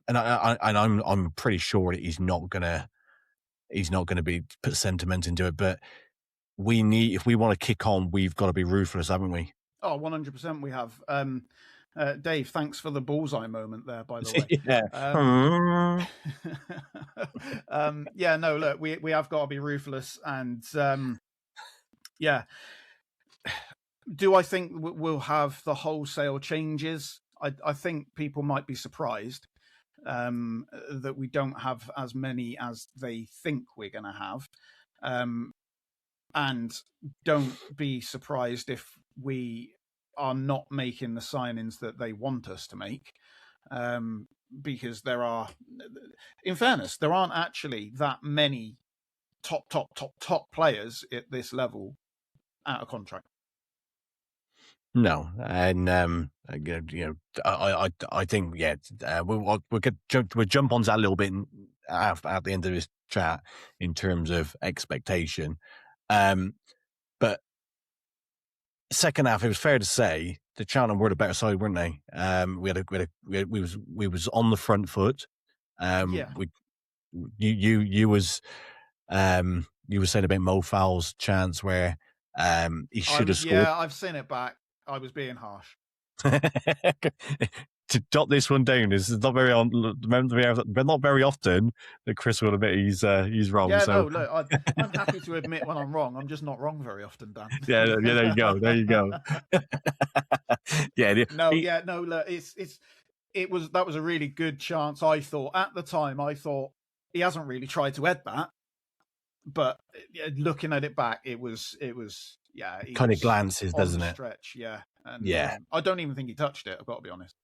and I'm pretty sure that he's not gonna be put sentiment into it, but if we want to kick on, we've got to be ruthless, haven't we? Oh, 100% we have. Dave, thanks for the bullseye moment there, by the way. Yeah. No, look, we have got to be ruthless. And yeah. Do I think we'll have the wholesale changes? I think people might be surprised that we don't have as many as they think we're going to have. And don't be surprised if we are not making the signings that they want us to make, because in fairness, there aren't actually that many top players at this level out of contract. No, and you know, I think we'll jump on that a little bit at the end of this chat in terms of expectation. But second half, it was fair to say the Cheltenham were the better side, weren't they? We was on the front foot. You were saying about Mo Fowle's chance where he should have scored. Yeah, I've seen it back. I was being harsh. To jot this one down, this is not very not very often that Chris will admit he's wrong. Yeah, so. no, look, I'm happy to admit when I'm wrong. I'm just not wrong very often, Dan. Yeah, there you go. Look, that was a really good chance. I thought at the time, he hasn't really tried to head that, but looking at it back, it was kind of glances, doesn't it? Stretch, yeah. And, yeah. I don't even think he touched it. I've got to be honest.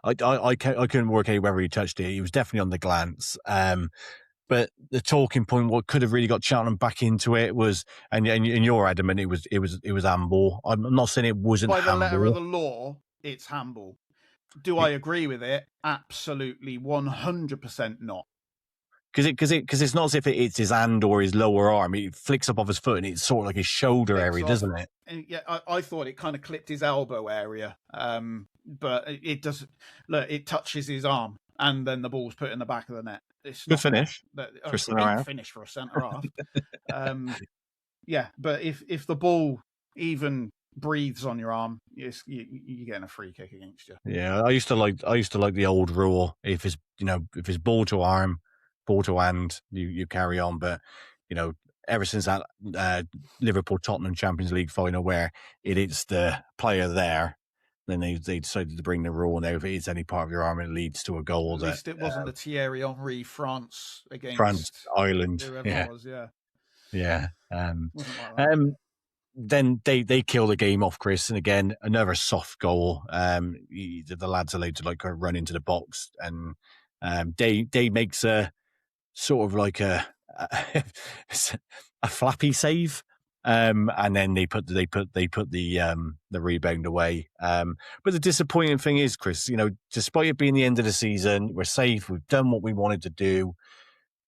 I couldn't work out whether he touched it. He was definitely on the glance. But the talking point, what could have really got Cheltenham back into it was, and you're adamant it was handball. I'm not saying it wasn't by the handball. letter of the law. It's handball. Do I agree with it? Absolutely, 100% not. Because it's not as if it's his hand or his lower arm. It flicks up off his foot and it's sort of like his shoulder area, doesn't it? And yeah, I thought it kind of clipped his elbow area. But it doesn't. Look, it touches his arm and then the ball's put in the back of the net. It's good finish. Finish for a centre half. Yeah, but if the ball even breathes on your arm, you're getting a free kick against you. Yeah, I used to like the old rule. If it's ball to arm, ball to hand, you carry on. But you know, ever since that Liverpool Tottenham Champions League final where it is the player there, then they decided to bring the rule now. If it is any part of your arm, it leads to a goal. At least it wasn't the Thierry Henry France against Ireland. Whoever it was, yeah. Wasn't like that. Then they kill the game off, Chris, and again another soft goal. The lads allowed to like run into the box, and Day makes a sort of like a flappy save, and then they put the rebound away. But the disappointing thing is, Chris, you know, despite it being the end of the season, we're safe. We've done what we wanted to do.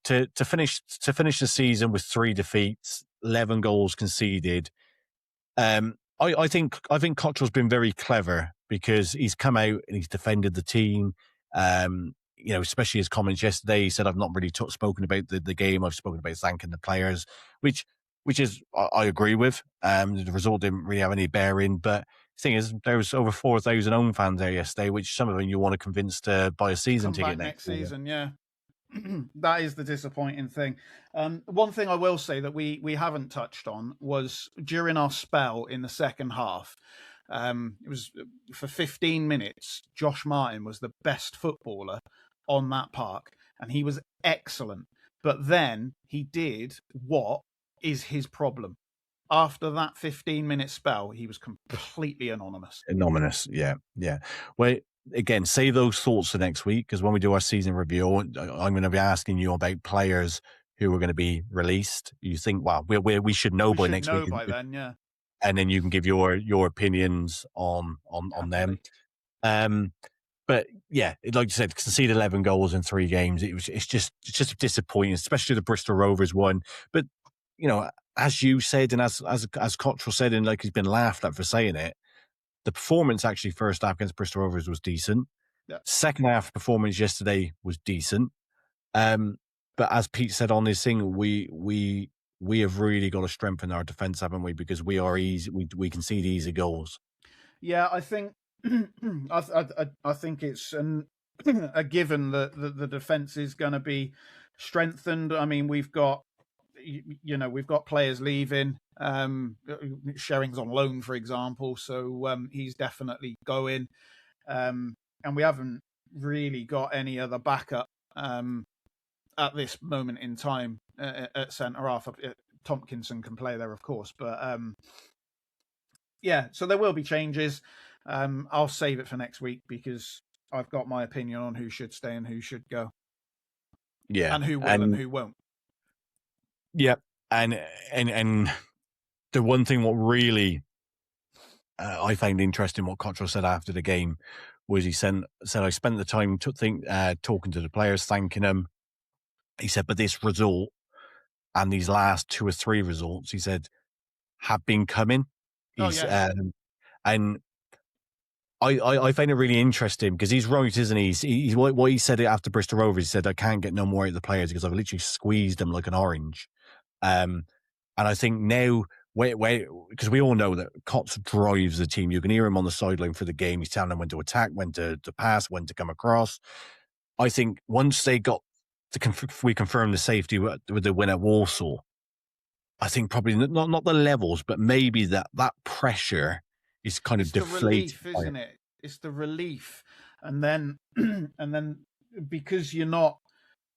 To finish the season with 3 defeats, 11 goals conceded. I think Cottrell's been very clever because he's come out and he's defended the team. You know, especially his comments yesterday. He said, "I've not really spoken about the game. I've spoken about thanking the players," which is I agree with. The result didn't really have any bearing, but the thing is, there was over 4,000 home fans there yesterday, which some of them you want to convince to buy a season Come ticket back next season. Yeah. That is the disappointing thing. One thing I will say that we haven't touched on was during our spell in the second half. It was for 15 minutes. Josh Martin was the best footballer on that park, and he was excellent. But then he did what is his problem. After that 15-minute spell, he was completely anonymous. Anonymous, yeah. Well, again, save those thoughts for next week, because when we do our season review, I'm going to be asking you about players who are going to be released. You think, well, we should know by next week. Then, yeah. And then you can give your opinions on them. But yeah, like you said, concede 11 goals in 3 games. It's just disappointing, especially the Bristol Rovers one. But as you said, and as Cottrell said, and like he's been laughed at for saying it, the performance actually first half against Bristol Rovers was decent. Yeah. Second half performance yesterday was decent. But as Pete said on this thing, we have really got to strengthen our defence, haven't we? Because we are easy. We concede easy goals. Yeah, I think I think it's a given that the defence is going to be strengthened. I mean, we've got players leaving. Sherring's on loan, for example, so he's definitely going. And we haven't really got any other backup at this moment in time at centre half. Tompkinson can play there, of course, but yeah. So there will be changes. I'll save it for next week because I've got my opinion on who should stay and who should go. Yeah, and who will and who won't. Yeah, and the one thing what really I found interesting, what Cottrell said after the game, was he said I spent the time talking to the players, thanking them. He said, but this result and these last 2 or 3 results, he said, have been coming. And I find it really interesting because he's right, isn't he? He's what he said after Bristol Rovers. He said, I can't get no more out of the players because I've literally squeezed them like an orange. And I think now, because we all know that Cots drives the team. You can hear him on the sideline for the game. He's telling them when to attack, when to pass, when to come across. I think once they got we confirmed the safety with the win at Walsall, I think probably not the levels, but maybe that pressure is kind of deflated. The relief, isn't it? It's the relief, and then because you're not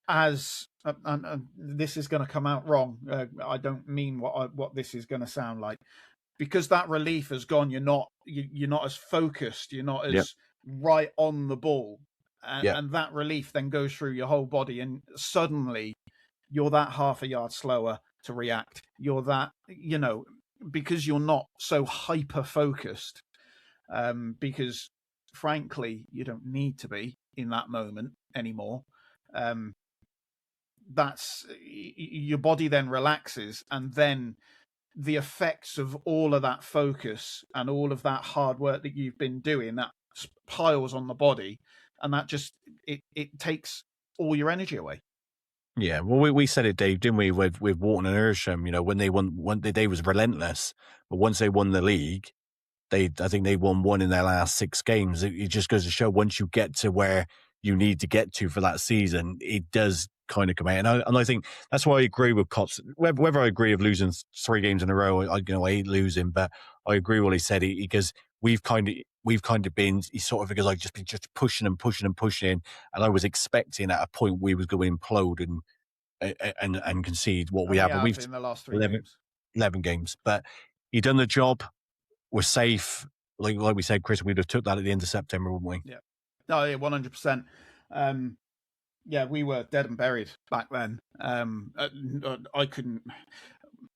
as this is going to come out wrong. I don't mean what this is going to sound like. Because that relief has gone, you're not as focused. You're not as right on the ball. And that relief then goes through your whole body, and suddenly you're that half a yard slower to react. You're that, because you're not so hyper focused. Because frankly, you don't need to be in that moment anymore. That's your body then relaxes, and then the effects of all of that focus and all of that hard work that you've been doing, that piles on the body, and that just it takes all your energy away. Yeah, well, we said it, Dave, didn't we? With Wharton and Ersham, when they won, they was relentless. But once they won the league, I think they won 1 in their last 6 games. It just goes to show once you get to where you need to get to for that season, it does kind of come out. And I think that's why I agree with Cots. Whether I agree of losing 3 games in a row, I hate losing, but I agree with what he said because we've kind of been, he sort of, because I've just been pushing and I was expecting at a point we was going to implode and concede what we have. But we've in the last 11 games, but he done the job. We're safe. Like we said, Chris, we'd have took that at the end of September, wouldn't we? Yeah. No, 100%. Yeah, we were dead and buried back then.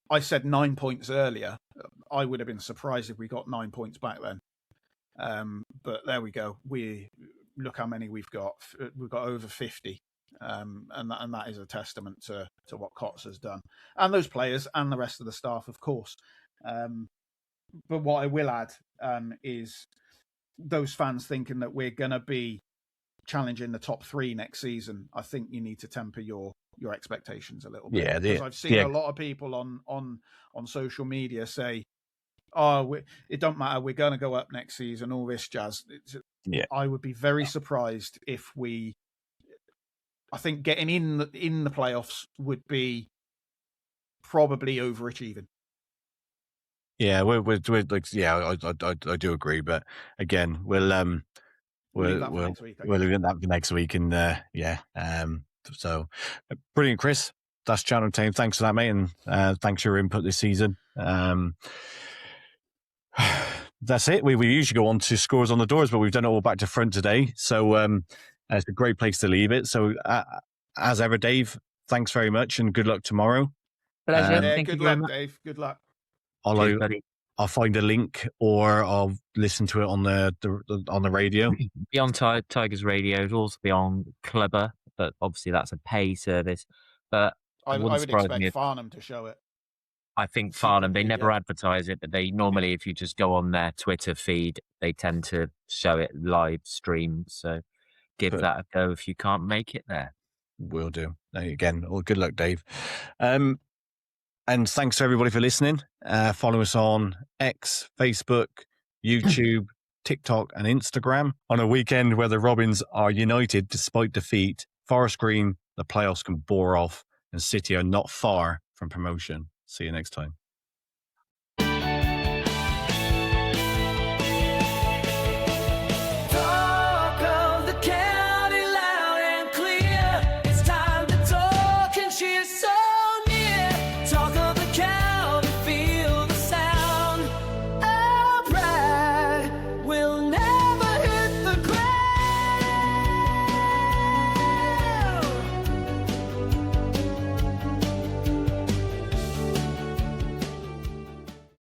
I said 9 points earlier. I would have been surprised if we got 9 points back then. But there we go. Look how many we've got. We've got over 50. And that is a testament to what Cots has done. And those players and the rest of the staff, of course. But what I will add is those fans thinking that we're going to be challenging the top 3 next season. I think you need to temper your expectations a little bit. Yeah, because I've seen a lot of people on social media say, "Oh, it don't matter. We're going to go up next season." All this jazz. I would be very surprised if we I think getting in the playoffs would be probably overachieving. Yeah, we're like, yeah, I do agree, but again, we'll leave that for next week. We'll leave that for next week, and so brilliant, Chris. That's Cheltenham team. Thanks for that, mate, and thanks for your input this season. That's it. We usually go on to scores on the doors, but we've done it all back to front today, so it's a great place to leave it. So as ever, Dave, thanks very much, and good luck tomorrow. Pleasure. Good luck, Dave. Good luck. I'll find a link, or I'll listen to it on the radio. Be on Tigers Radio. It'll also be on Clubber, but obviously that's a pay service. But I would expect Farnham to show it. I think Farnham, they never advertise it, but they normally, if you just go on their Twitter feed, they tend to show it live stream. So give that a go if you can't make it there. Will do. Again, well, good luck, Dave. And thanks to everybody for listening. Follow us on X, Facebook, YouTube, TikTok, and Instagram. On a weekend where the Robins are united despite defeat, Forest Green, the playoffs can bore off, and City are not far from promotion. See you next time.